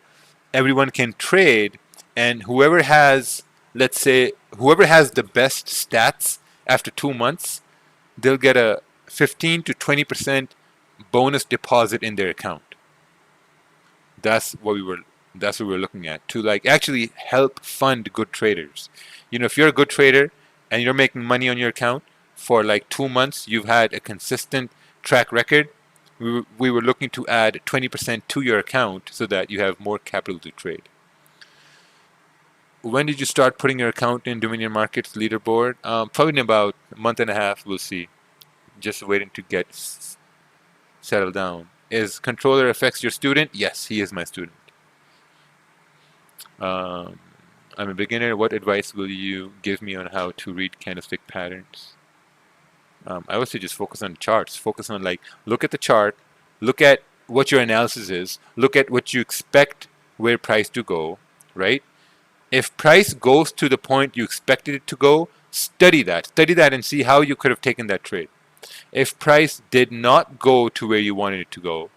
everyone can trade, and whoever has, let's say, whoever has the best stats after 2 months, they'll get a 15 to 20% bonus deposit in their account. That's what we were. That's what we're looking at, to like actually help fund good traders. You know, if you're a good trader and you're making money on your account for like 2 months, you've had a consistent track record. We were looking to add 20% to your account so that you have more capital to trade. When did you start putting your account in Dominion Markets leaderboard? Probably in about a month and a half. We'll see. Just waiting to get settled down. Is controller affects your student? Yes, he is my student. I'm a beginner. What advice will you give me on how to read candlestick patterns? I would say just focus on charts. Focus on, like, look at the chart, look at what your analysis is, look at what you expect where price to go, right? If price goes to the point you expected it to go, study that and see how you could have taken that trade. If price did not go to where you wanted it to go,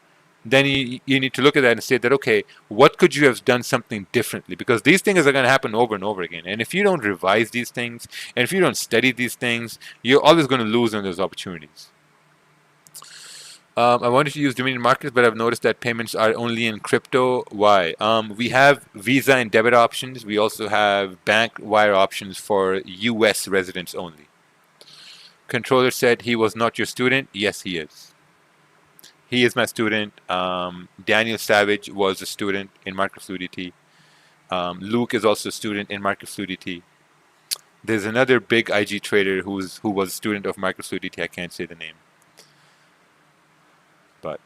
then you need to look at that and say that, okay, what could you have done something differently? Because these things are going to happen over and over again. And if you don't revise these things, and if you don't study these things, you're always going to lose on those opportunities. I wanted to use Dominion Markets, but I've noticed that payments are only in crypto. Why? We have Visa and debit options. We also have bank wire options for US residents only. Controller said he was not your student. Yes, he is. He is my student. Daniel Savage was a student in Market Fluidity. Luke is also a student in Market Fluidity. There's another big IG trader who was a student of Market Fluidity. I can't say the name. But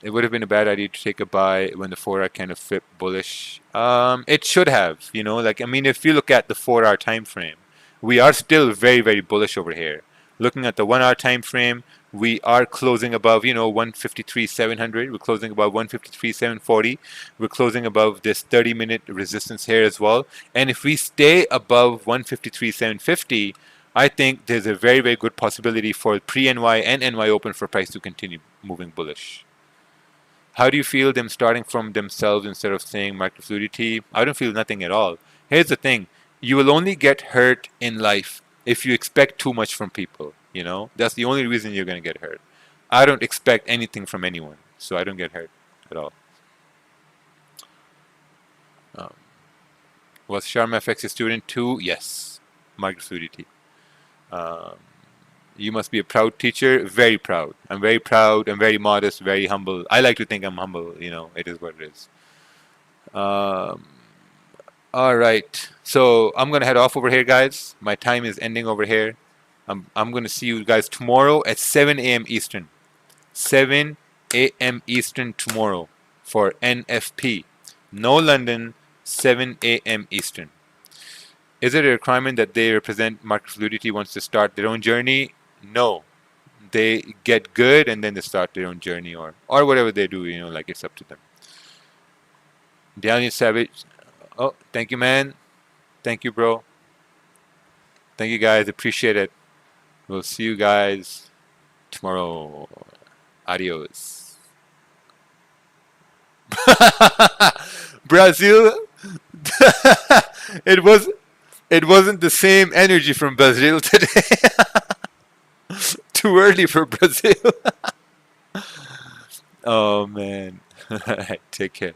it would have been a bad idea to take a buy when the 4-hour kind of flipped bullish. It should have, you know, like, I mean, if you look at the 4-hour time frame, we are still very, very bullish over here. Looking at the 1-hour time frame, we are closing above, you know, 153.700. We're closing above 153.740. We're closing above this 30-minute resistance here as well. And if we stay above 153.750, I think there's a very, very good possibility for pre-NY and NY open for price to continue moving bullish. How do you feel them starting from themselves instead of saying market fluidity? I don't feel nothing at all. Here's the thing. You will only get hurt in life if you expect too much from people, you know? That's the only reason you're going to get hurt. I don't expect anything from anyone, so I don't get hurt at all. Was Sharma FX a student too? Yes. Market fluidity. You must be a proud teacher. Very proud. I'm very proud. I'm very modest, very humble. I like to think I'm humble, you know. It is what it is. All right, so I'm gonna head off over here, guys. My time is ending over here. I'm gonna see you guys tomorrow at 7 a.m. Eastern. 7 a.m. Eastern tomorrow for NFP. No London, 7 a.m. Eastern. Is it a requirement that they represent market fluidity once they start their own journey? No. They get good and then they start their own journey, or whatever they do, you know, like, it's up to them. Daniel Savage. Oh, thank you, man. Thank you, bro. Thank you, guys. Appreciate it. We'll see you guys tomorrow. Adios. Brazil. It wasn't the same energy from Brazil today. Too early for Brazil. Oh, man. Take care.